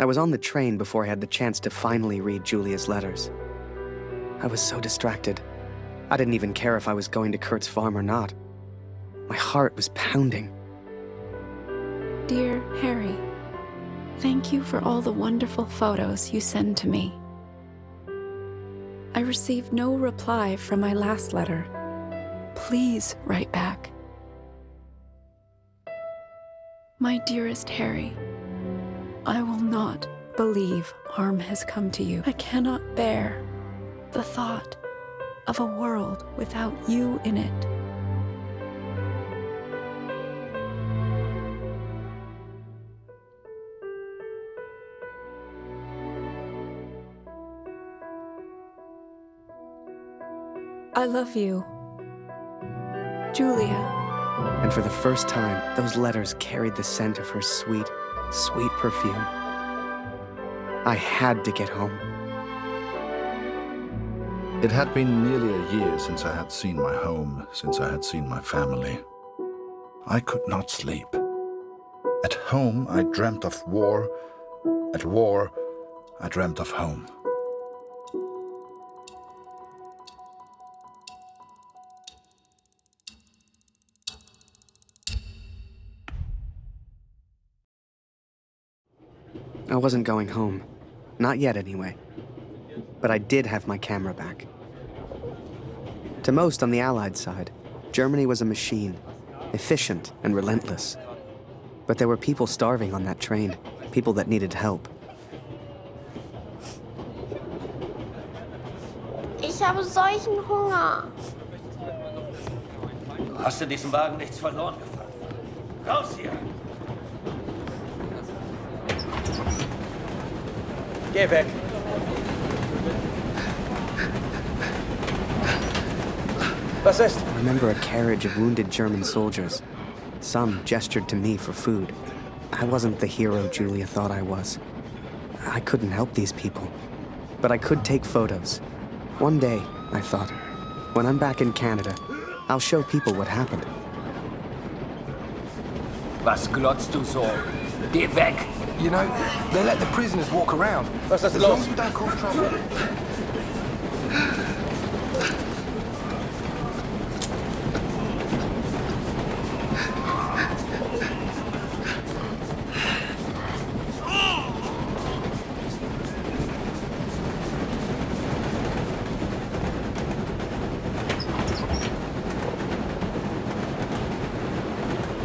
I was on the train before I had the chance to finally read Julia's letters. I was so distracted. I didn't even care if I was going to Kurt's farm or not. My heart was pounding.
Dear Harry, thank you for all the wonderful photos you send to me. I received no reply from my last letter. Please write back. My dearest Harry, I will not believe harm has come to you. I cannot bear the thought of a world without you in it. I love you, Julia.
And for the first time, those letters carried the scent of her sweet, sweet perfume. I had to get home.
It had been nearly a year since I had seen my home, since I had seen my family. I could not sleep. At home, I dreamt of war. At war, I dreamt of home.
I wasn't going home. Not yet, anyway. But I did have my camera back. To most on the Allied side, Germany was a machine, efficient and relentless. But there were people starving on that train, people that needed help.
Ich habe solchen Hunger.
Hast in diesem Wagen nichts verloren gefahren? Raus hier!
Geh weg. Was ist?
I remember a carriage of wounded German soldiers. Some gestured to me for food. I wasn't the hero Julia thought I was. I couldn't help these people. But I could take photos. One day, I thought, when I'm back in Canada, I'll show people what happened.
Was glotzt du so? Geh weg!
You know, they let the prisoners walk around.
Was ist
As
los?
long as we don't cause trouble.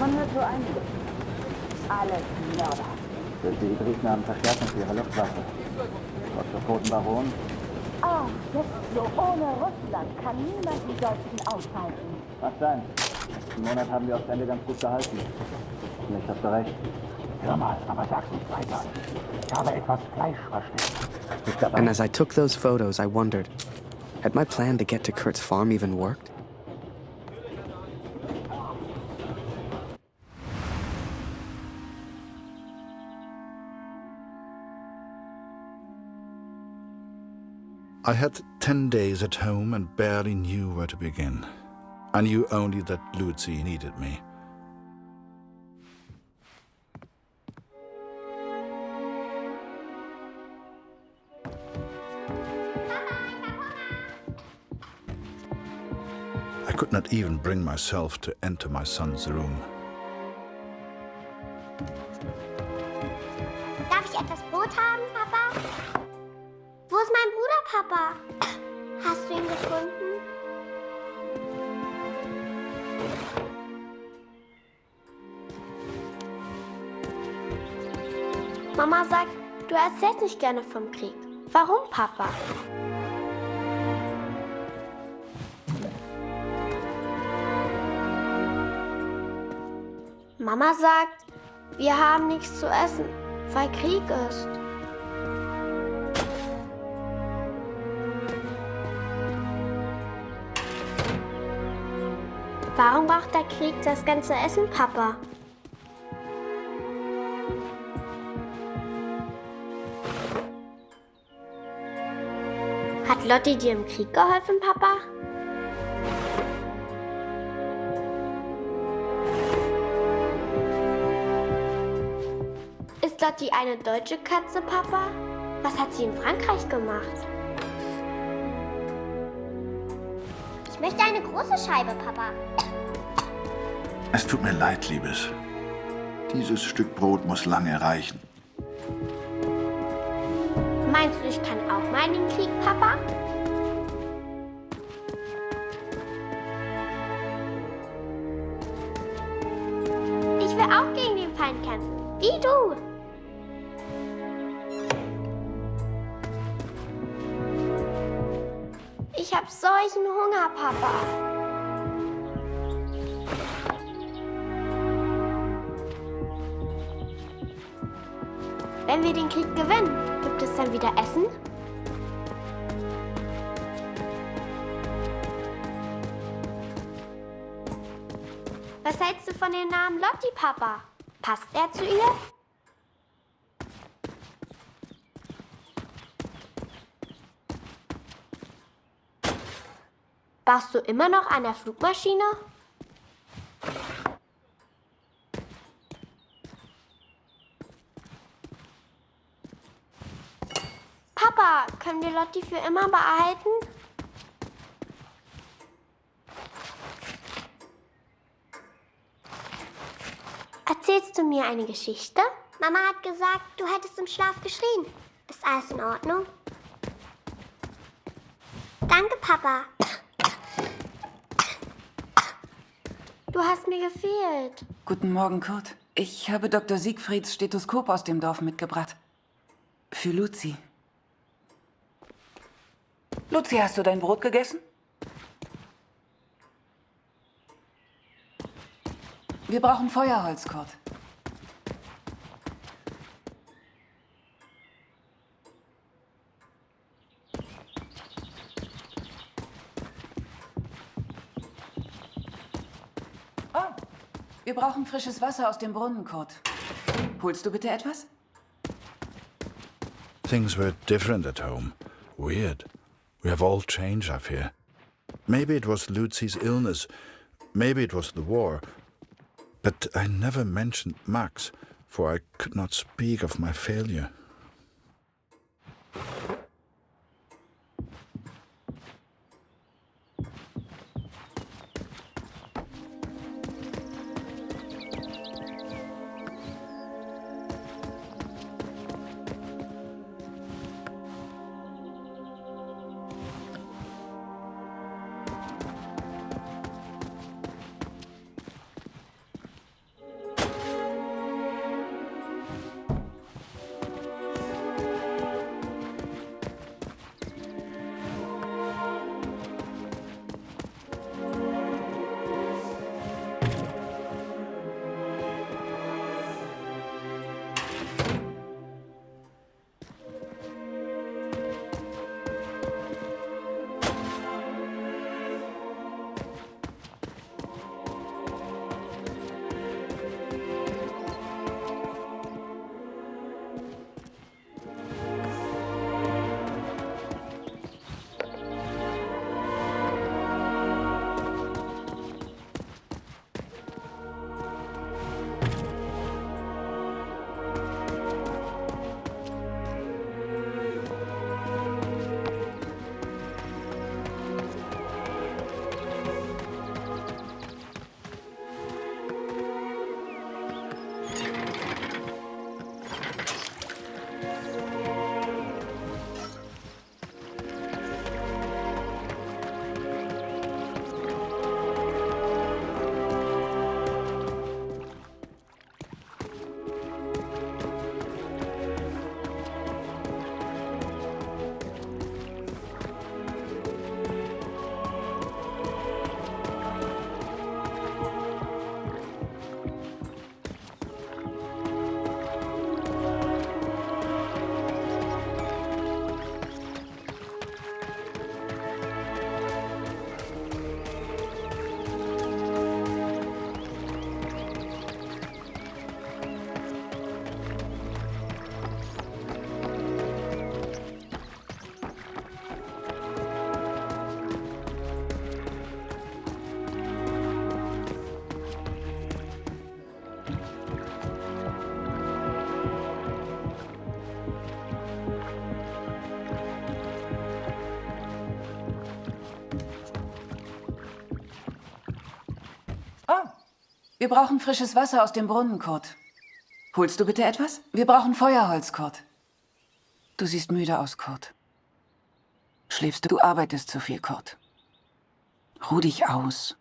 Man hört so einiges. Alles Mörder.
Die Briten haben Verstärkung für ihre Luftwaffe. Trotz des Roten Baron.
Ah, jetzt so ohne Russland kann niemand die Deutschen aufhalten.
Mag sein. Letzten Monat haben wir aufs Ende ganz gut gehalten. Nicht hast du recht. Hör mal, aber sag's nicht weiter. Ich habe etwas Fleisch versteckt.
And as I took those photos, I wondered, had my plan to get to Kurt's farm even worked?
I had 10 days at home and barely knew where to begin. I knew only that Lucy needed me. I could not even bring myself to enter my son's room.
Darf ich etwas Brot haben, Papa? Wo ist mein Bruder, Papa? Hast du ihn gefunden? Mama sagt, du erzählst nicht gerne vom Krieg. Warum, Papa? Mama sagt, wir haben nichts zu essen, weil Krieg ist. Warum braucht der Krieg das ganze Essen, Papa? Hat Lotti dir im Krieg geholfen, Papa? Ist Lotti eine deutsche Katze, Papa? Was hat sie in Frankreich gemacht? Ich möchte eine große Scheibe, Papa.
Es tut mir leid, Liebes. Dieses Stück Brot muss lange reichen.
Meinst du, ich kann auch mal in den Krieg, Papa? Ich will auch gegen den Feind kämpfen, wie du. Ich hab solchen Hunger, Papa. Wenn wir den Krieg gewinnen, gibt es dann wieder Essen? Was hältst du von dem Namen Lotti, Papa? Passt er zu ihr? Baust du immer noch an der Flugmaschine? Papa, können wir Lotti für immer behalten? Erzählst du mir eine Geschichte? Mama hat gesagt, du hättest im Schlaf geschrien. Ist alles in Ordnung? Danke, Papa. Du hast mir gefehlt.
Guten Morgen, Kurt. Ich habe Dr. Siegfrieds Stethoskop aus dem Dorf mitgebracht. Für Luzi. Luzi, hast du dein Brot gegessen? Wir brauchen Feuerholz, Kurt. Oh, wir brauchen frisches Wasser aus dem Brunnen, Kurt. Holst du bitte etwas?
Things were different at home. Weird. We have all changed, I fear. Maybe it was Lucy's illness. Maybe it was the war. But I never mentioned Max, for I could not speak of my failure.
Wir brauchen frisches Wasser aus dem Brunnen, Kurt. Holst du bitte etwas? Wir brauchen Feuerholz, Kurt. Du siehst müde aus, Kurt. Schläfst du? Du arbeitest zu viel, Kurt. Ruh dich aus.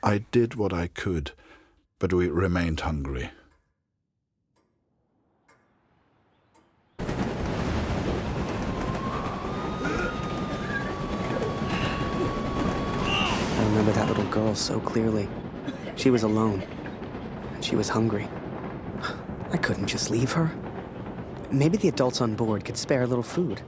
I did what I could, but we remained hungry.
I remember that little girl so clearly. She was alone, and she was hungry. I couldn't just leave her. Maybe the adults on board could spare a little food.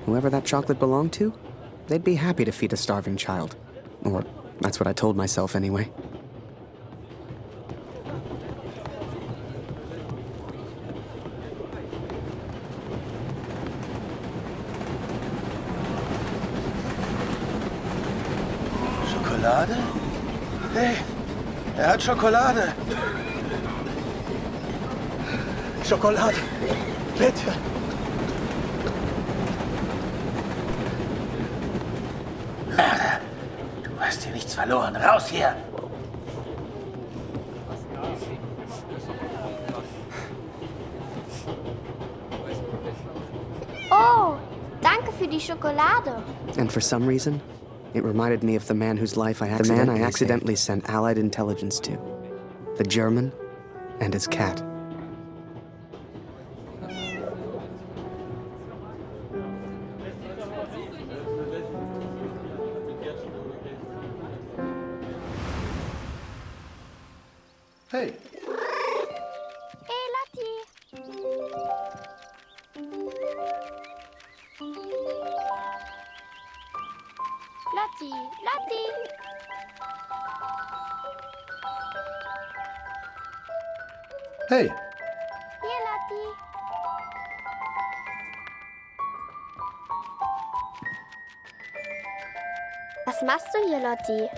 Whoever that chocolate belonged to, they'd be happy to feed a starving child. Or that's what I told myself anyway.
Schokolade? Hey, hat Schokolade. Schokolade, bitte. Mörder, du hast hier nichts verloren. Raus hier!
Oh, danke für die Schokolade.
And for some reason, it reminded me of the man whose life I accidentally sent Allied intelligence to. The German and his cat.
Hey.
Hey, Lottie. Lottie.
Hey.
Hier, Lottie. Was machst du hier, Lottie?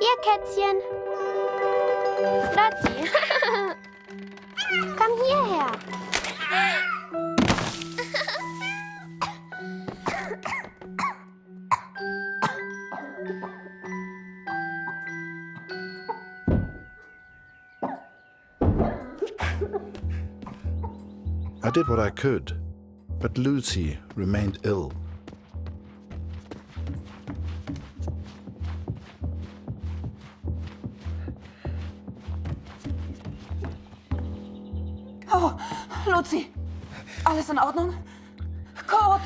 Hier, Kätzchen. Lottie. Komm hierher.
I did what I could, but Lucy remained ill.
Oh, Lucy. Alles in Ordnung? Kurt!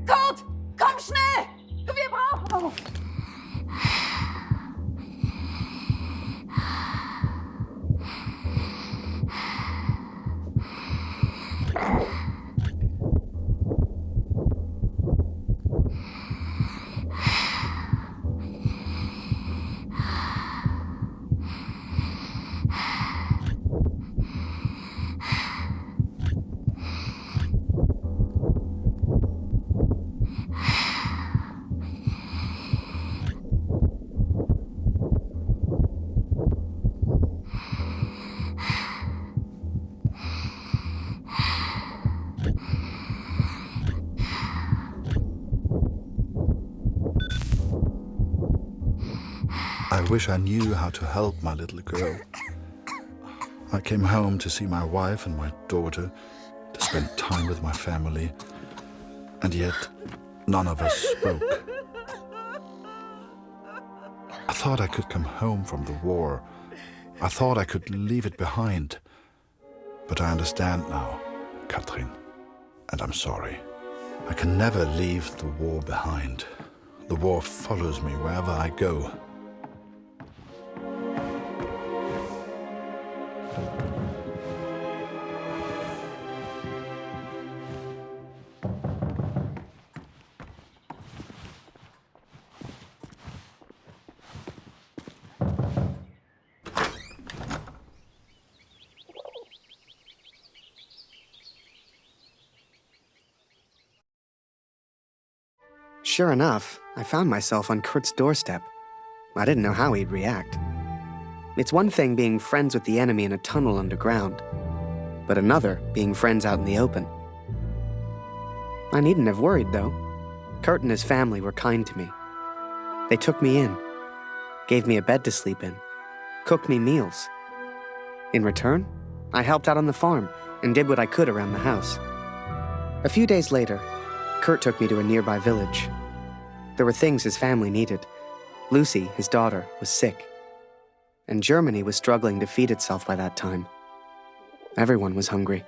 Kurt! Komm schnell! Wir brauchen... Oh.
I wish I knew how to help my little girl. I came home to see my wife and my daughter, to spend time with my family, and yet none of us spoke. I thought I could come home from the war. I thought I could leave it behind. But I understand now, Katrin, and I'm sorry. I can never leave the war behind. The war follows me wherever I go.
Sure enough, I found myself on Kurt's doorstep. I didn't know how he'd react. It's one thing being friends with the enemy in a tunnel underground, but another being friends out in the open. I needn't have worried, though. Kurt and his family were kind to me. They took me in, gave me a bed to sleep in, cooked me meals. In return, I helped out on the farm and did what I could around the house. A few days later, Kurt took me to a nearby village. There were things his family needed. Lucy, his daughter, was sick. And Germany was struggling to feed itself by that time. Everyone was hungry.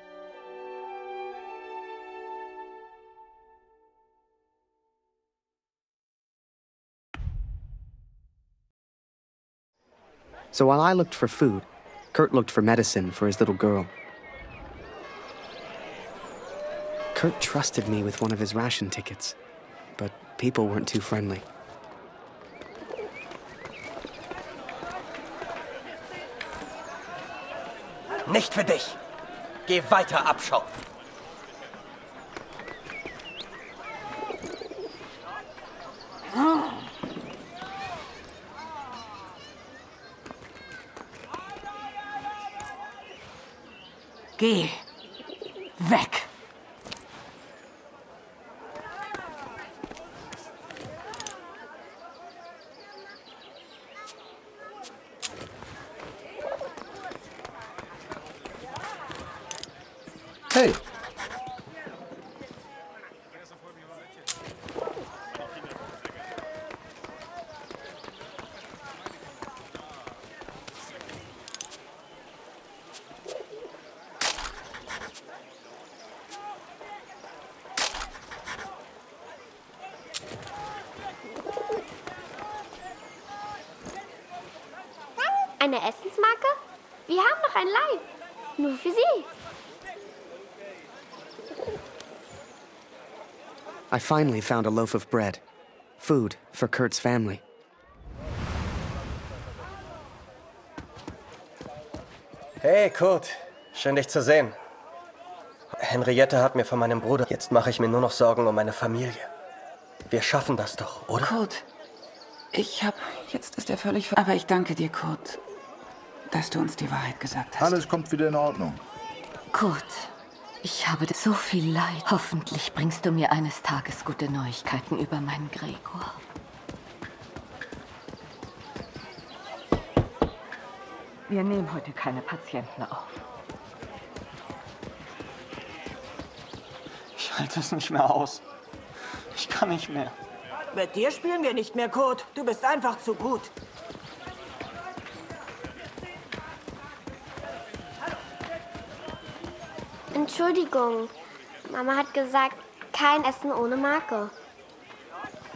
So while I looked for food, Kurt looked for medicine for his little girl. Kurt trusted me with one of his ration tickets, but people weren't too friendly.
Nicht für dich. Geh weiter, Abschau.
Geh weg.
Hey.
Eine Essensmarke? Wir haben noch ein Leih. Nur für Sie.
I finally found a loaf of bread. Food for Kurt's family.
Hey, Kurt. Schön, dich zu sehen. Henriette hat mir von meinem Bruder... Jetzt mache ich mir nur noch Sorgen um meine Familie. Wir schaffen das doch, oder?
Kurt, jetzt ist er völlig... Aber ich danke dir, Kurt, dass du uns die Wahrheit gesagt hast.
Alles kommt wieder in Ordnung.
Kurt, ich habe so viel Leid. Hoffentlich bringst du mir eines Tages gute Neuigkeiten über meinen Gregor.
Wir nehmen heute keine Patienten auf.
Ich halte es nicht mehr aus. Ich kann nicht mehr.
Mit dir spielen wir nicht mehr, Kurt. Du bist einfach zu gut.
Entschuldigung. Mama hat gesagt, kein Essen ohne Marke.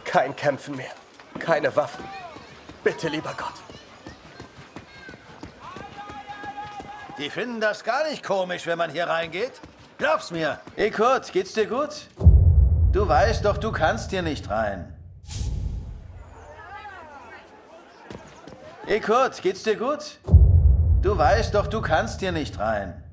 Kein Kämpfen mehr. Keine Waffen. Bitte, lieber Gott.
Die finden das gar nicht komisch, wenn man hier reingeht. Glaub's mir. Hey Kurt, geht's dir gut? Du weißt doch, du kannst hier nicht rein. Hey Kurt, geht's dir gut? Du weißt doch, du kannst hier nicht rein.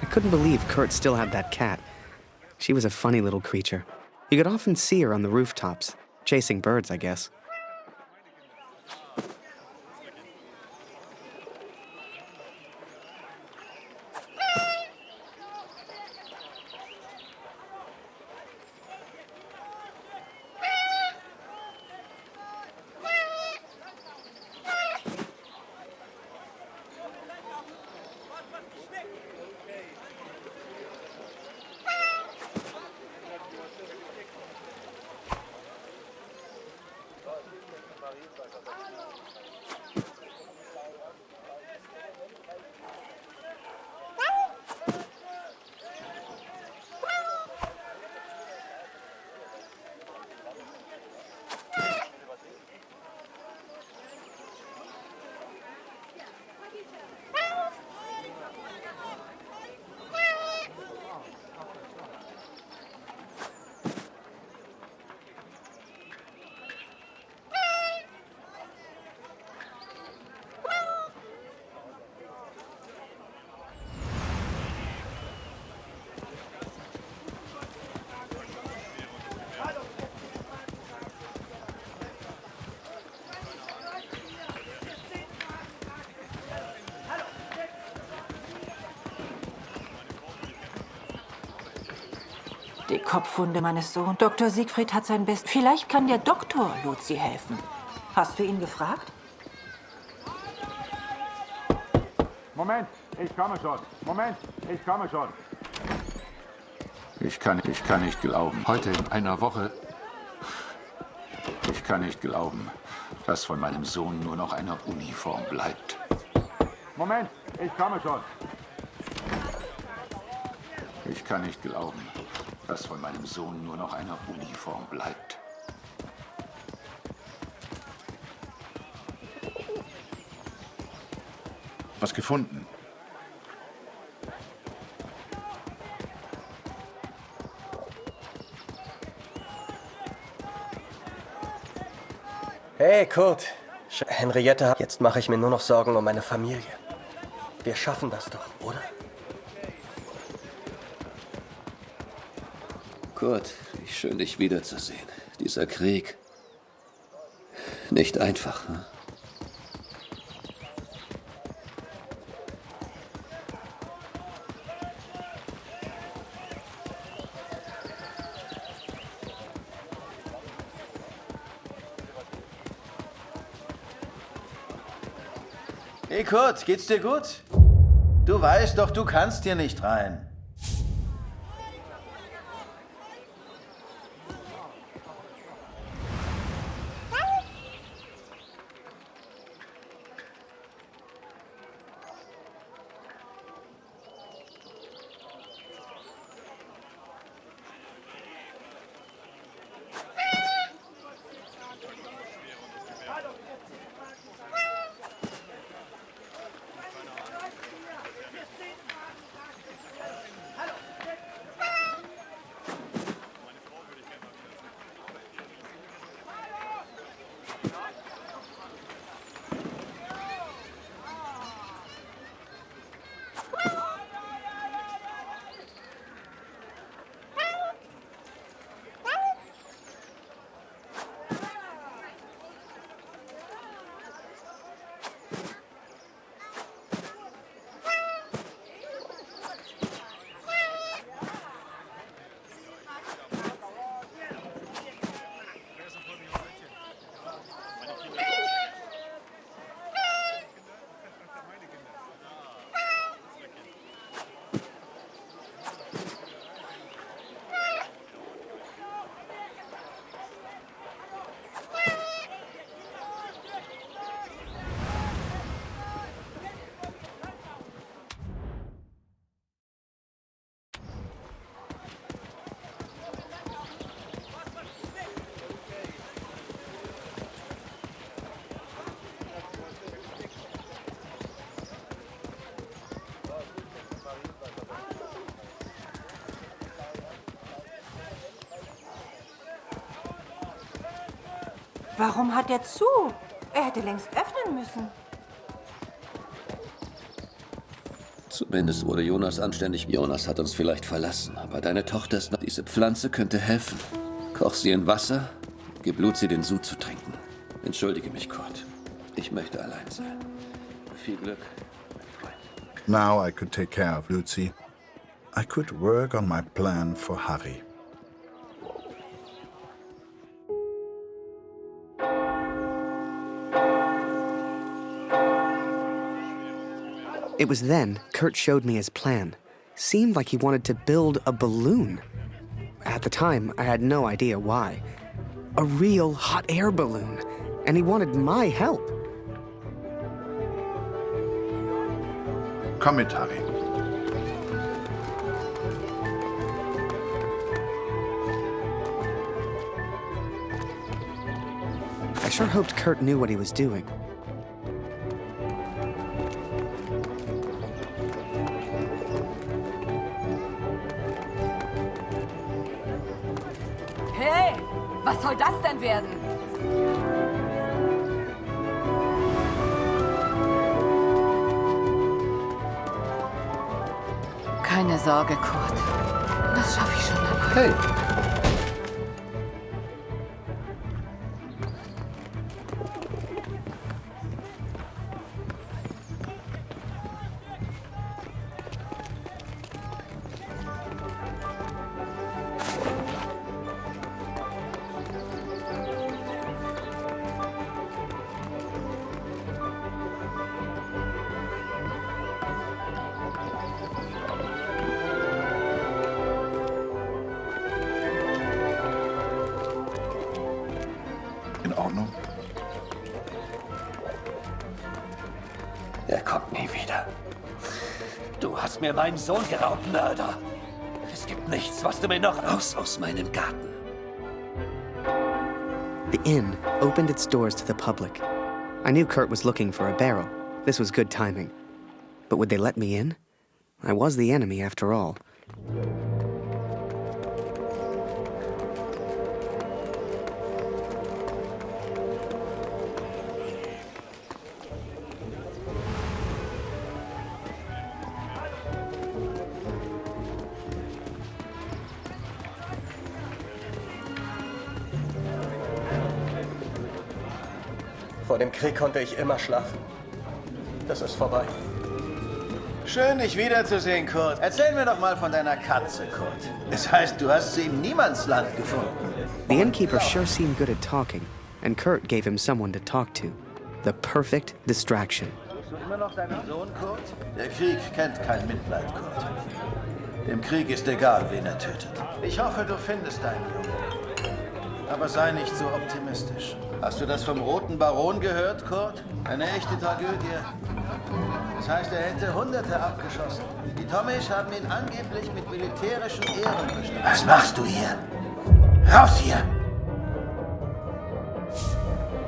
I couldn't believe Kurt still had that cat. She was a funny little creature. You could often see her on the rooftops, chasing birds, I guess.
Die Kopfwunde meines Sohnes. Dr. Siegfried hat sein Bestes. Vielleicht kann der Doktor Luzi helfen. Hast du ihn gefragt?
Moment, ich komme schon. Moment, ich komme schon. Ich kann nicht glauben. Heute in einer Woche. Ich kann nicht glauben, dass von meinem Sohn nur noch eine Uniform bleibt. Moment, ich komme schon. Ich kann nicht glauben, dass von meinem Sohn nur noch eine Uniform bleibt.
Was gefunden?
Hey, Kurt. Henriette, jetzt mache ich mir nur noch Sorgen um meine Familie. Wir schaffen das doch, oder?
Kurt, wie schön, dich wiederzusehen. Dieser Krieg. Nicht einfach, hm?
Hey Kurt, geht's dir gut? Du weißt doch, du kannst hier nicht rein.
Warum hat er zu? Er hätte längst öffnen müssen.
Zumindest wurde Jonas anständig. Jonas hat uns vielleicht verlassen, aber deine Tochter ist noch... Diese Pflanze könnte helfen. Koch sie in Wasser, gib Luzi den Sud zu trinken. Entschuldige mich, Kurt. Ich möchte allein sein. Viel Glück.
Now I could take care of Luzi. I could work on my plan for Harry.
It was then Kurt showed me his plan. Seemed like he wanted to build a balloon. At the time, I had no idea why. A real hot air balloon. And he wanted my help.
Komm mit, Harry.
I sure hoped Kurt knew what he was doing.
Hey, was soll das denn werden? Keine Sorge, Kurt. Das schaffe ich schon allein.
Hey. Er kommt nie wieder. Du hast mir meinen Sohn geraubt, Mörder. Es gibt nichts, was du mir noch... Raus aus meinem Garten.
The inn opened its doors to the public. I knew Kurt was looking for a barrel. This was good timing. But would they let me in? I was the enemy, after all.
Vor dem Krieg konnte ich immer schlafen. Das ist vorbei.
Schön, dich wiederzusehen, Kurt. Erzähl mir doch mal von deiner Katze, Kurt. Es heißt, du hast sie im Niemandsland gefunden.
The innkeeper sure seemed good at talking, and Kurt gave him someone to talk to. The perfect distraction.
Suchst du immer noch deinen Sohn, Kurt? Der Krieg kennt kein Mitleid, Kurt. Dem Krieg ist egal, wen er tötet. Ich hoffe, du findest deinen Jungen. Aber sei nicht so optimistisch. Hast du das vom Roten Baron gehört, Kurt? Eine echte Tragödie. Das heißt, er hätte Hunderte abgeschossen. Die Tommys haben ihn angeblich mit militärischen Ehren bestattet. Was machst du hier? Raus hier!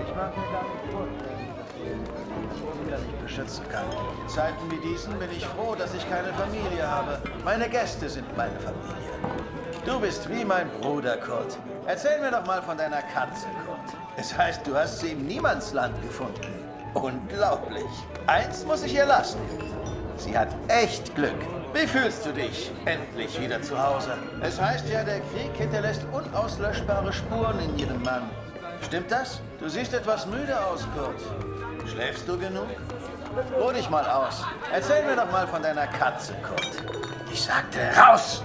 Ich mag mir gar nicht vorstellen, dass ich wieder nicht beschützen kann. In Zeiten wie diesen bin ich froh, dass ich keine Familie habe. Meine Gäste sind meine Familie. Du bist wie mein Bruder, Kurt. Erzähl mir doch mal von deiner Katze, Kurt. Es heißt, du hast sie im Niemandsland gefunden. Unglaublich. Eins muss ich ihr lassen. Sie hat echt Glück. Wie fühlst du dich? Endlich wieder zu Hause. Es heißt ja, der Krieg hinterlässt unauslöschbare Spuren in jedem Mann. Stimmt das? Du siehst etwas müde aus, Kurt. Schläfst du genug? Ruh dich mal aus. Erzähl mir doch mal von deiner Katze, Kurt. Ich sagte, raus!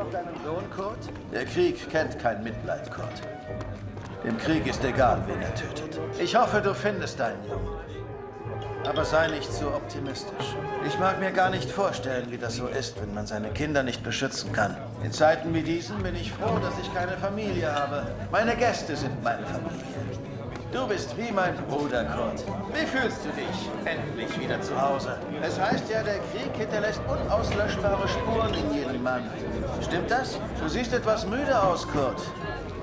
Deinen Sohn, Kurt? Der Krieg kennt kein Mitleid, Kurt. Dem Krieg ist egal, wen er tötet. Ich hoffe, du findest deinen Jungen. Aber sei nicht so optimistisch. Ich mag mir gar nicht vorstellen, wie das so ist, wenn man seine Kinder nicht beschützen kann. In Zeiten wie diesen bin ich froh, dass ich keine Familie habe. Meine Gäste sind meine Familie. Du bist wie mein Bruder, Kurt. Wie fühlst du dich? Endlich wieder zu Hause. Es heißt ja, der Krieg hinterlässt unauslöschbare Spuren in jedem Mann. Stimmt das? Du siehst etwas müde aus, Kurt.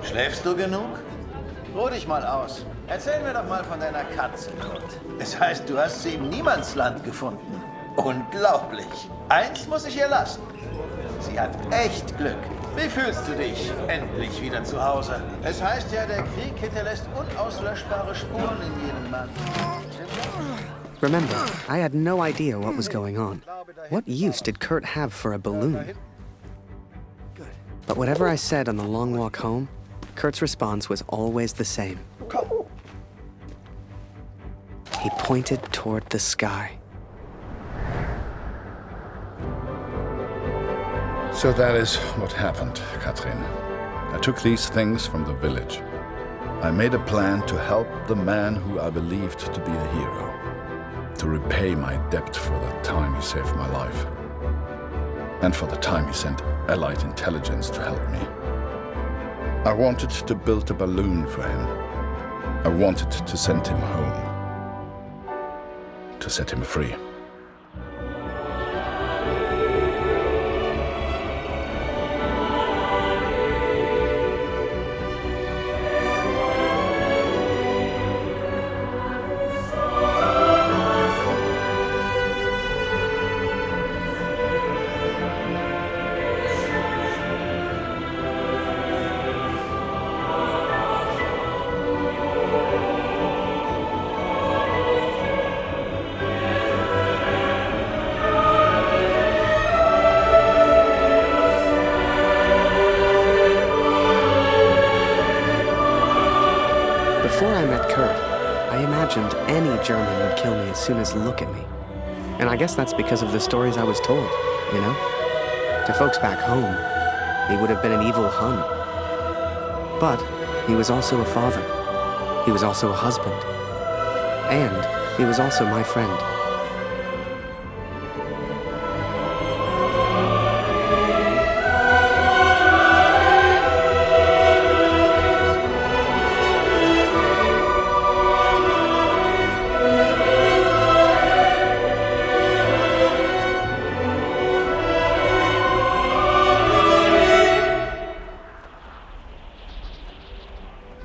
Schläfst du genug? Ruh dich mal aus. Erzähl mir doch mal von deiner Katze, Kurt. Es heißt, du hast sie im Niemandsland gefunden. Unglaublich. Eins muss ich ihr lassen. Sie hat echt Glück. Wie fühlst du dich? Endlich wieder zu Hause. Es heißt ja, der Krieg hinterlässt unauslöschbare Spuren in jedem Mann.
Remember, I had no idea what was going on. What use did Kurt have for a balloon? But whatever I said on the long walk home, Kurt's response was always the same. He pointed toward the sky.
So that is what happened, Katrin. I took these things from the village. I made a plan to help the man who I believed to be the hero, to repay my debt for the time he saved my life, and for the time he sent Allied intelligence to help me. I wanted to build a balloon for him. I wanted to send him home, to set him free.
Before I met Kurt, I imagined any German would kill me as soon as look at me. And I guess that's because of the stories I was told, you know? To folks back home, he would have been an evil Hun. But he was also a father. He was also a husband. And he was also my friend.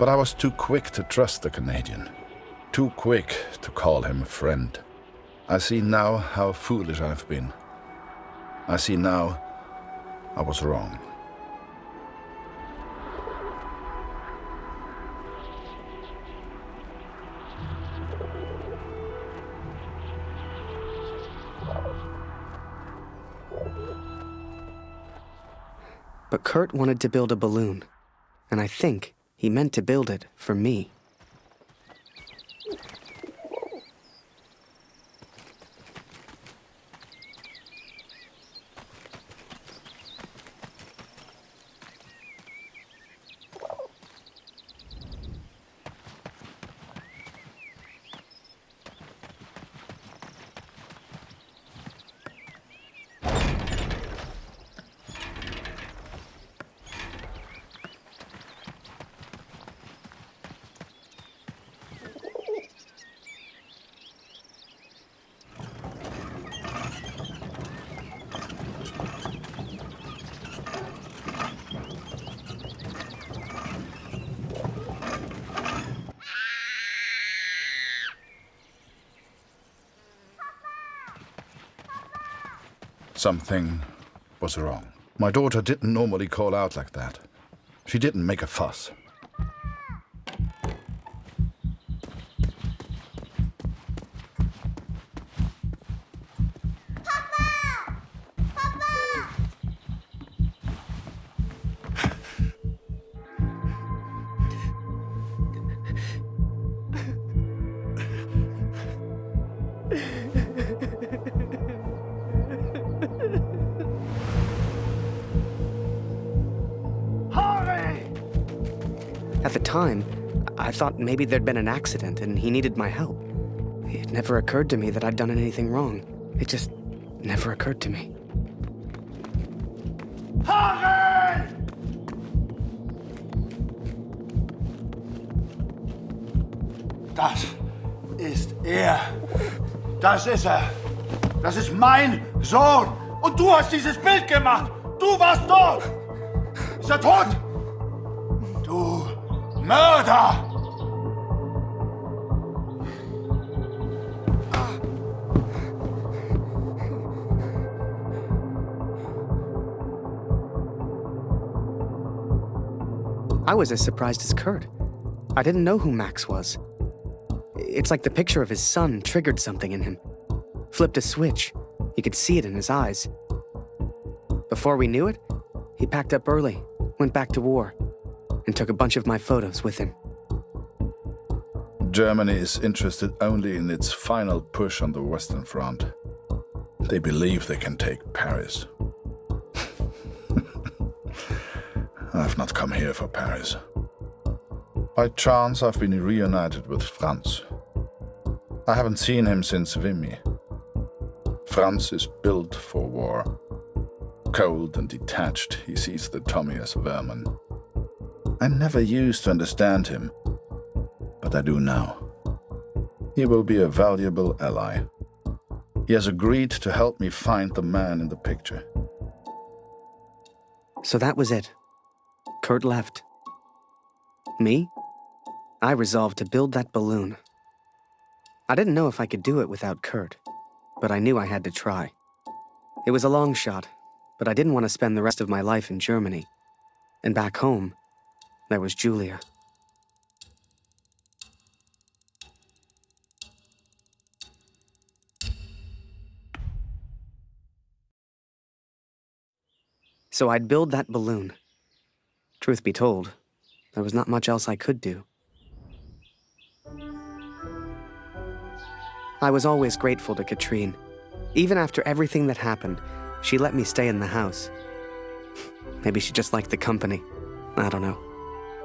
But I was too quick to trust the Canadian. Too quick to call him a friend. I see now how foolish I've been. I see now I was wrong.
But Kurt wanted to build a balloon, and I think he meant to build it for me.
Something was wrong. My daughter didn't normally call out like that. She didn't make a fuss.
At the time, I thought maybe there'd been an accident and he needed my help. It never occurred to me that I'd done anything wrong. It just never occurred to me.
Harry! Das ist er. Das ist er. Das ist mein Sohn. Und du hast dieses Bild gemacht. Du warst dort. Ist er tot? Du Mörder!
I was as surprised as Kurt. I didn't know who Max was. It's like the picture of his son triggered something in him. Flipped a switch. You could see it in his eyes. Before we knew it, he packed up early, went back to war, and took a bunch of my photos with him.
Germany is interested only in its final push on the Western Front. They believe they can take Paris. I've not come here for Paris. By chance, I've been reunited with Franz. I haven't seen him since Vimy. Franz is built for war. Cold and detached, he sees the Tommy as vermin. I never used to understand him, but I do now. He will be a valuable ally. He has agreed to help me find the man in the picture.
So that was it. Kurt left. Me? I resolved to build that balloon. I didn't know if I could do it without Kurt, but I knew I had to try. It was a long shot, but I didn't want to spend the rest of my life in Germany. And back home, there was Julia. So I'd build that balloon. Truth be told, there was not much else I could do. I was always grateful to Katrine. Even after everything that happened, she let me stay in the house. Maybe she just liked the company. I don't know.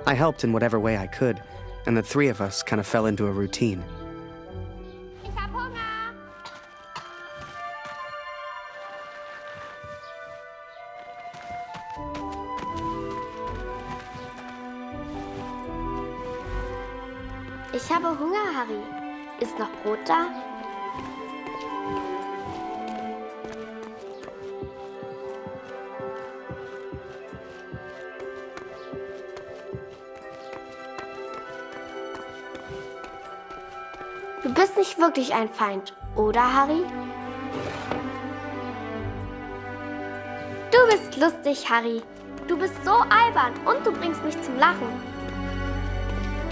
I helped in whatever way I could, and the three of us kind of fell into a routine.
Ich hab Hunger. Ich habe Hunger, Harry. Ist noch Brot da? Du bist nicht wirklich ein Feind, oder, Harry? Du bist lustig, Harry. Du bist so albern und du bringst mich zum Lachen.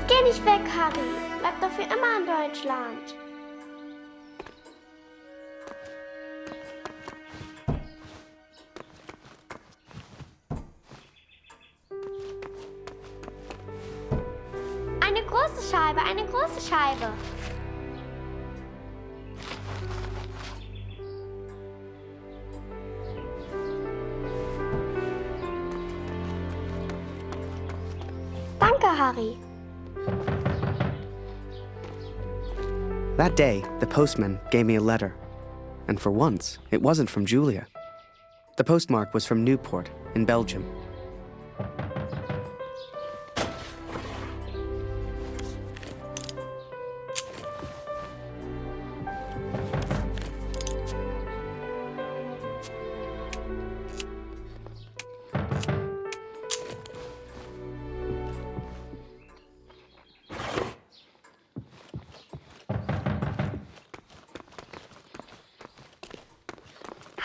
Geh nicht weg, Harry. Bleib doch für immer in Deutschland. Eine große Scheibe, eine große Scheibe. Danke, Harry.
That day, the postman gave me a letter. And for once, it wasn't from Julia. The postmark was from Newport, in Belgium.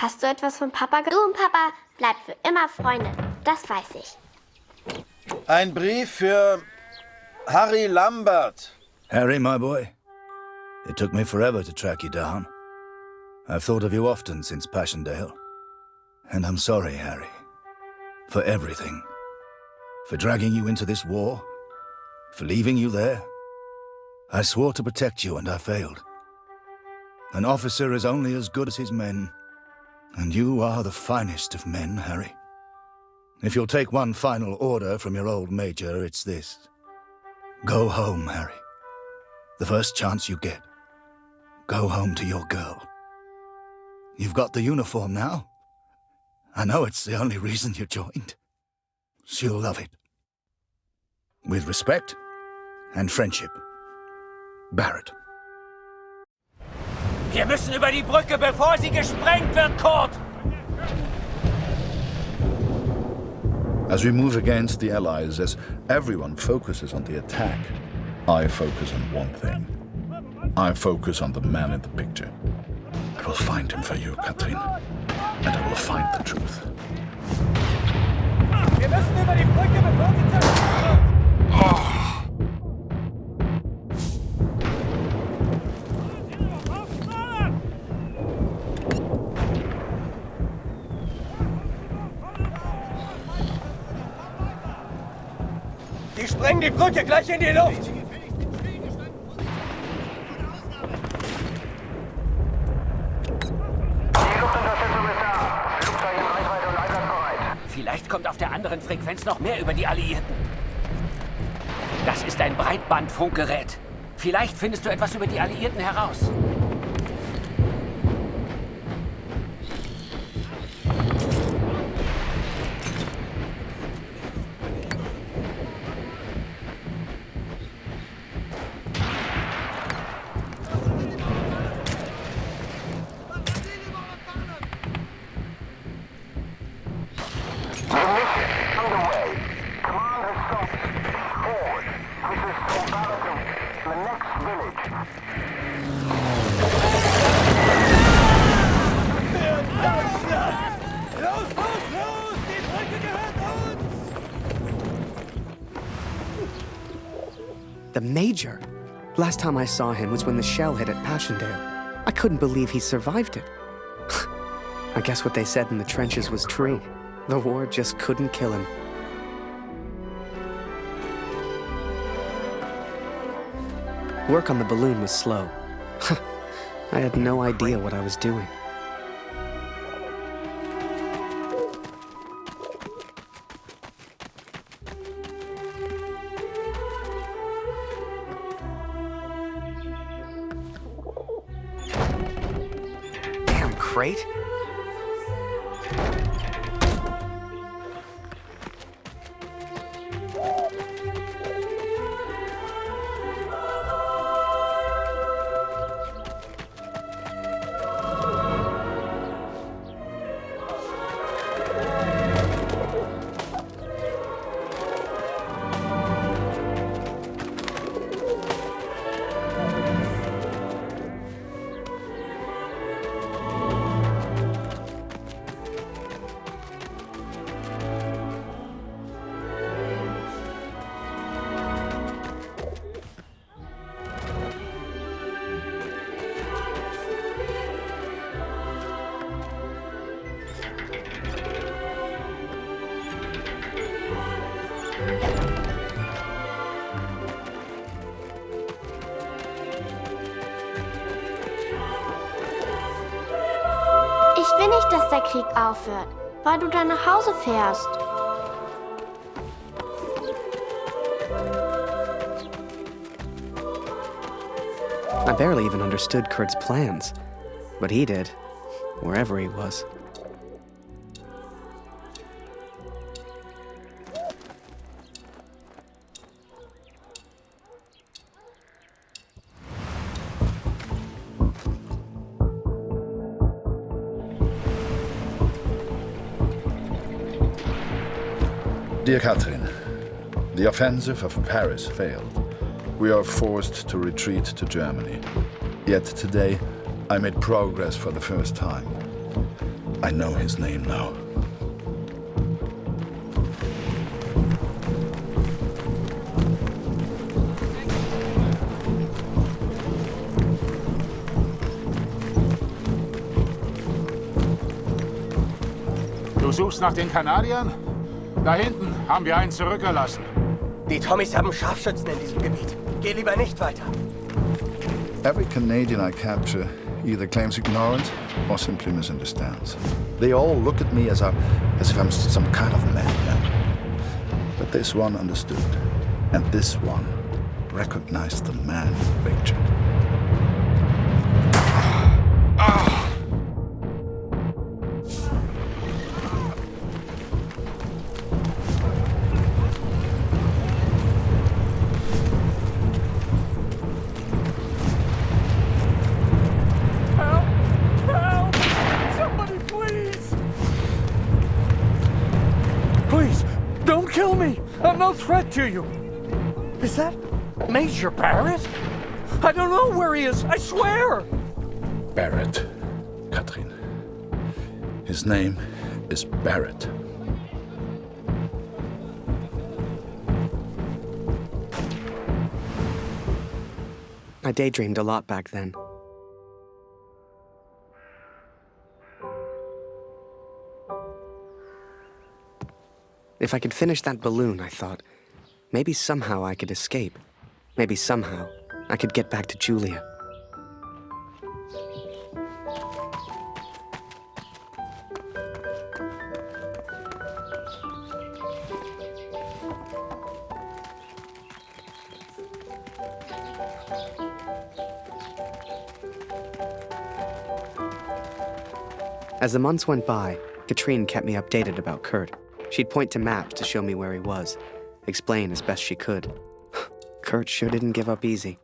Hast du etwas von Papa? Du und Papa bleibt für immer Freunde. Das weiß ich.
Ein Brief für Harry Lambert.
Harry, my boy. It took me forever to track you down. I've thought of you often since Passchendaele. And I'm sorry, Harry. For everything. For dragging you into this war. For leaving you there. I swore to protect you and I failed. An officer is only as good as his men. And you are the finest of men, Harry. If you'll take one final order from your old major, it's this. Go home, Harry. The first chance you get. Go home to your girl. You've got the uniform now. I know it's the only reason you joined. She'll love it. With respect and friendship. Barrett.
Wir müssen über die Brücke, bevor sie gesprengt wird, Kurt!
As we move against the Allies, as everyone focuses on the attack, I focus on one thing. I focus on the man in the picture. I will find him for you, Katrin. And I will find the truth.
Wir müssen über die Brücke, bevor sie zerstört wird!
Die sprengen die Brücke gleich in die Luft!
Vielleicht kommt auf der anderen Frequenz noch mehr über die Alliierten. Das ist ein Breitbandfunkgerät. Vielleicht findest du etwas über die Alliierten heraus.
The Major? Last time I saw him was when the shell hit at Passchendaele. I couldn't believe he survived it. I guess what they said in the trenches was true. The war just couldn't kill him. Work on the balloon was slow. I had no idea what I was doing. Damn crate.
der Krieg aufhört, weil du dann nach Hause fährst.
I barely even understood Kurt's plans, but he did, wherever he was.
Dear Catherine, the offensive of Paris failed. We are forced to retreat to Germany. Yet today, I made progress for the first time. I know his name now.
Du suchst nach den Kanadiern? Da hinten haben wir einen zurückgelassen.
Die Tommys haben Scharfschützen in diesem Gebiet. Geh lieber nicht weiter.
Every Canadian I capture either claims ignorance or simply misunderstands. They all look at me as if I'm some kind of madman. But this one understood, and this one recognized the man who pictured.
I'm no threat to you. Is that Major Barrett? I don't know where he is, I swear.
Barrett, Catherine. His name is Barrett.
I daydreamed a lot back then. If I could finish that balloon, I thought, maybe somehow I could escape. Maybe somehow I could get back to Julia. As the months went by, Katrine kept me updated about Kurt. She'd point to maps to show me where he was, explain as best she could. Kurt sure didn't give up easy.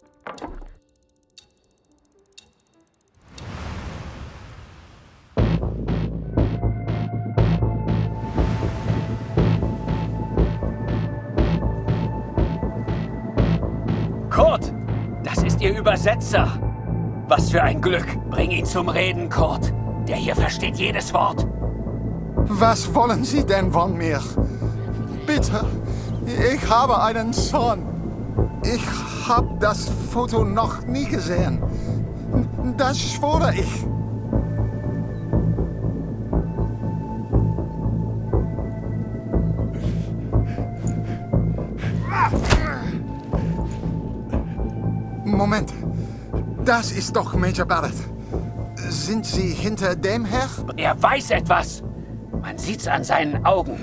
Kurt, das ist Ihr Übersetzer. Was für ein Glück. Bring ihn zum Reden, Kurt. Der hier versteht jedes Wort.
Was wollen Sie denn von mir? Bitte, ich habe einen Sohn. Ich habe das Foto noch nie gesehen. Das schwöre ich. Moment, das ist doch Major Barrett. Sind Sie hinter dem her?
Er weiß etwas. Man sieht's an seinen Augen.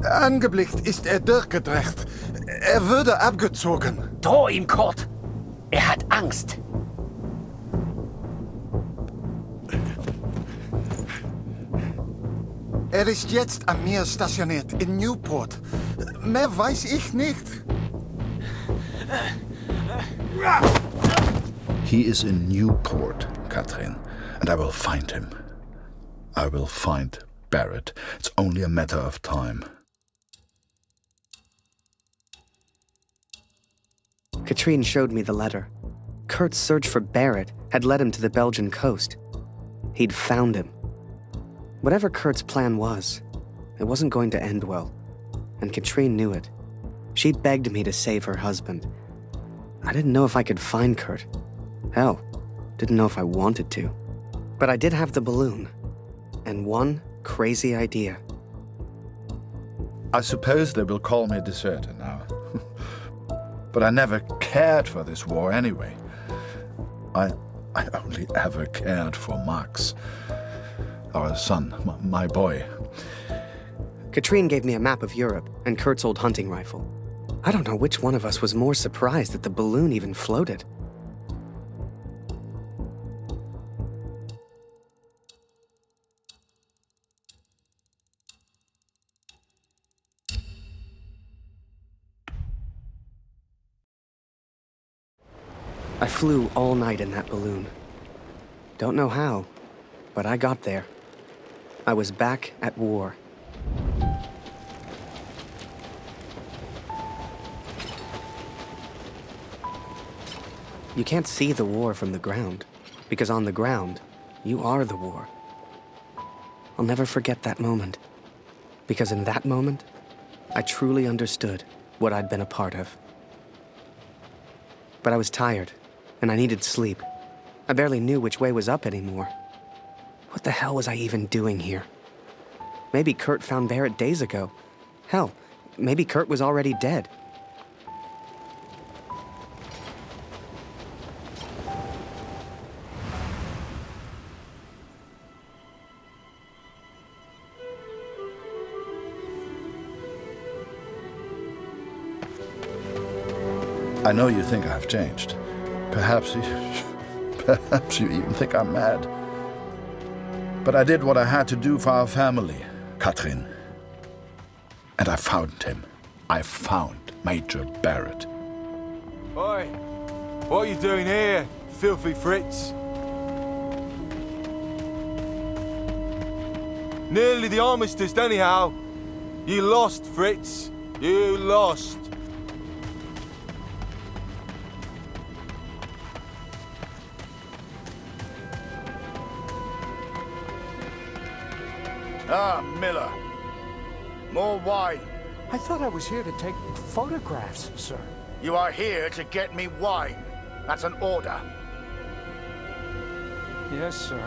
Angeblickt ist er durchgedreht. Er würde abgezogen.
Droh ihm, Kurt. Er hat Angst.
Er ist jetzt an mir stationiert, in Newport. Mehr weiß ich nicht.
He is in Newport, Catherine, and I will find him. I will find Barrett. It's only a matter of time.
Katrine showed me the letter. Kurt's search for Barrett had led him to the Belgian coast. He'd found him. Whatever Kurt's plan was, it wasn't going to end well, and Katrine knew it. She'd begged me to save her husband. I didn't know if I could find Kurt. Hell, didn't know if I wanted to. But I did have the balloon, and one crazy idea.
I suppose they will call me a deserter now. But I never cared for this war anyway. I only ever cared for Max, our son, my boy.
Katrine gave me a map of Europe and Kurt's old hunting rifle. I don't know which one of us was more surprised that the balloon even floated. I flew all night in that balloon. Don't know how, but I got there. I was back at war. You can't see the war from the ground, because on the ground, you are the war. I'll never forget that moment, because in that moment, I truly understood what I'd been a part of. But I was tired, and I needed sleep. I barely knew which way was up anymore. What the hell was I even doing here? Maybe Kurt found Barrett days ago. Hell, maybe Kurt was already dead.
I know you think I've changed. Perhaps you even think I'm mad. But I did what I had to do for our family, Katrin. And I found him. I found Major Barrett.
Oi! What are you doing here, filthy Fritz? Nearly the armistice, anyhow. You lost, Fritz. You lost.
Ah, Miller. More wine.
I thought I was here to take photographs, sir.
You are here to get me wine. That's an order.
Yes, sir.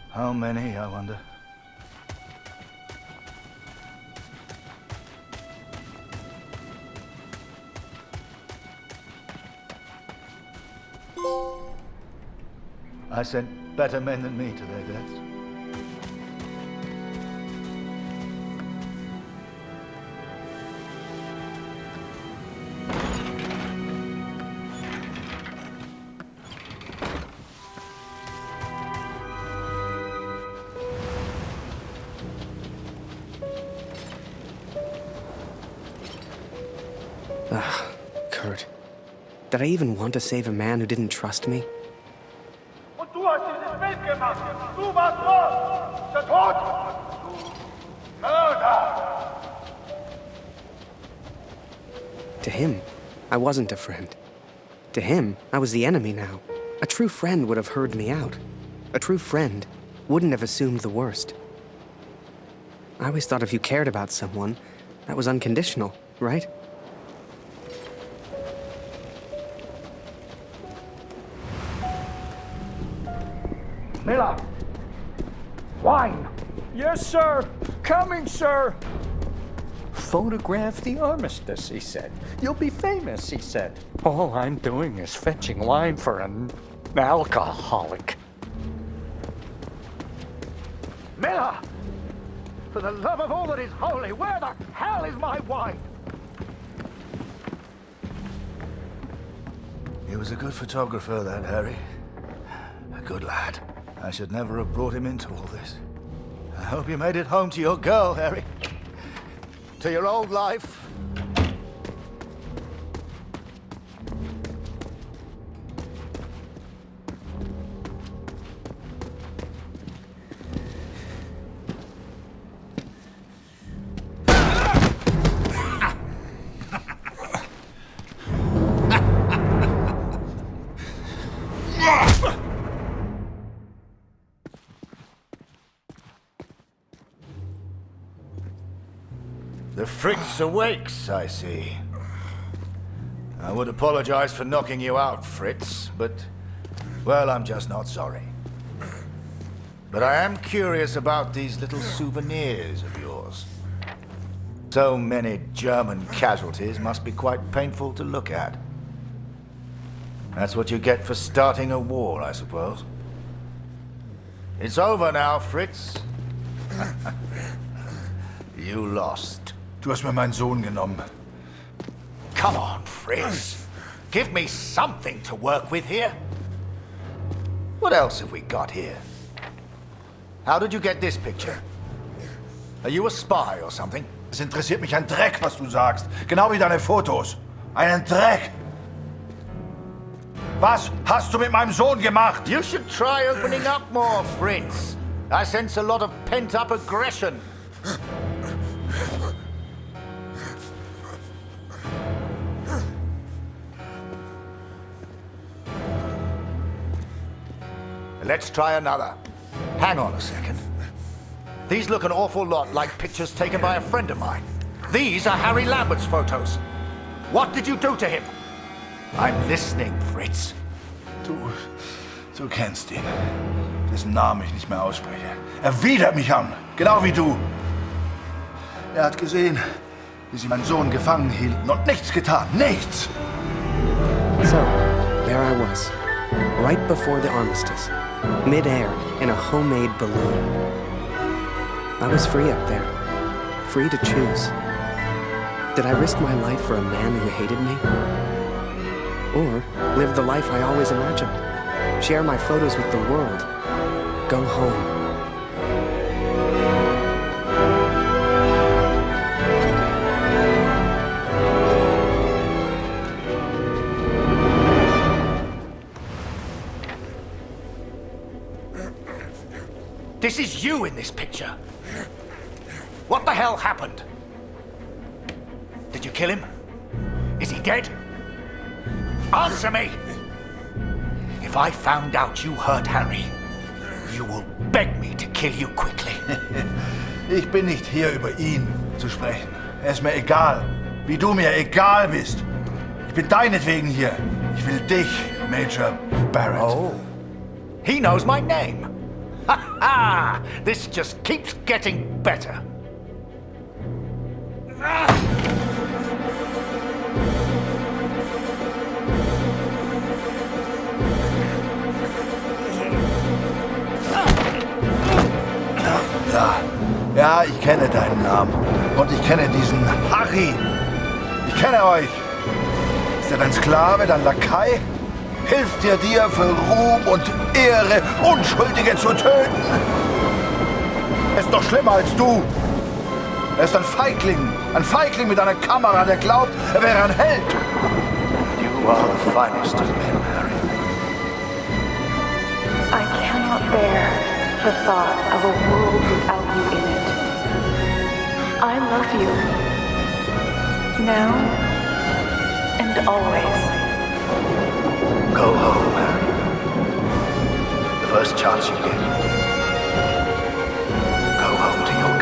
How many, I wonder? I sent better men than me to their deaths.
Kurt. Did I even want to save a man who didn't trust me?
Du hast dieses Bild gemacht. Du warst Mord. Der Tod. Du Mörder.
To him, I wasn't a friend. To him, I was the enemy now. A true friend would have heard me out. A true friend wouldn't have assumed the worst. I always thought if you cared about someone, that was unconditional, right?
Miller. Wine.
Yes, sir. Coming, sir. Photograph the armistice, he said. You'll be famous, he said. All I'm doing is fetching wine for an alcoholic.
Miller. For the love of all that is holy, where the hell is my wine?
He was a good photographer, that Harry. A good lad. I should never have brought him into all this. I hope you made it home to your girl, Harry. To your old life. The Fritz awakes, I see. I would apologize for knocking you out, Fritz, but, well, I'm just not sorry. But I am curious about these little souvenirs of yours. So many German casualties must be quite painful to look at. That's what you get for starting a war, I suppose. It's over now, Fritz. You lost.
Du hast mir meinen Sohn genommen.
Come on, Fritz. Give me something to work with here. What else have we got here? How did you get this picture? Are you a spy or something?
Es interessiert mich ein Dreck, was du sagst. Genau wie deine Fotos. Einen Dreck. Was hast du mit meinem Sohn gemacht?
You should try opening up more, Fritz. I sense a lot of pent-up aggression. Let's try another. Hang on a second. These look an awful lot like pictures taken by a friend of mine. These are Harry Lambert's photos. What did you do to him? I'm listening, Fritz.
Du kennst ihn. Dessen Namen ich nicht mehr ausspreche. Er widert mich an, genau wie du. Er hat gesehen, wie sie meinen Sohn gefangen hielten und nichts getan. Nichts!
So, there I was, right before the armistice, mid-air in a homemade balloon. I was free up there, free to choose. Did I risk my life for a man who hated me? Or live the life I always imagined? Share my photos with the world? Go home?
This is you in this picture. What the hell happened? Did you kill him? Is he dead? Answer me! If I found out you hurt Harry, you will beg me to kill you quickly.
Ich bin nicht hier, über ihn zu sprechen. Er ist mir egal, wie du mir egal bist. Ich bin deinetwegen hier. Ich will dich, Major Barrett.
Oh, he knows my name. Ha ha! This just keeps getting better.
Ja, ich kenne deinen Namen. Und ich kenne diesen Harry. Ich kenne euch. Ist er dein Sklave, dein Lakai? Hilft er dir für Ruhm und Ehre, Unschuldige zu töten? Er ist doch schlimmer als du. Er ist ein Feigling mit einer Kamera, der glaubt, er wäre ein Held.
You are the finest of men, Harry.
I cannot bear the thought of a world without you in it. I love you. Now and always.
Go home, Harry. The first chance you get. Go home to your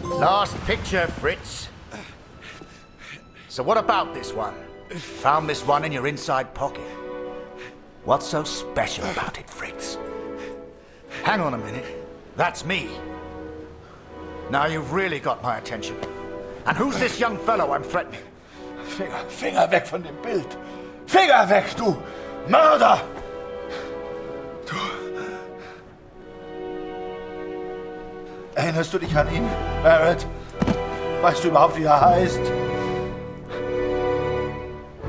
girl. Last picture, Fritz. So what about this one? Found this one in your inside pocket. What's so special about it, Fritz? Hang on a minute. That's me. Now you've really got my attention. And who's this young fellow I'm threatening?
Finger weg von dem Bild. Finger weg, du Mörder! Du... Erinnerst du dich an ihn, Barrett? Weißt du überhaupt, wie er heißt?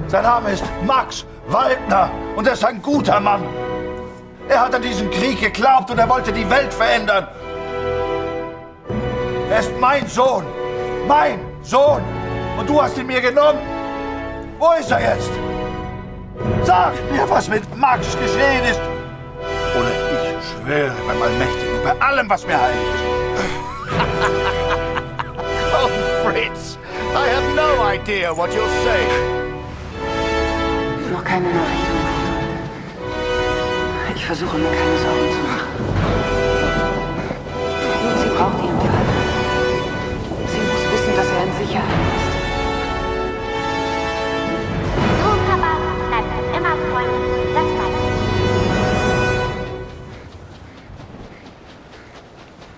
Sein Name ist Max Waldner und er ist ein guter Mann. Er hat an diesen Krieg geglaubt und er wollte die Welt verändern. Er ist mein Sohn. Mein Sohn. Und du hast ihn mir genommen. Wo ist er jetzt? Sag mir, was mit Max geschehen ist. Oder ich schwöre beim Allmächtigen, bei allem, was mir heilig ist.
Oh, Fritz, I have no idea what you're saying.
Noch keine Nachricht von Retold. Ich versuche mir keine Sorgen zu machen. Nun, sie braucht ihren Vater. Sie muss wissen, dass er in Sicherheit ist.
Freunde, das weiß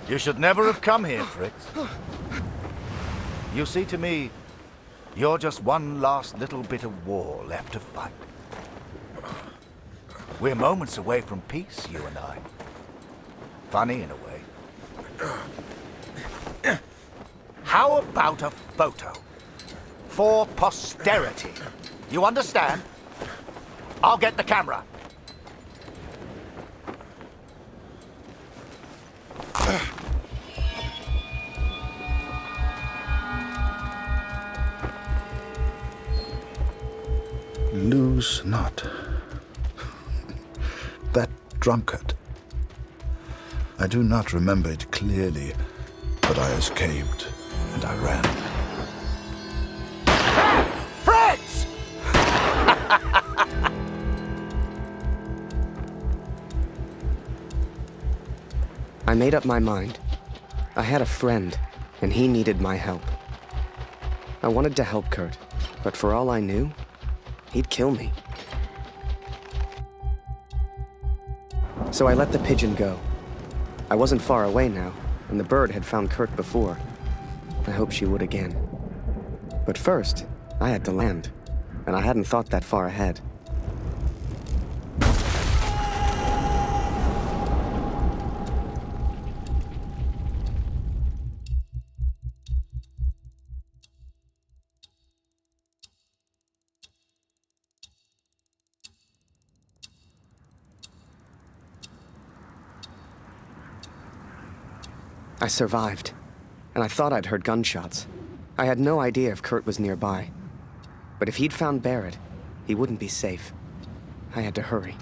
ich.
You should never have come here, Fritz. You see, to me, you're just one last little bit of war left to fight. We're moments away from peace, you and I. Funny in a way. How about a photo? For posterity. You understand? I'll get the camera.
Lose not. That drunkard. I do not remember it clearly, but I escaped and I ran.
Fritz!
I made up my mind. I had a friend, and he needed my help. I wanted to help Kurt, but for all I knew, he'd kill me. So I let the pigeon go. I wasn't far away now, and the bird had found Kurt before. I hoped she would again. But first, I had to land, and I hadn't thought that far ahead. I survived, and I thought I'd heard gunshots. I had no idea if Kurt was nearby. But if he'd found Barrett, he wouldn't be safe. I had to hurry.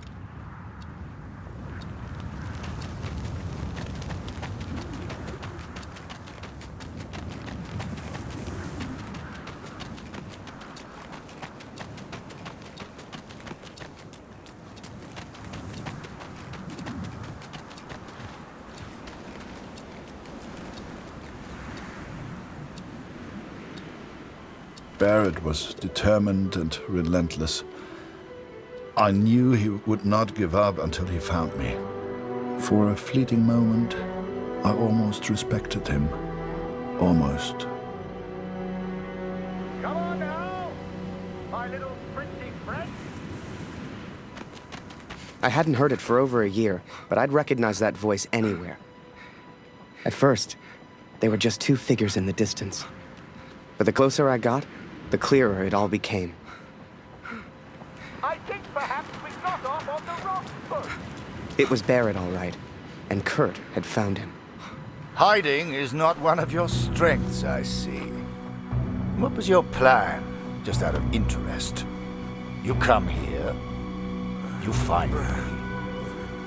Barrett was determined and relentless. I knew he would not give up until he found me. For a fleeting moment, I almost respected him. Almost.
Come on now, my little pretty friend.
I hadn't heard it for over a year, but I'd recognize that voice anywhere. At first, they were just two figures in the distance. But the closer I got, the clearer it all became.
I think perhaps we got off on the wrong foot.
It was Barrett, all right, and Kurt had found him.
Hiding is not one of your strengths, I see. What was your plan, just out of interest? You come here, you find me.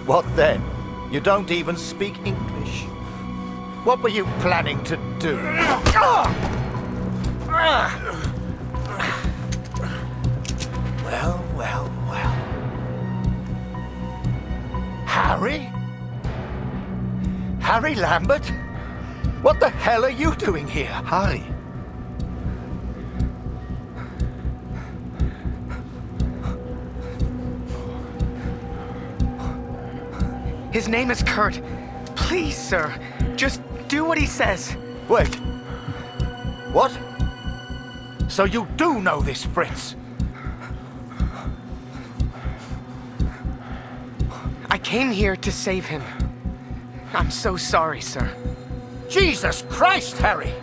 What then? You don't even speak English. What were you planning to do? Well, well, well. Harry? Harry Lambert? What the hell are you doing here?
Harry.
His name is Kurt. Please, sir, just do what he says.
Wait. What? So you do know this, Fritz?
I came here to save him. I'm so sorry, sir.
Jesus Christ, Harry!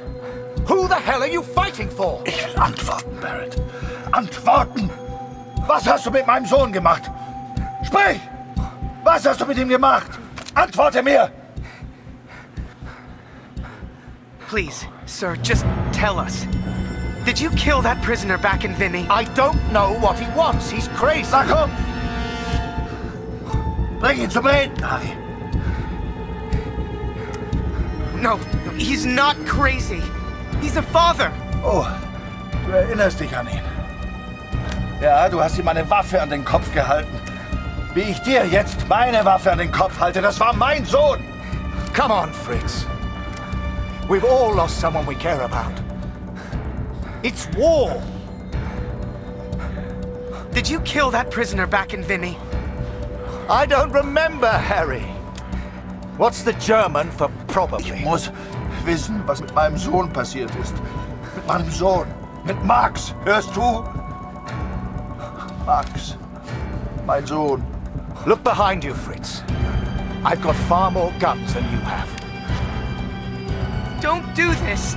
Who the hell are you fighting for?
Ich will antworten, Barrett. Antworten! Was hast du mit meinem Sohn gemacht? Sprich! Was hast du mit ihm gemacht? Antworte mir!
Please, sir, just tell us. Did you kill that prisoner back in Vinny?
I don't know what he wants. He's crazy.
Na komm! Bring ihn zum Reden, Harry.
No, he's not crazy. He's a father.
Oh, du erinnerst dich an ihn. Ja, du hast ihm eine Waffe an den Kopf gehalten. Wie ich dir jetzt meine Waffe an den Kopf halte, das war mein Sohn.
Come on, Fritz. We've all lost someone we care about. It's war.
Did you kill that prisoner back in Vimy?
I don't remember, Harry. What's the German for probably?
Ich muss wissen, was mit meinem Sohn passiert ist. Mit meinem Sohn. Mit Max. Hörst du? Max. Mein Sohn.
Look behind you, Fritz. I've got far more guns than you have.
Don't do this!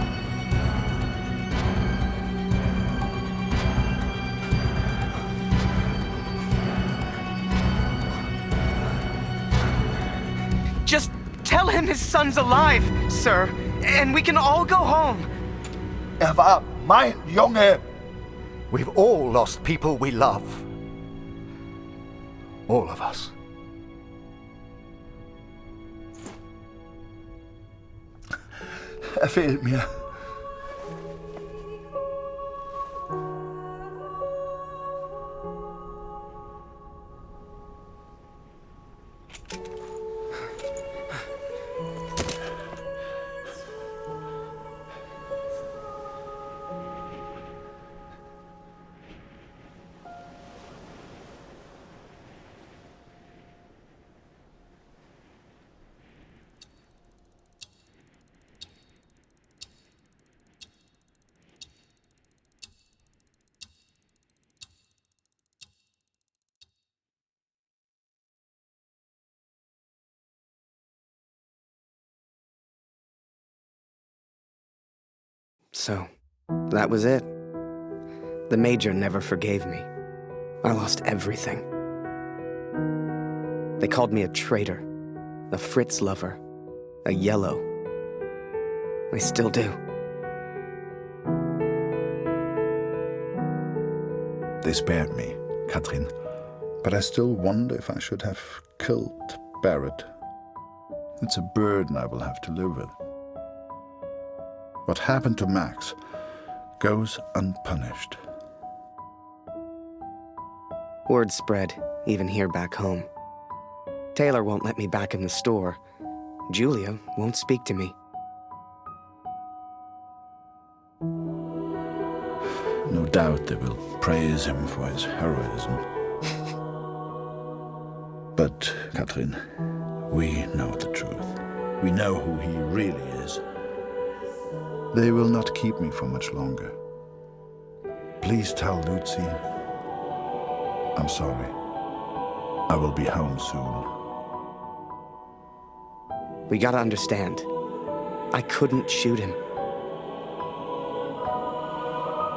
Just tell him his son's alive, sir, and we can all go home.
War mein Junge. We've all lost people we love. All of us.
Fehlt mir.
So, that was it. The Major never forgave me. I lost everything. They called me a traitor, a Fritz lover, a yellow. They still do.
They spared me, Katrin. But I still wonder if I should have killed Barrett. It's a burden I will have to live with. What happened to Max goes unpunished.
Word spread, even here back home. Taylor won't let me back in the store. Julia won't speak to me.
No doubt they will praise him for his heroism. But, Katrin, we know the truth. We know who he really is. They will not keep me for much longer. Please tell Lucy I'm sorry. I will be home soon.
We gotta understand. I couldn't shoot him.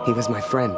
He was my friend.